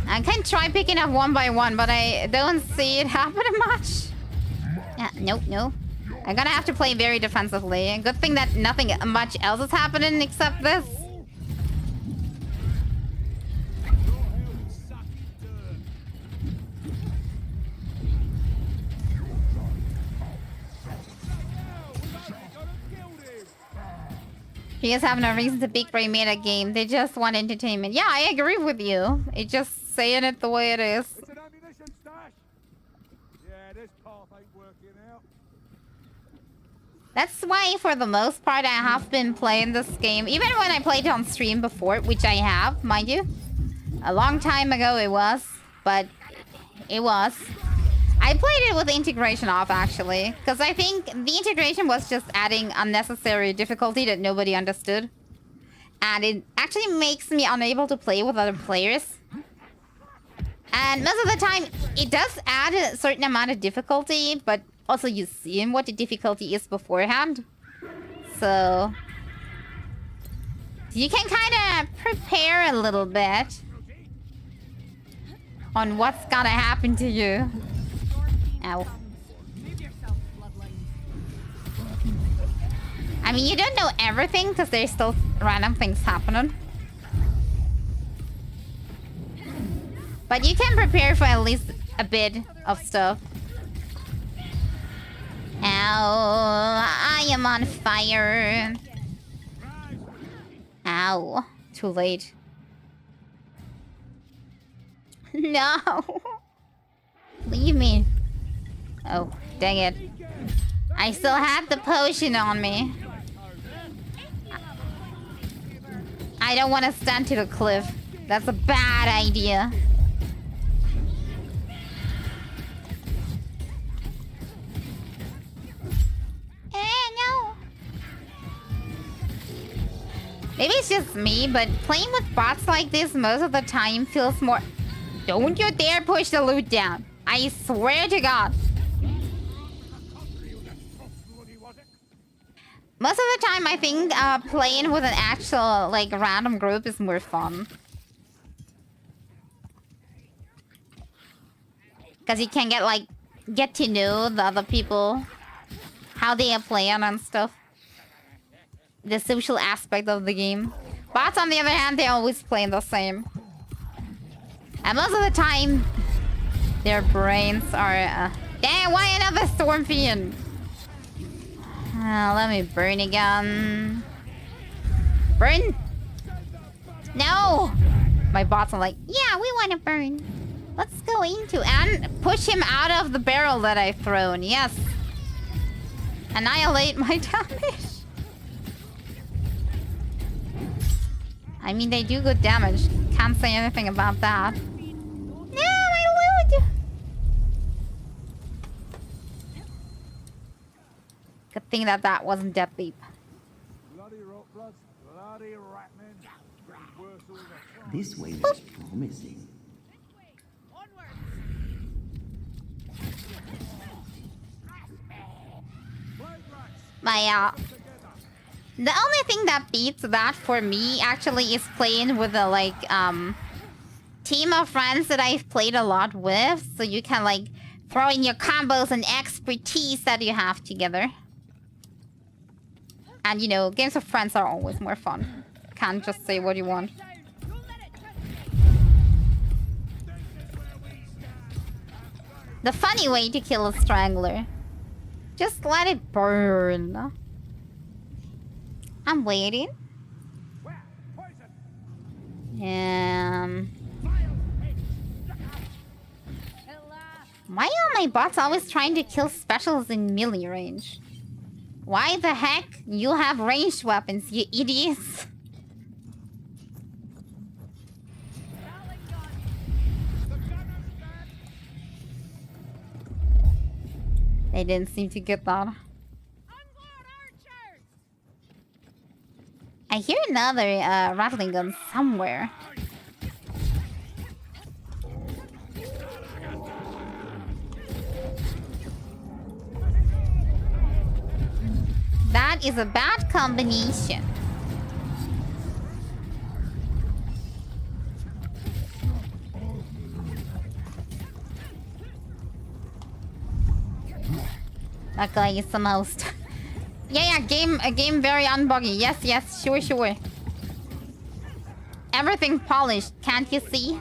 I can try picking up one by one, but I don't see it happening much. Yeah, nope, no. I'm gonna have to play very defensively. Good thing that nothing much else is happening except this. You guys have no reason to big brain made a game. They just want entertainment. Yeah, I agree with you. It's just saying it the way it is. It's an ammunition stash. Yeah, this path ain't working out. That's why, for the most part, I have been playing this game. Even when I played it on stream before, which I have, mind you. A long time ago it was, but it was. I played it with the integration off, actually. Because I think the integration was just adding unnecessary difficulty that nobody understood. And it actually makes me unable to play with other players. And most of the time, it does add a certain amount of difficulty, but also you see what the difficulty is beforehand. So you can kind of prepare a little bit on what's gonna happen to you. Ow. I mean, you don't know everything because there's still random things happening. But you can prepare for at least a bit of stuff. Ow, I am on fire. Ow. Too late. No. Leave me. Oh, dang it. I still had the potion on me. I don't want to stand to the cliff. That's a bad idea. No. Maybe it's just me, but playing with bots like this most of the time feels more... Don't you dare push the loot down. I swear to God. Most of the time, I think playing with an actual, like, random group is more fun. Because you can get to know the other people. How they are playing and stuff. The social aspect of the game. Bots, on the other hand, they're always playing the same. And most of the time, their brains are... Damn, why another Storm Fiend? Let me burn again. Burn? No! My bots are like, yeah, we want to burn. Let's go into... And push him out of the barrel that I've thrown. Yes. Annihilate my damage. I mean, they do good damage. Can't say anything about that. No, my loot! Good thing that that wasn't Death Leap. This way looks promising. The only thing that beats that for me actually is playing with a team of friends that I've played a lot with, so you can throw in your combos and expertise that you have together. And you know, games with friends are always more fun. Can't just say what you want. The funny way to kill a strangler. Just let it burn. I'm waiting. Why are my bots always trying to kill specials in melee range? Why the heck you have ranged weapons, you idiots? They didn't seem to get that. I hear another rattling gun somewhere. That is a bad combination. That guy is the most. Yeah, game very unbuggy. Yes, sure. Everything polished, can't you see?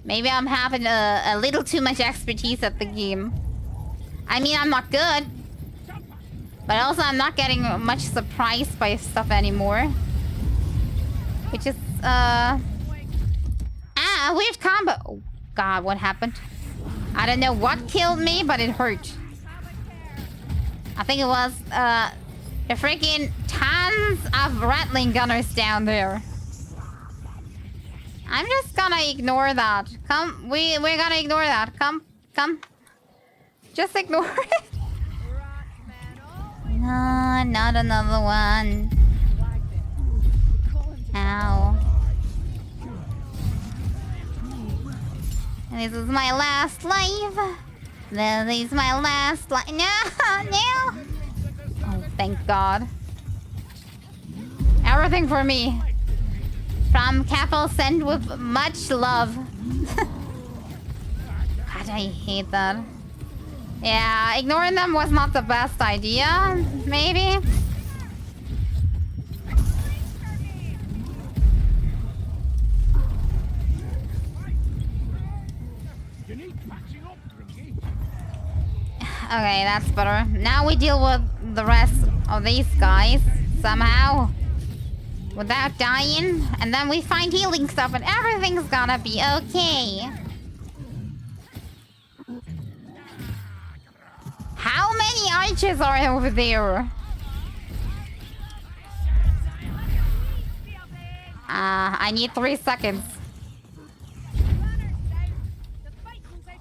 Maybe I'm having a little too much expertise at the game. I mean, I'm not good. But also, I'm not getting much surprised by stuff anymore. Which is, a weird combo. Oh, God, what happened? I don't know what killed me, but it hurt. I think it was, the freaking tons of rattling gunners down there. I'm just gonna ignore that. Come, we're gonna ignore that. Come. Just ignore it. No, not another one. Ow. This is my last life. This is my last life. No. Oh, thank God. Everything for me. From Capel sent with much love. God, I hate that. Yeah, ignoring them was not the best idea, maybe. Okay, that's better. Now we deal with the rest of these guys somehow without dying, and then we find healing stuff, and everything's gonna be okay. How many archers are over there? I need 3 seconds.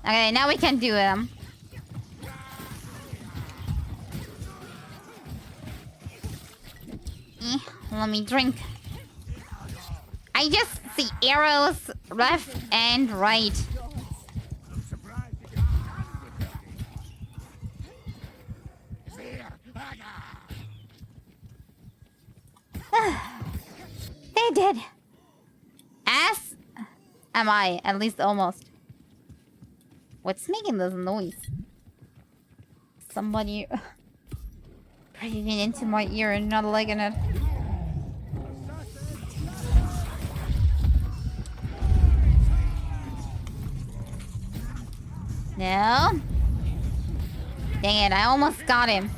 Okay, now we can do them. Let me drink. I just see arrows left and right. They did. As am I, at least almost. What's making this noise? Somebody breathing into my ear and not liking it. No. Dang it, I almost got him.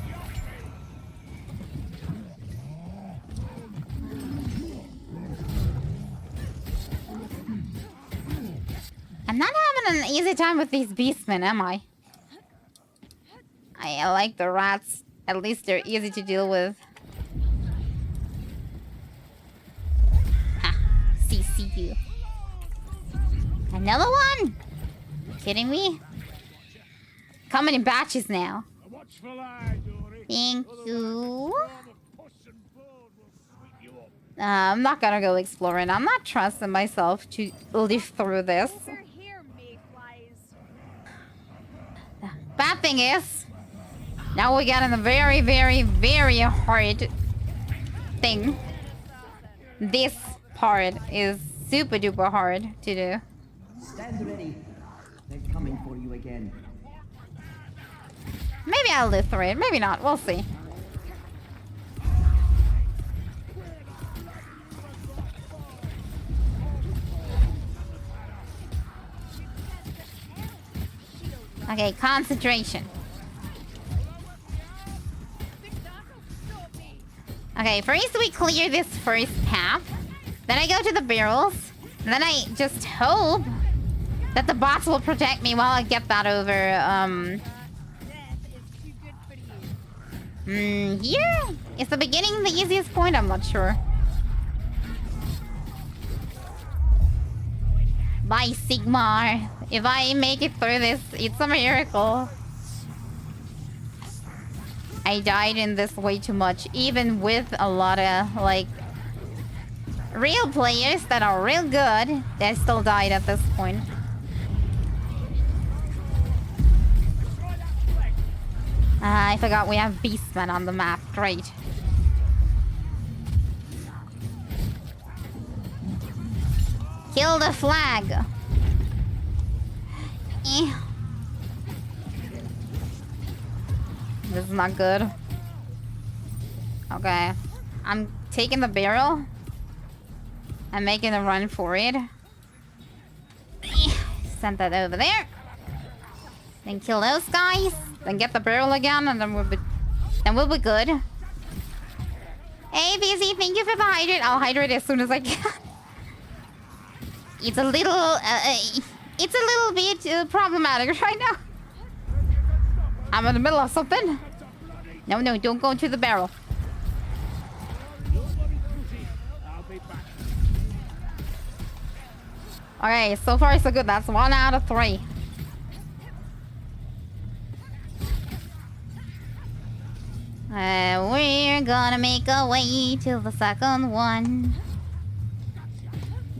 I'm not having an easy time with these beastmen, am I? I like the rats. At least they're easy to deal with. Ha! See you. Another one? Kidding me? Coming in batches now. Thank you. I'm not gonna go exploring. I'm not trusting myself to live through this. Bad thing is, now we got in a very, very, very hard thing. This part is super duper hard to do. Stand ready. They're coming for you again. Maybe I'll live through it. Maybe not. We'll see. Okay, concentration. Okay, first we clear this first path. Then I go to the barrels. And then I just hope that the bots will protect me while I get that over, here? Is the beginning the easiest point? I'm not sure. Bye, Sigmar. If I make it through this, it's a miracle. I died in this way too much, even with a lot of, like, real players that are real good. They still died at this point. I forgot we have Beastmen on the map. Great. Kill the flag. This is not good. Okay. I'm taking the barrel. I'm making a run for it. Send that over there. Then kill those guys. Then get the barrel again, and then we'll be good. Hey, BZ, thank you for the hydrate. I'll hydrate as soon as I can. It's a little bit problematic right now. I'm in the middle of something. No, don't go into the barrel. Okay, so far so good. That's 1 out of 3. We're gonna make our way to the second one.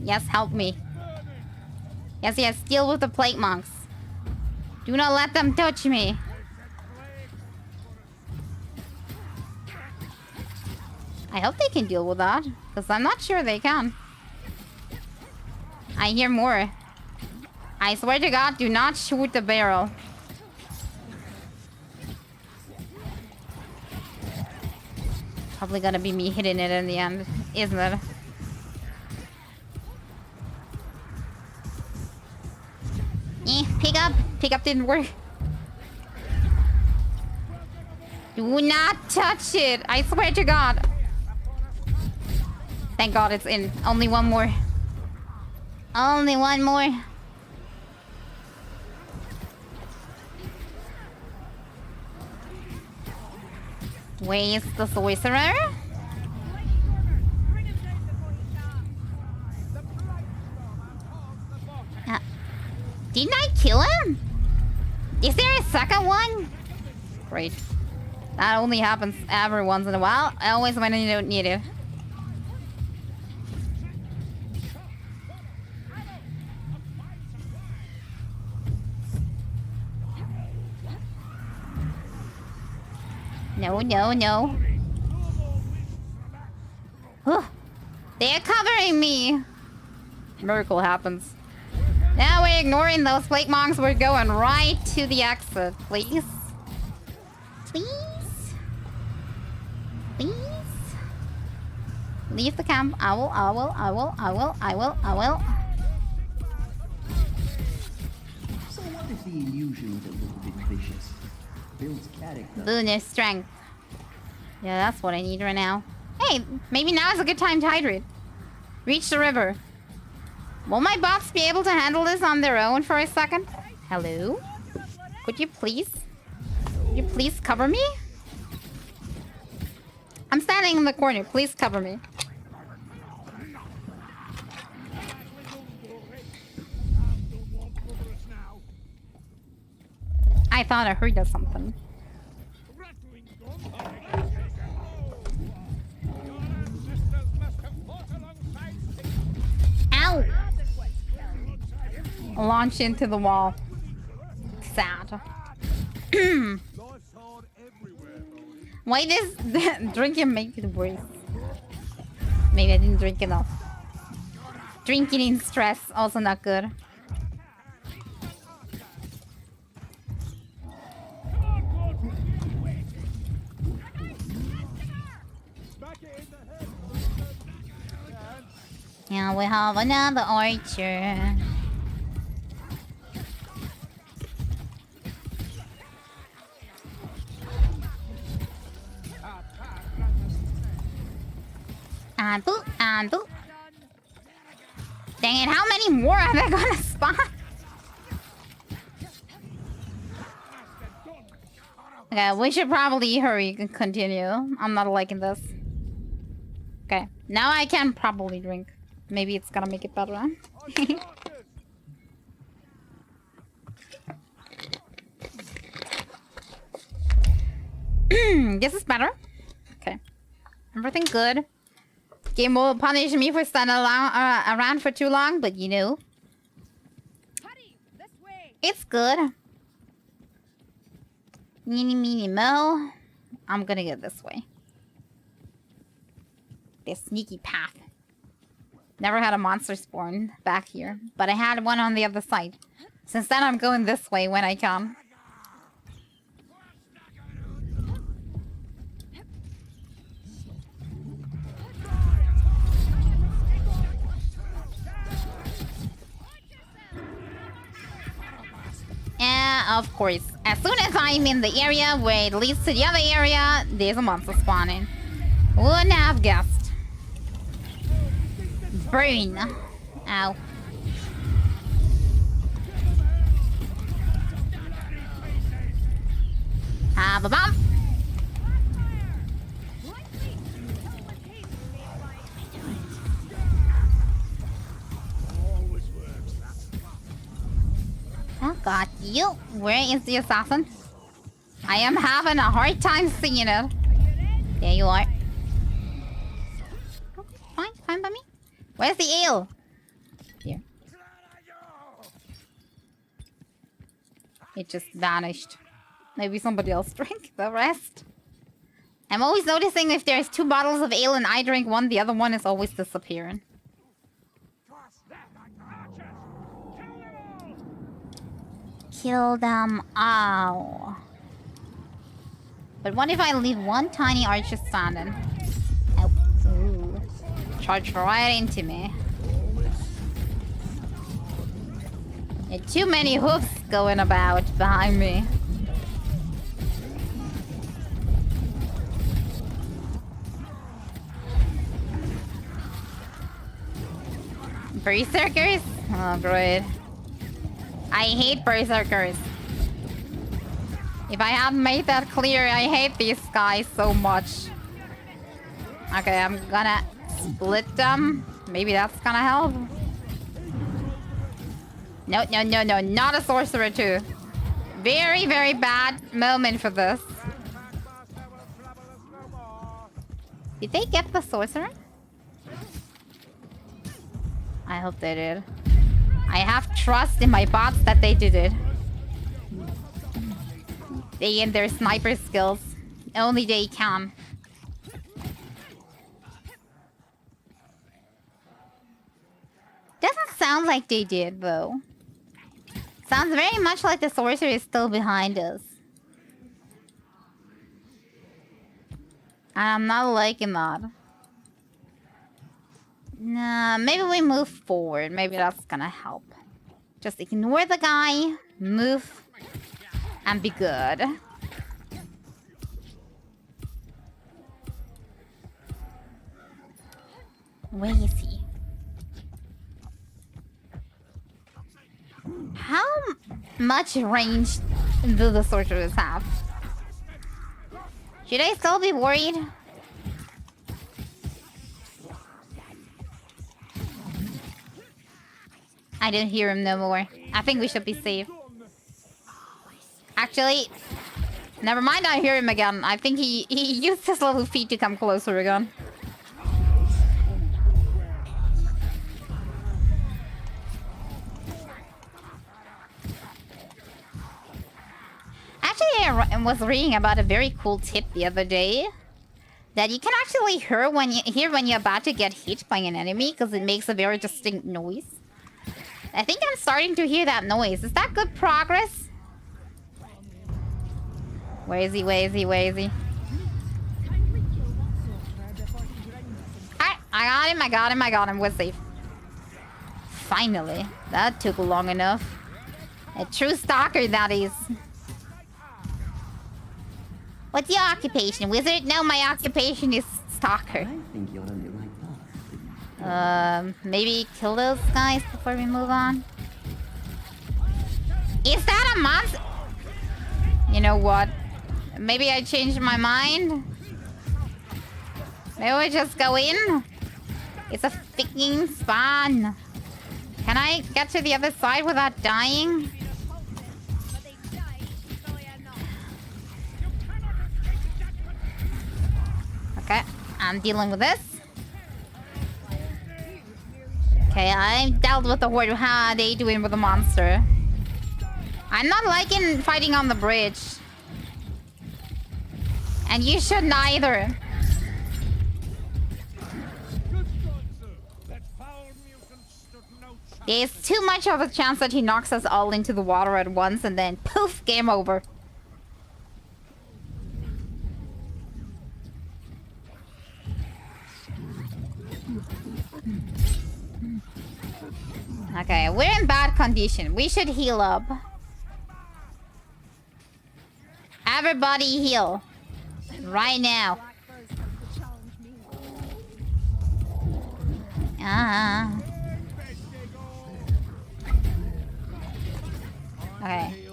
Yes, help me. Yes, deal with the plate monks. Do not let them touch me. I hope they can deal with that, because I'm not sure they can. I hear more. I swear to God, do not shoot the barrel. Probably gonna be me hitting it in the end, isn't it? Pick up didn't work. Do not touch it. I swear to God. Thank God it's in. Only one more. Only one more. Where's the sorcerer? Didn't I kill him? Is there a second one? Great. That only happens every once in a while. Always when you don't need it. No, no, no. They're covering me. Miracle happens. Now we're ignoring those plate monks. We're going right to the exit. Please. Please. Please. Leave the camp. I will. So what if the illusion was a little bit vicious? Builds character. Lunar strength. Yeah, that's what I need right now. Hey, maybe now is a good time to hydrate. Reach the river. Will my bots be able to handle this on their own for a second? Hello? Could you please cover me? I'm standing in the corner. Please cover me. I thought I heard something. Ow! Launch into the wall. Sad. Why does drinking make it worse? Maybe I didn't drink enough. Drinking in stress, also not good. Yeah, we have another archer. And boop, and boop. Dang it, how many more are they gonna spawn? Okay, we should probably hurry and continue. I'm not liking this. Okay, now I can probably drink. Maybe it's gonna make it better. This is better. Okay. Everything good. Game will punish me for standing around for too long, but you know. It's good. Meeny, meeny, mo. I'm gonna go this way. This sneaky path. Never had a monster spawn back here, but I had one on the other side. Since then, I'm going this way when I can. Yeah, of course. As soon as I'm in the area where it leads to the other area, there's a monster spawning. Wouldn't have guessed. Burn. Ow. Have a bomb. I got you. Where is the assassin? I am having a hard time seeing it. There you are. Oh, fine by me. Where's the ale? Here. It just vanished. Maybe somebody else drank the rest. I'm always noticing if there's 2 bottles of ale and I drink one, the other one is always disappearing. Kill them all. But what if I leave one tiny archer standing? Oh, ooh. Charge right into me. There are too many hoofs going about behind me. Berserkers? Oh, great. I hate berserkers. If I hadn't made that clear, I hate these guys so much. Okay, I'm gonna split them. Maybe that's gonna help. No, no, no, no. Not a sorcerer too. Very, very bad moment for this. Did they get the sorcerer? I hope they did. I have trust in my bots that they did it. They and their sniper skills. Only they can. Doesn't sound like they did, though. Sounds very much like the sorcerer is still behind us. I'm not liking that. Nah, maybe we move forward. Maybe that's gonna help. Just ignore the guy, move, and be good. Where is he? How much range do the sorcerers have? Should I still be worried? I didn't hear him no more. I think we should be safe. Actually, never mind, I hear him again. I think he used his little feet to come closer again. Actually, I was reading about a very cool tip the other day. That you can actually hear when you're about to get hit by an enemy, because it makes a very distinct noise. I think I'm starting to hear that noise. Is that good progress? Where is he? Where is he? Where is he? Alright, I got him, I got him, I got him. We're safe. Finally. That took long enough. A true stalker, that is. What's your occupation, wizard? No, my occupation is stalker. I think you're on the right path. Maybe kill those guys before we move on. Is that a monster? You know what? Maybe I changed my mind. Maybe we just go in. It's a freaking spawn. Can I get to the other side without dying? Okay, I'm dealing with this. Okay, I dealt with the horde. How are they doing with the monster? I'm not liking fighting on the bridge. And you shouldn't either. There's too much of a chance that he knocks us all into the water at once and then poof, game over. Okay, we're in bad condition. We should heal up. Everybody heal. Right now. Okay.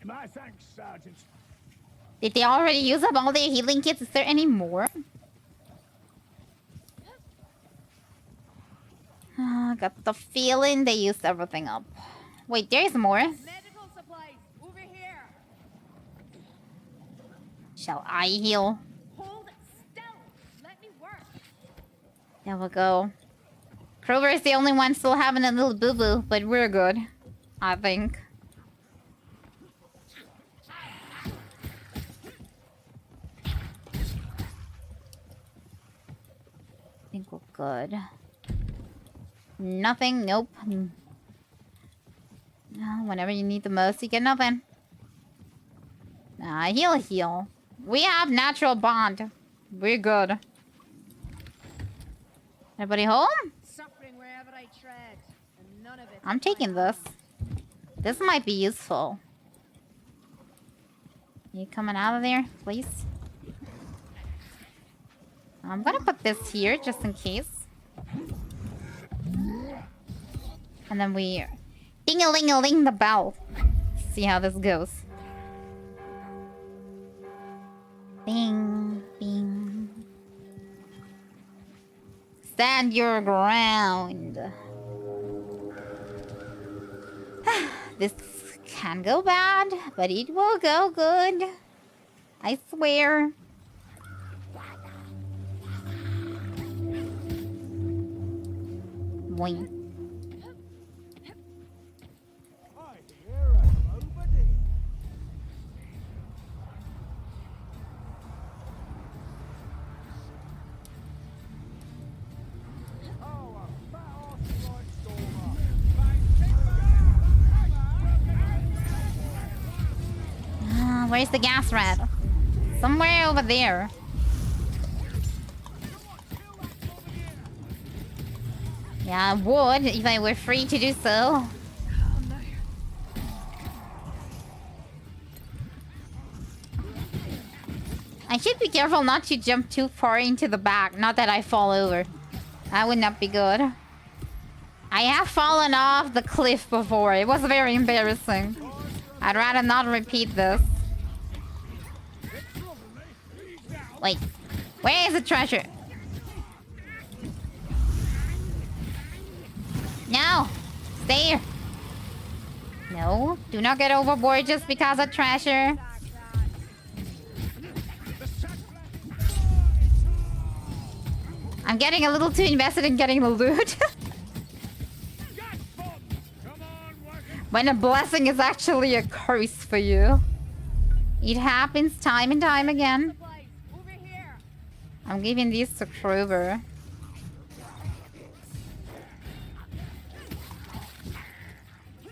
My thanks, Sergeant. Did they already use up all their healing kits? Is there any more? Got the feeling they used everything up. Wait, there's more. Medical supplies over here. Shall I heal? Hold still. Let me work. There we go. Kroger is the only one still having a little boo-boo, but we're good. I think. I think we're good. Nothing, nope. Whenever you need the most, you get nothing. Heal. We have natural bond. We're good. Everybody home? Suffering wherever I tread, and none of it. I'm taking this. This might be useful. You coming out of there, please? I'm gonna put this here just in case. And then we ding-a-ling-a-ling the bell. See how this goes. Bing, bing. Stand your ground. This can go bad, but it will go good. I swear. Boing. I hear a nobody. Oh, a fat arse like stormer. Where's the gas rat? Somewhere over there. Yeah, I would if I were free to do so. I should be careful not to jump too far into the back. Not that I fall over. That would not be good. I have fallen off the cliff before. It was very embarrassing. I'd rather not repeat this. Wait. Where is the treasure? No! Stay here! No, do not get overboard just because of treasure. I'm getting a little too invested in getting the loot. When a blessing is actually a curse for you. It happens time and time again. I'm giving these to Krober.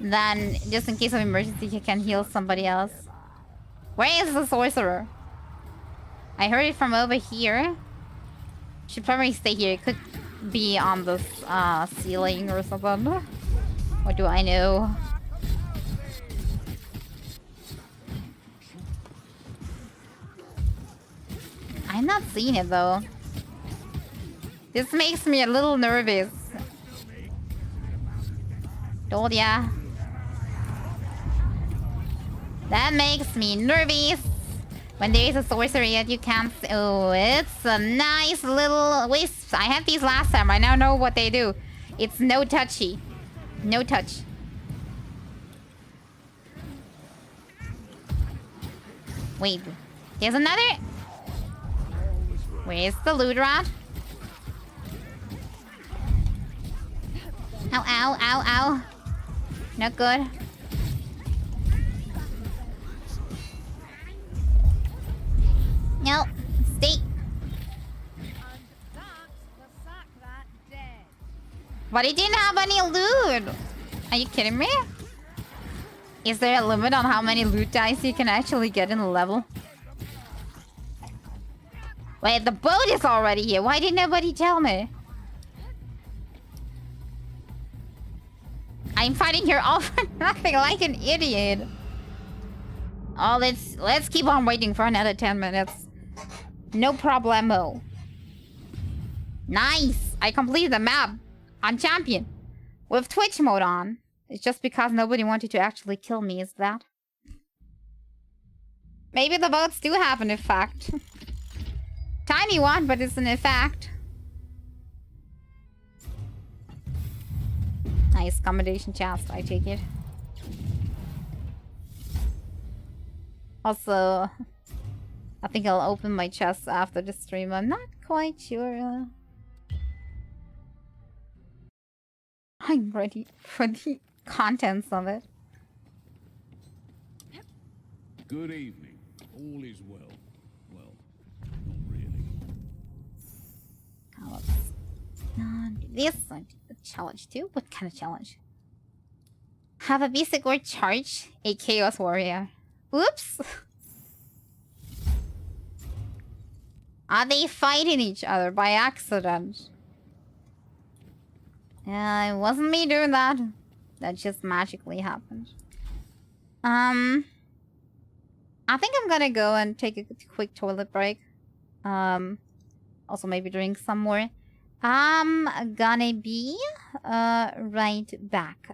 Then, just in case of emergency, he can heal somebody else. Where is the sorcerer? I heard it from over here. Should probably stay here. It could be on this ceiling or something. What do I know? I'm not seeing it though. This makes me a little nervous. Told ya. That makes me nervous. When there is a sorcery that you can't... Oh, it's a nice little wisp. I had these last time. I now know what they do. It's no touchy. No touch. Wait. There's another... Where's the loot rod? Ow, ow, ow, ow. Not good. No. Stay. But he didn't have any loot. Are you kidding me? Is there a limit on how many loot dice you can actually get in a level? Wait, the boat is already here. Why did nobody tell me? I'm fighting here all for nothing like an idiot. Oh, let's keep on waiting for another 10 minutes. No problemo. Nice! I completed the map on champion with Twitch mode on. It's just because nobody wanted to actually kill me, is that? Maybe the boats do have an effect. Tiny one, but it's an effect. Nice accommodation chest, I take it. Also, I think I'll open my chest after the stream. I'm not quite sure. I'm ready for the contents of it. Good evening. All is well. Well, not really. Oh, this I did the challenge too. What kind of challenge? Have a basic or charge a chaos warrior. Oops. Are they fighting each other by accident? It wasn't me doing that. That just magically happened. I think I'm gonna go and take a quick toilet break. Also maybe drink some more. I'm gonna be right back.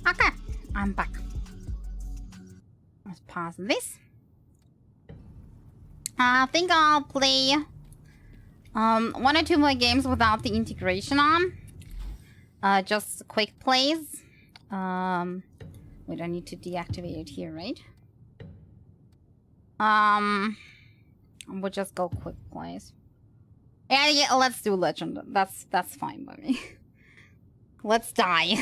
Okay, I'm back. Let's pause this. I think I'll play 1 or 2 more games without the integration on. Just quick plays. We don't need to deactivate it here, right? We'll just go quick plays. Yeah, let's do legend. That's fine by me. Let's die.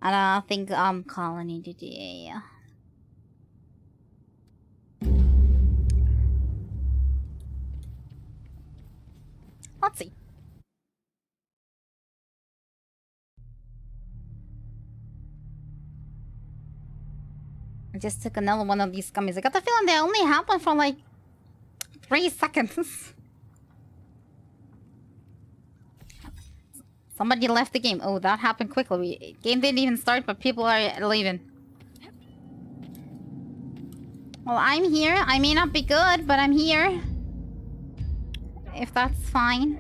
And I think I'm colony today. Let's see. I just took another one of these gummies. I got the feeling they only have one for like 3 seconds. Somebody left the game. Oh, that happened quickly. Game didn't even start, but people are leaving. Well, I'm here. I may not be good, but I'm here. If that's fine.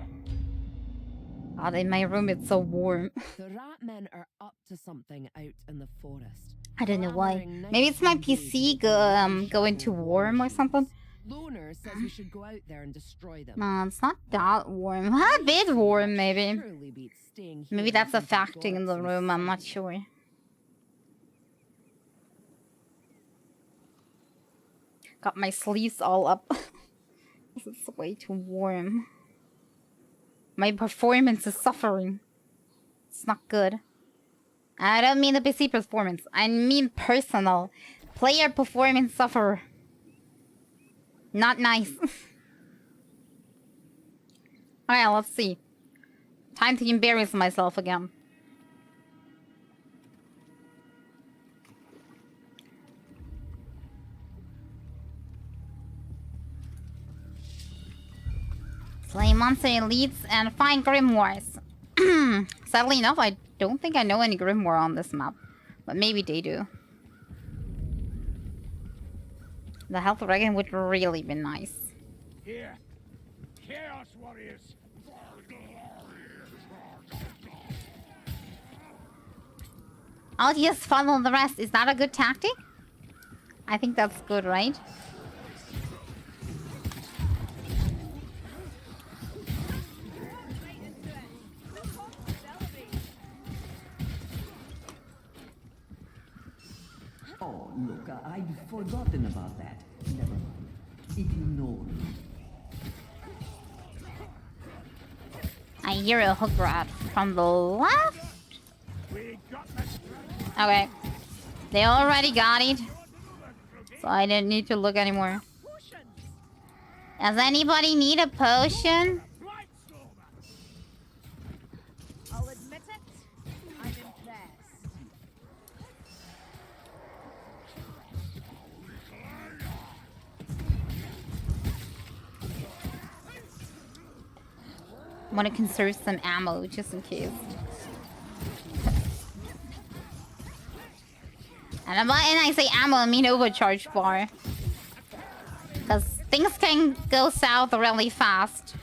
God, in my room it's so warm. The rat men are up to something out in the forest. I don't know why. Maybe it's my PC going too warm or something. Loner says we should go out there and destroy them. No, it's not that warm. A bit warm, maybe. Maybe that's affecting in the room. I'm not sure. Got my sleeves all up. This is way too warm. My performance is suffering. It's not good. I don't mean the PC performance. I mean personal. Player performance suffer. Not nice. Alright, let's see. Time to embarrass myself again. Slay monster elites and find grimoires. Sadly enough, I don't think I know any grimoire on this map. But maybe they do. The health dragon would really be nice. Here, Chaos Warriors. I'll just follow the rest. Is that a good tactic? I think that's good, right? Oh, look, I'd forgotten about that. Never mind. Ignore me. I hear a hook rat from the left. Okay. They already got it. So I didn't need to look anymore. Does anybody need a potion? I'll admit it. I'm impressed. I want to conserve some ammo just in case. And when I say ammo, I mean overcharge bar. Because things can go south really fast.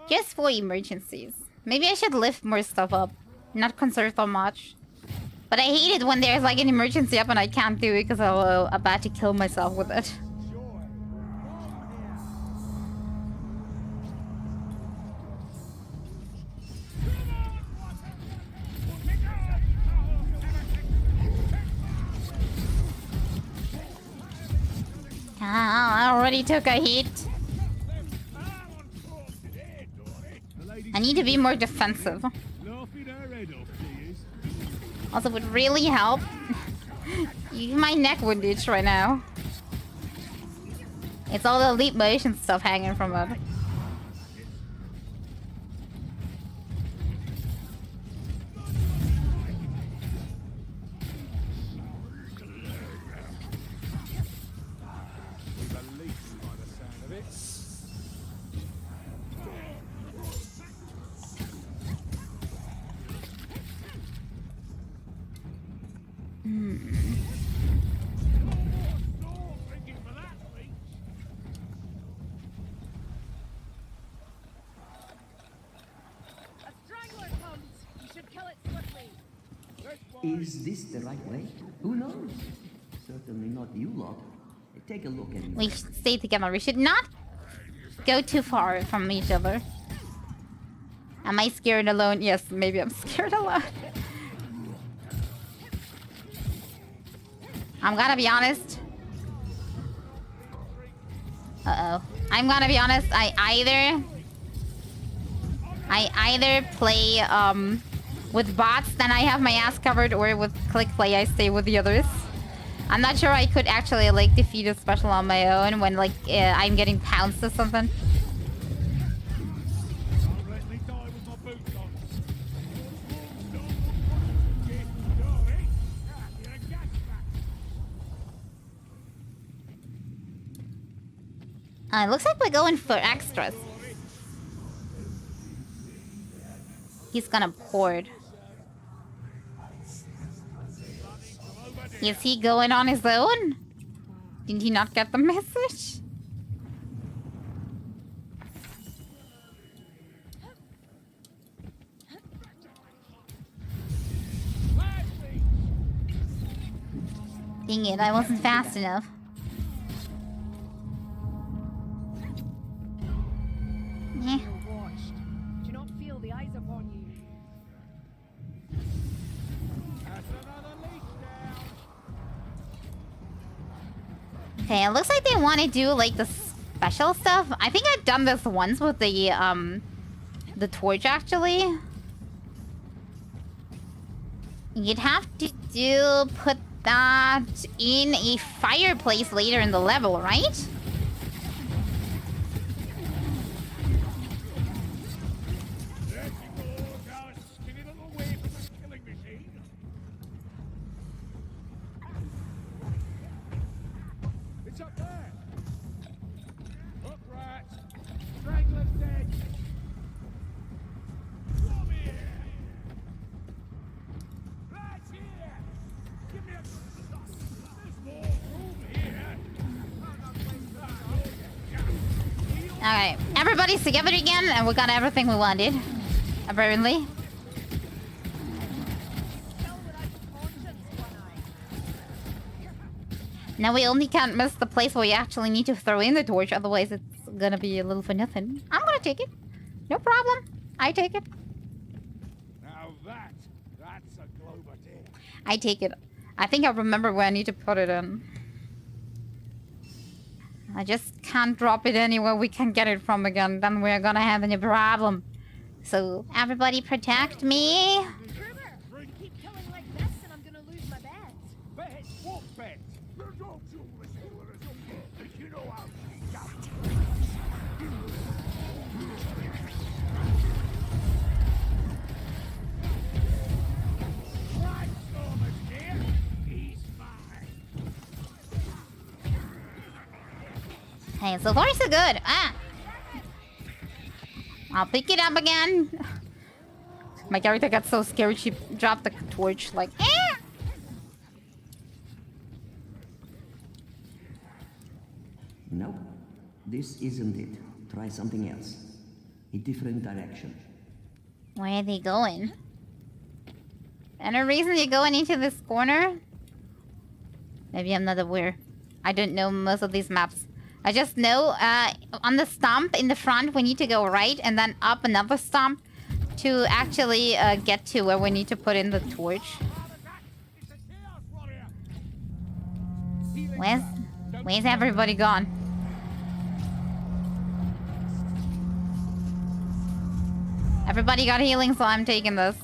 Just for emergencies. Maybe I should lift more stuff up. Not conserve so much. But I hate it when there's like an emergency up and I can't do it because I'm about to kill myself with it. I already took a hit. I need to be more defensive. Also, would really help. My neck would itch right now. It's all the leap motion stuff hanging from it. Is this the right way? Who knows? Certainly not you lot. Take a look anyway. We should stay together. We should not go too far from each other. Am I scared alone? Yes, maybe I'm scared alone. I'm gonna be honest. Uh-oh. I'm gonna be honest. I either play with bots, then I have my ass covered, or with click play I stay with the others. I'm not sure I could actually like defeat a special on my own when like I'm getting pounced or something. It looks like we're going for extras. He's gonna port. Is he going on his own? Did he not get the message? Dang it, I wasn't fast enough. Eh. Do you not feel the eyes upon you? Okay, it looks like they want to do like the special stuff. I think I've done this once with the torch actually. You'd have to put that in a fireplace later in the level, right? It's up there. Upright. Strangler's dead. Come here. Right here. Give me a... There's more room here. Alright, everybody's together again, and we got everything we wanted. Apparently. Now we only can't miss the place where we actually need to throw in the torch, otherwise it's gonna be a little for nothing. I'm gonna take it. No problem. I take it. Now that's a Glover deer. I take it. I think I remember where I need to put it in. I just can't drop it anywhere we can get it from again. Then we're gonna have a problem. So, everybody protect me. Gruber, keep killing like this and I'm gonna lose my bet. Bet? What bet? Don't you listen to her. You know how she does. Right, Stormer's dear. He's mine. Hey, so far so good. I'll pick it up again. My character got so scared she dropped the torch like, eh! Nope. This isn't it. Try something else. A different direction. Where are they going? Any reason you're going into this corner? Maybe I'm not aware. I don't know most of these maps. I just know on the stump in the front we need to go right and then up another stump to actually get to where we need to put in the torch. Where's everybody gone? Everybody got healing, so I'm taking this.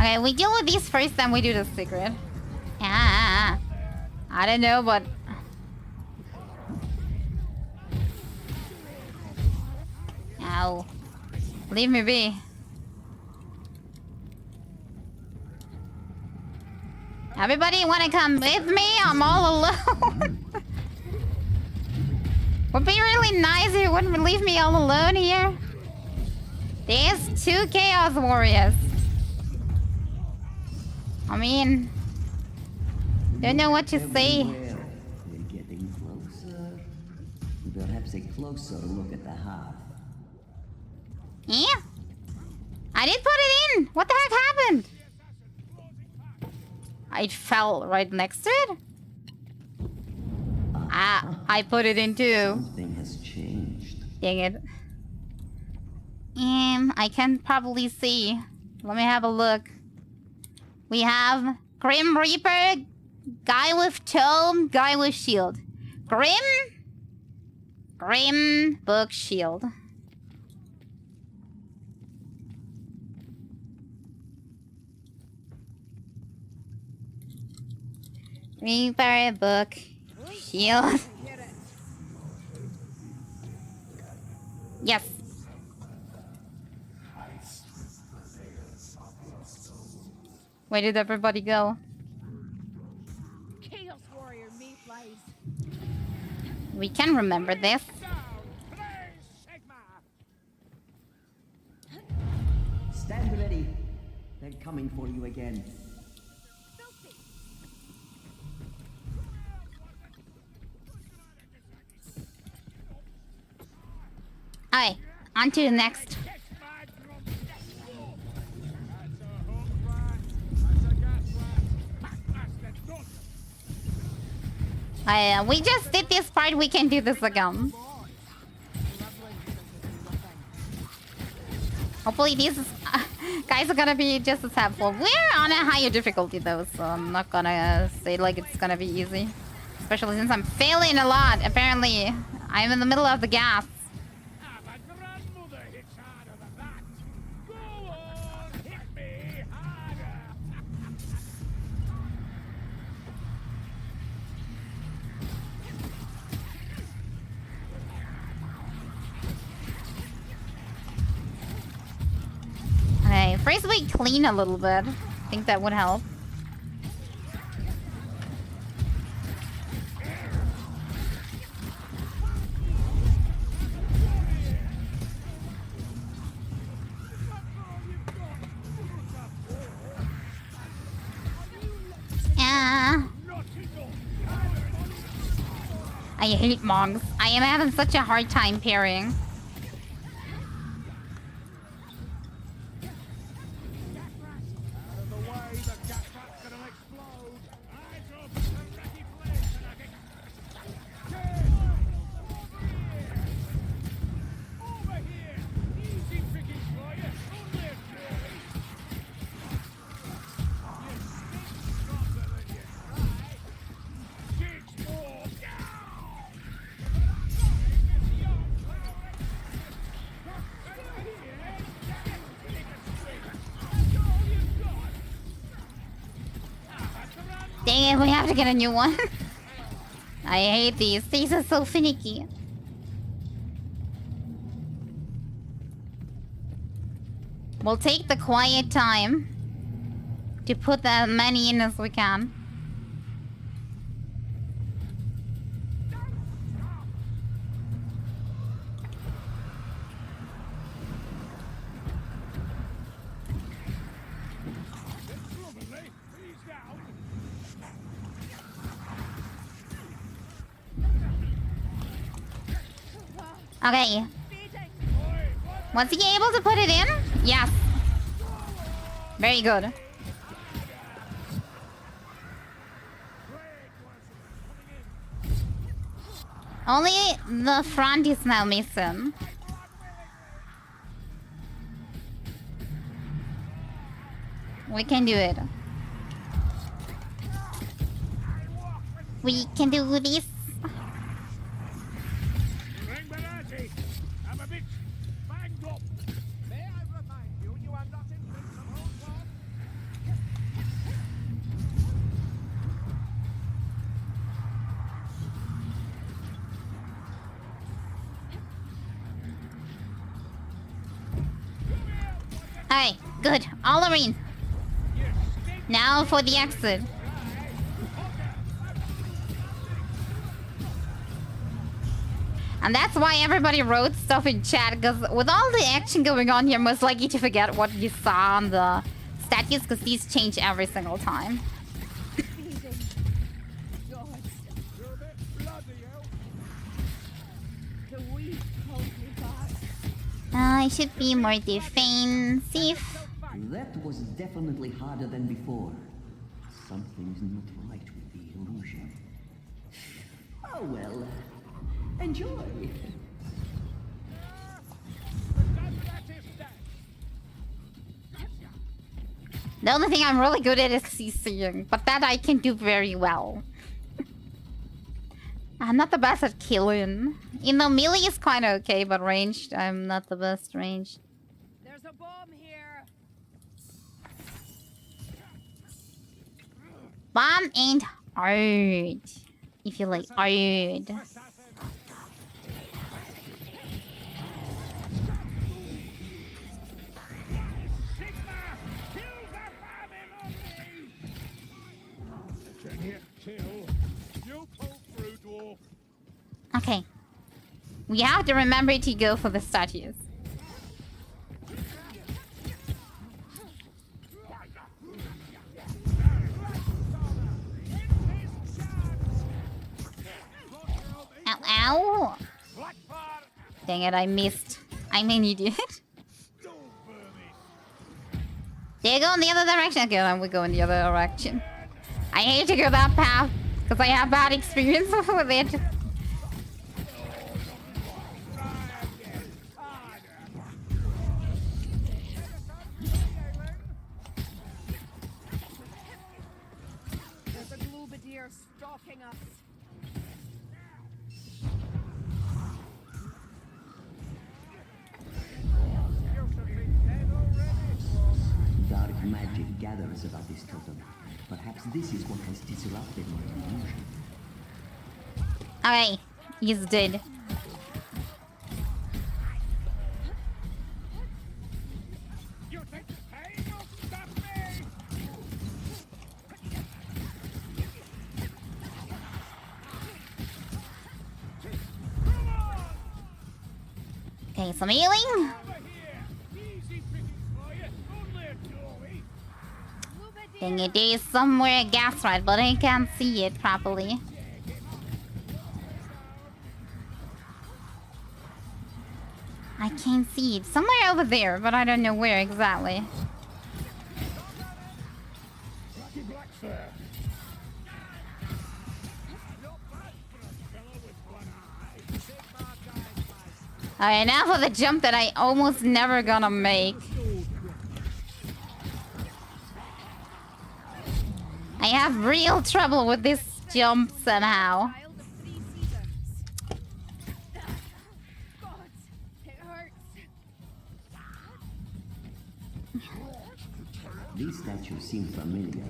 Okay, we deal with these first, then we do the secret. I don't know, but... Ow. Leave me be. Everybody wanna come with me? I'm all alone. Would be really nice if you wouldn't leave me all alone here. There's 2 Chaos Warriors. I mean, don't know what to say. Well, we're getting closer. Perhaps a closer look at the hearth. Yeah? I did put it in! What the heck happened? It fell right next to it? I put it in too. Something has changed. Dang it. I can probably see. Let me have a look. We have Grim Reaper, guy with tome, guy with shield. Grim? Grim Book Shield. Reaper Book Shield. Yes. Where did everybody go? Chaos Warrior Mayflies. We can remember this. Stand ready. They're coming for you again. Alright, on to the next. We just did this part, we can do this again. Hopefully these guys are gonna be just as helpful. We're on a higher difficulty though, so I'm not gonna say like it's gonna be easy. Especially since I'm failing a lot. Apparently, I'm in the middle of the gas. Okay, first we clean a little bit. I think that would help. I hate monks. I am having such a hard time parrying. Dang it, we have to get a new one. I hate these. These are so finicky. We'll take the quiet time to put as many in as we can. Okay. Was he able to put it in? Yes. Very good. Only the front is now missing. We can do it. We can do this. Alright, good. All arena. Now for the exit. And that's why everybody wrote stuff in chat, because with all the action going on, you're most likely to forget what you saw on the statues, because these change every single time. I should be more defensive. That was definitely harder than before. Something's not right with the illusion. Oh well. Enjoy. The only thing I'm really good at is CCing, but that I can do very well. I'm not the best at killing. You know, melee is quite okay, but ranged, I'm not the best ranged. There's a bomb here. Bomb ain't hard. If you like hard. Okay. We have to remember to go for the statues. Ow, ow! Dang it, I missed. I'm an idiot. There you go in the other direction. Okay, then we go in the other direction. I hate to go that path because I have bad experience with it. There's a Gloobadeer stalking us. Dark magic gathers about this totem. Perhaps this is what has disrupted my illusion. Alright, he's dead. Okay, some healing. Dang it, there is somewhere a gas rod, but I can't see it properly. I can't see it. Somewhere over there, but I don't know where exactly. Alright, now for the jump that I almost never gonna make. I have real trouble with this jump somehow. These statues seem familiar.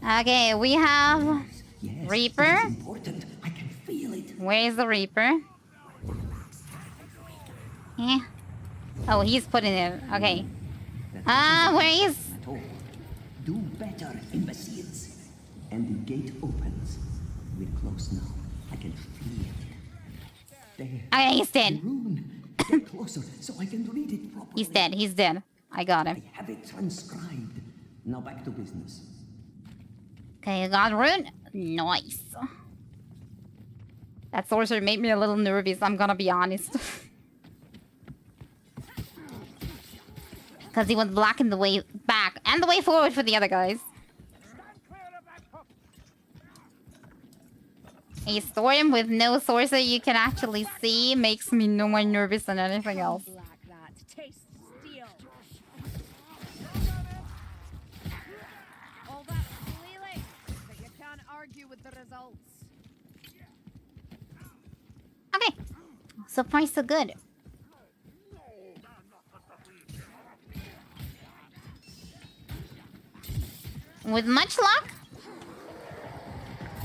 Okay, we have Yes, Reaper. this is important. I can feel it. Where is the Reaper? Yeah. Oh, he's putting it. Okay. Where is? At all. Do better, imbeciles. And the gate opens. We're close now. I can feel it. There. Okay, he's dead. The rune. Get closer so I can read it properly. He's dead. He's dead. I got him. I have it transcribed. Now back to business. Okay, I got rune. Nice. That sorcerer made me a little nervous, I'm gonna be honest. Because he was blocking the way back and the way forward for the other guys. A storm with no sorcerer you can actually see makes me no more nervous than anything else. All that squealing, but you can't argue with the results. Okay. So far, so good. With much luck,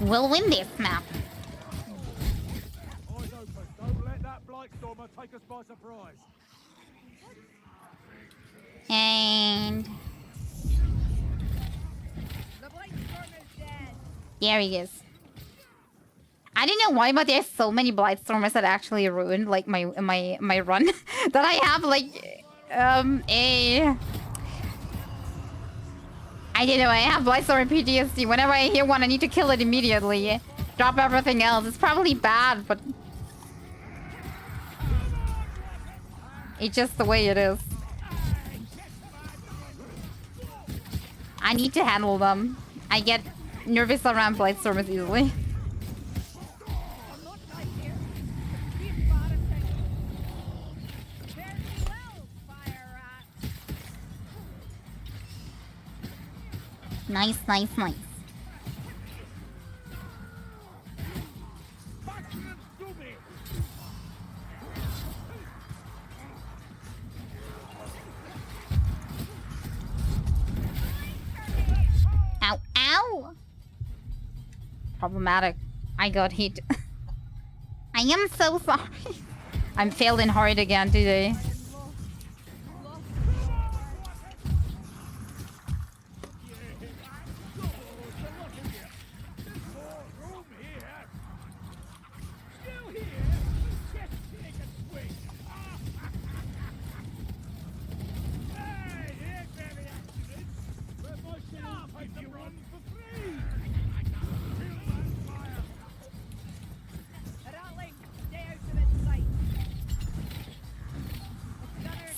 we'll win this map. Eyes open. Don't let that Blightstormer take us by surprise. And The Blightstormer's dead. there he is. I don't know why, but there's so many Blightstormers that actually ruined like my run that I have like I don't know, I have Blightstormer PTSD. Whenever I hear one, I need to kill it immediately. Drop everything else. It's probably bad, but it's just the way it is. I need to handle them. I get nervous around Blightstormers easily. Nice, nice, nice. Ow, ow! Problematic. I got hit. I am so sorry. I'm failing hard again today.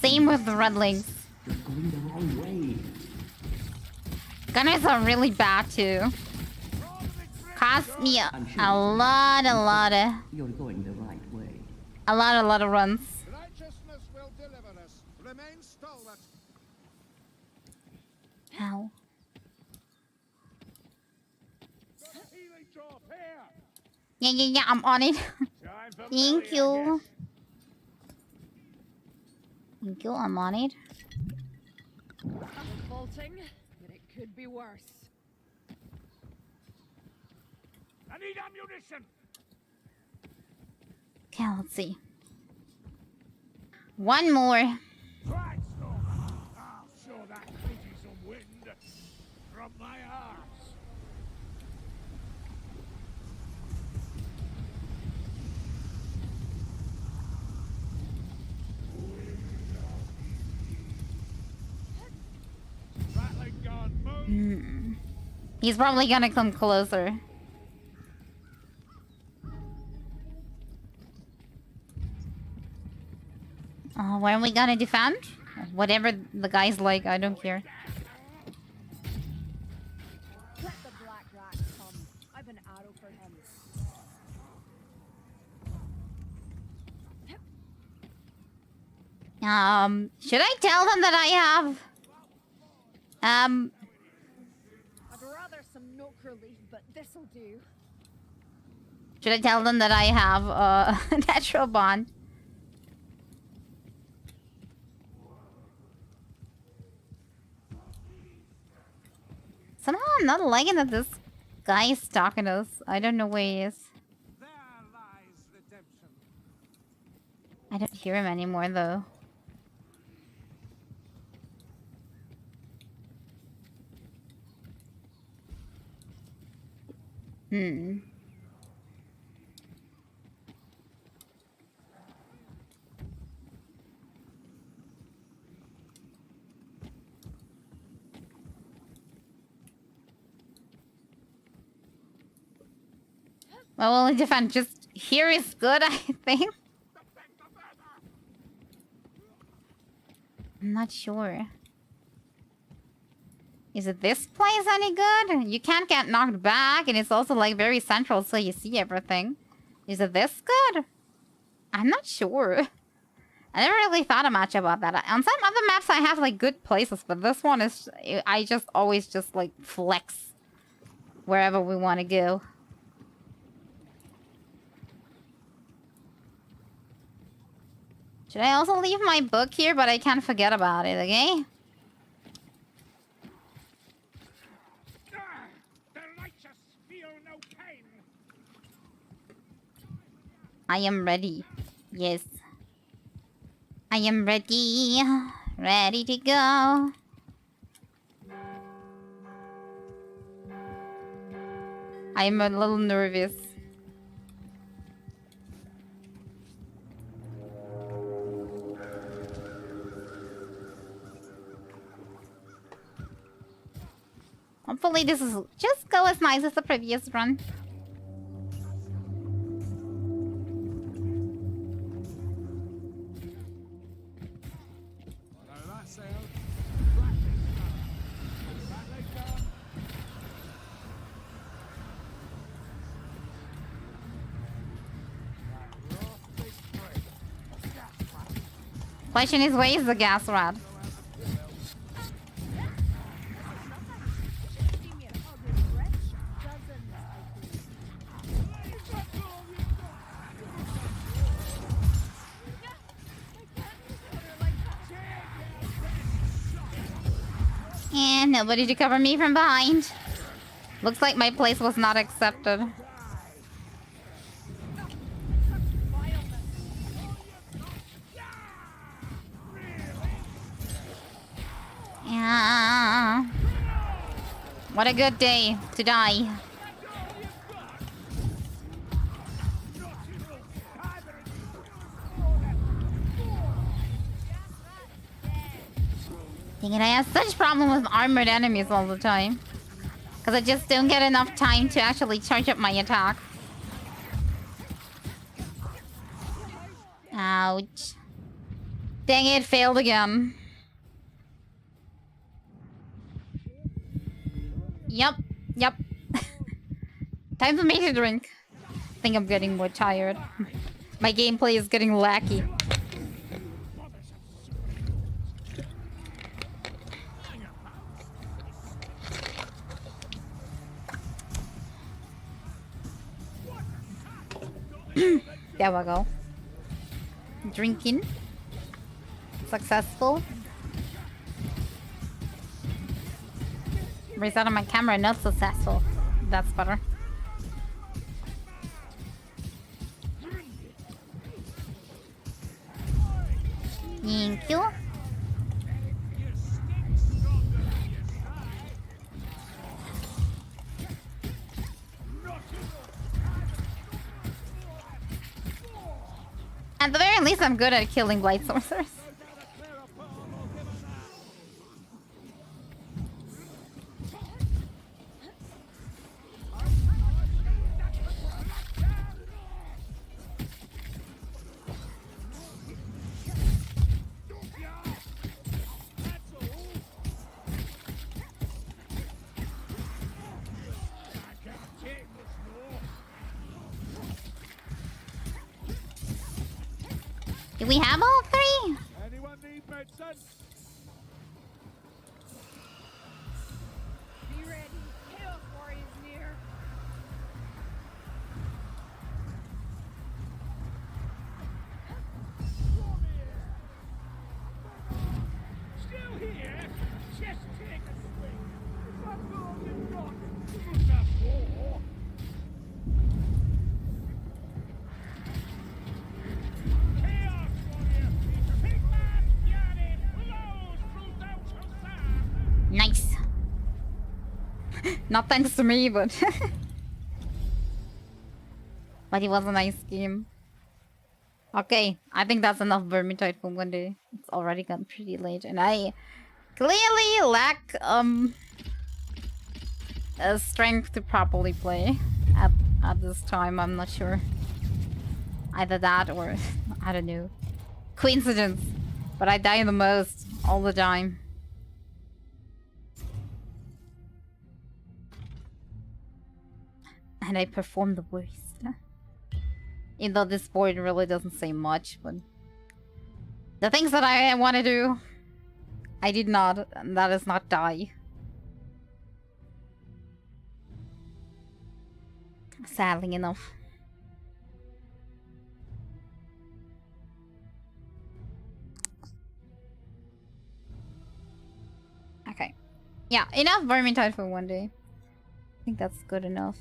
Same with the redlings. You're going the wrong way. Gunners are really bad too. Cost me a lot of... You're going the right way. A lot of runs. Righteousness will deliver us. Remain stalwart. Ow. Healing drop here. Yeah, I'm on it. Time for Thank Melly, you. I guess. Thank you, I'm on it. Revolting, but it could be worse. I need ammunition. Okay, let's see. One more. Right, Storm. I'll show that creature some wind from my arse. Rattling gun, move. He's probably gonna come closer. Where are we gonna defend? Whatever the guy's like, I don't care. Let the black rat come. I've an arrow for him. Should I tell them that I have... I'd rather some milk relief, but this'll do. Should I tell them that I have a natural bond? Somehow I'm not liking that this guy is stalking us. I don't know where he is. There lies redemption. I don't hear him anymore though. Well, defend just here is good, I think. I'm not sure. Is it this place any good? You can't get knocked back, and it's also like very central, so you see everything. Is it this good? I'm not sure. I never really thought much about that. On some other maps, I have like good places, but this one is I just always just like flex wherever we want to go. Should I also leave my book here, but I can't forget about it, okay? The righteous feel no pain. I am ready. Yes. I am ready. Ready to go. I'm a little nervous. Hopefully this is just go as nice as the previous run. Question is, where is the gas rod? nobody to cover me from behind. Looks like my place was not accepted. Yeah. What a good day to die. Dang it, I have such problem with armored enemies all the time. Because I just don't get enough time to actually charge up my attack. Ouch. Dang it, failed again. Yep. Time for me to drink. I think I'm getting more tired. My gameplay is getting lacky. There we go. Drinking. Successful. Reset on my camera, not successful. That's better. Thank you. At the very least, I'm good at killing blight sorcerers. Do we have all three? Anyone need medicine? Be ready. Chaos Warrior's near. Still here? Just take a swing. That's all you've got. Enough more. Chaos Warrior! Big man, Yanni, blows through Doubtful. Nice. Not thanks to me, but... but it was a nice game. Okay, I think that's enough Vermintide for one day. It's already gotten pretty late, and I clearly lack strength to properly play at this time. I'm not sure. Either that or I don't know. Coincidence, but I die the most all the time. And I perform the worst. Even though this board really doesn't say much, but... the things that I want to do, I did not, and that is not die. Sadly enough. Okay. Yeah, enough Vermintide for one day. I think that's good enough.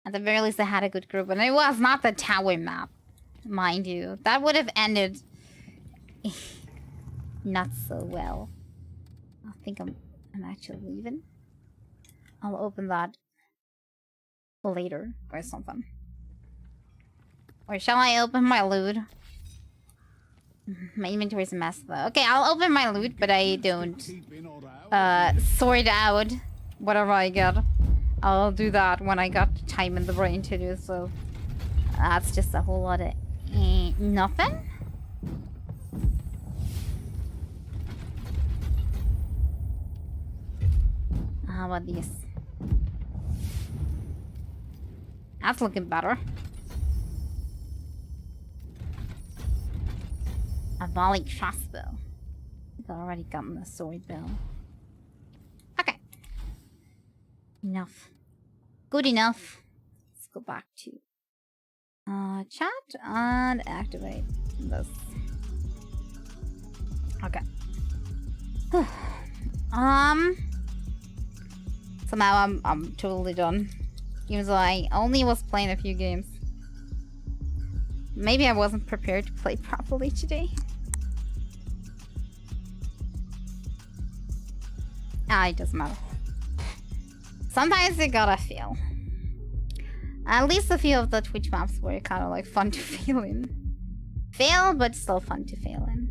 At the very least, I had a good group, and it was not the tower map, mind you. That would have ended not so well. I think I'm actually leaving. I'll open that later or something. Or shall I open my loot? My inventory's a mess though. Okay, I'll open my loot, but I don't sort out whatever I get. I'll do that when I got time in the brain to do so. That's just a whole lot of nothing. How about these? That's looking better. A volley crossbow. I've already gotten the sword though. Okay. Enough. Good enough. Let's go back to Chat and activate this. Okay. So now I'm totally done. Even though I only was playing a few games. Maybe I wasn't prepared to play properly today. It doesn't matter. Sometimes you gotta fail. At least a few of the Twitch maps were kind of like fun to fail in. Fail, but still fun to fail in.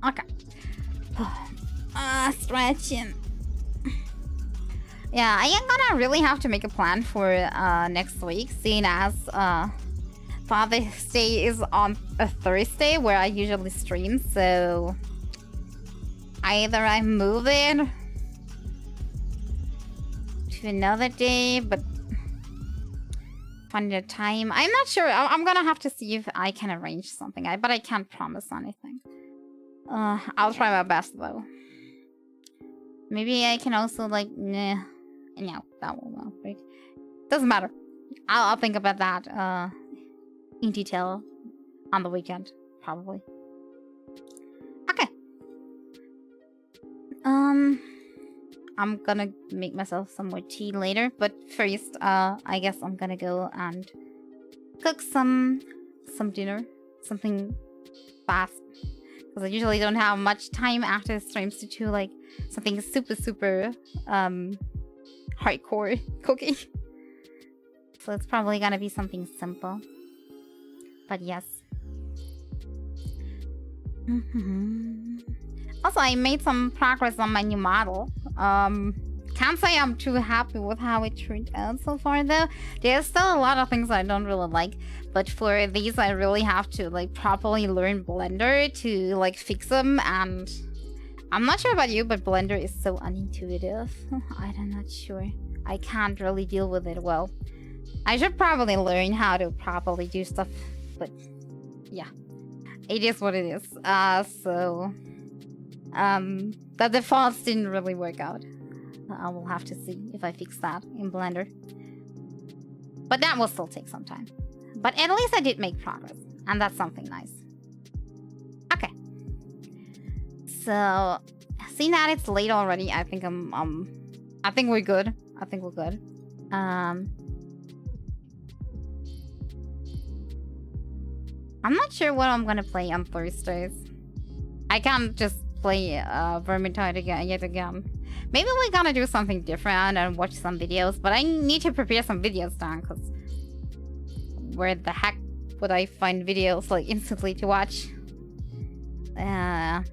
Okay. Stretching. Yeah, I am gonna really have to make a plan for next week, seeing as Father's Day is on a Thursday where I usually stream, so either I move it to another day, but finding a time. I'm not sure. I'm gonna have to see if I can arrange something. But I can't promise anything. I'll try my best though. Maybe I can also like no, that won't work. Doesn't matter. I'll think about that in detail on the weekend, probably. Okay. I'm gonna make myself some more tea later, but first, I guess I'm gonna go and cook some dinner, something fast, because I usually don't have much time after streams to do like something super hardcore cooking. So it's probably gonna be something simple, but yes. Also, I made some progress on my new model. Can't say I'm too happy with how it turned out so far though. There's still a lot of things I don't really like, but for these I really have to like properly learn Blender to like fix them, and I'm not sure about you, but Blender is so unintuitive. I'm not sure. I can't really deal with it well. I should probably learn how to properly do stuff, but yeah. It is what it is. The defaults didn't really work out. I will have to see if I fix that in Blender. But that will still take some time. But at least I did make progress, and that's something nice. Okay. So, seeing that it's late already, I think I think we're good. I think we're good. I'm not sure what I'm gonna play on Thursdays. I can't just play Vermintide yet again. Maybe we're gonna do something different and watch some videos, but I need to prepare some videos down, because where the heck would I find videos like instantly to watch? I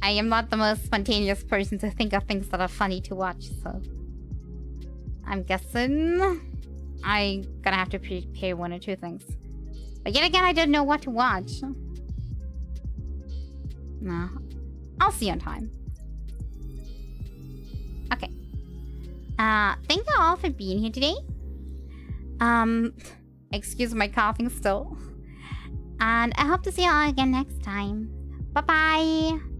am not the most spontaneous person to think of things that are funny to watch, so I'm guessing I'm gonna have to prepare one or two things. But yet again, I don't know what to watch. No. I'll see you on time. Okay. Thank you all for being here today. Excuse my coughing still. And I hope to see you all again next time. Bye-bye.